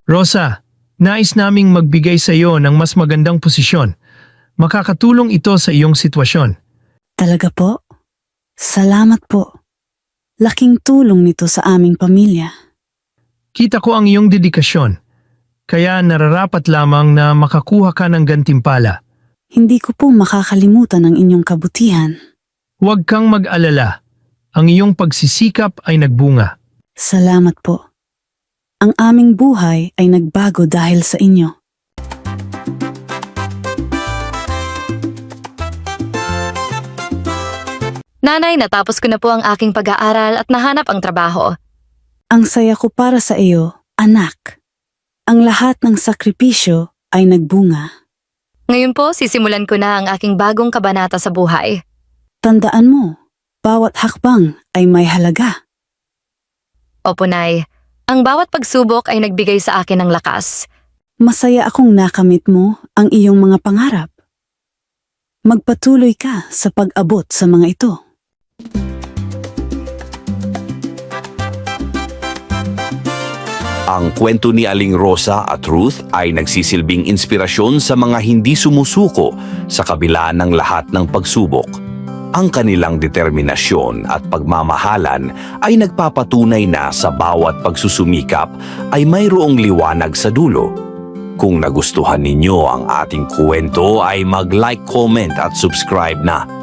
Rosa, nais naming magbigay sa iyo ng mas magandang posisyon. Makakatulong ito sa iyong sitwasyon. Talaga po? Salamat po. Laking tulong nito sa aming pamilya. Kita ko ang iyong dedikasyon. Kaya nararapat lamang na makakuha ka ng gantimpala. Hindi ko po makakalimutan ang inyong kabutihan. Huwag kang mag-alala. Ang iyong pagsisikap ay nagbunga. Salamat po. Ang aming buhay ay nagbago dahil sa inyo. Nanay, natapos ko na po ang aking pag-aaral at nahanap ang trabaho. Ang saya ko para sa iyo, anak. Ang lahat ng sakripisyo ay nagbunga. Ngayon po, sisimulan ko na ang aking bagong kabanata sa buhay. Tandaan mo, bawat hakbang ay may halaga. Opo, Nay. Ang bawat pagsubok ay nagbigay sa akin ng lakas. Masaya akong nakamit mo ang iyong mga pangarap. Magpatuloy ka sa pag-abot sa mga ito. Ang kwento ni Aling Rosa at Ruth ay nagsisilbing inspirasyon sa mga hindi sumusuko sa kabila ng lahat ng pagsubok. Ang kanilang determinasyon at pagmamahalan ay nagpapatunay na sa bawat pagsusumikap ay mayroong liwanag sa dulo. Kung nagustuhan ninyo ang ating kwento ay mag-like, comment at subscribe na.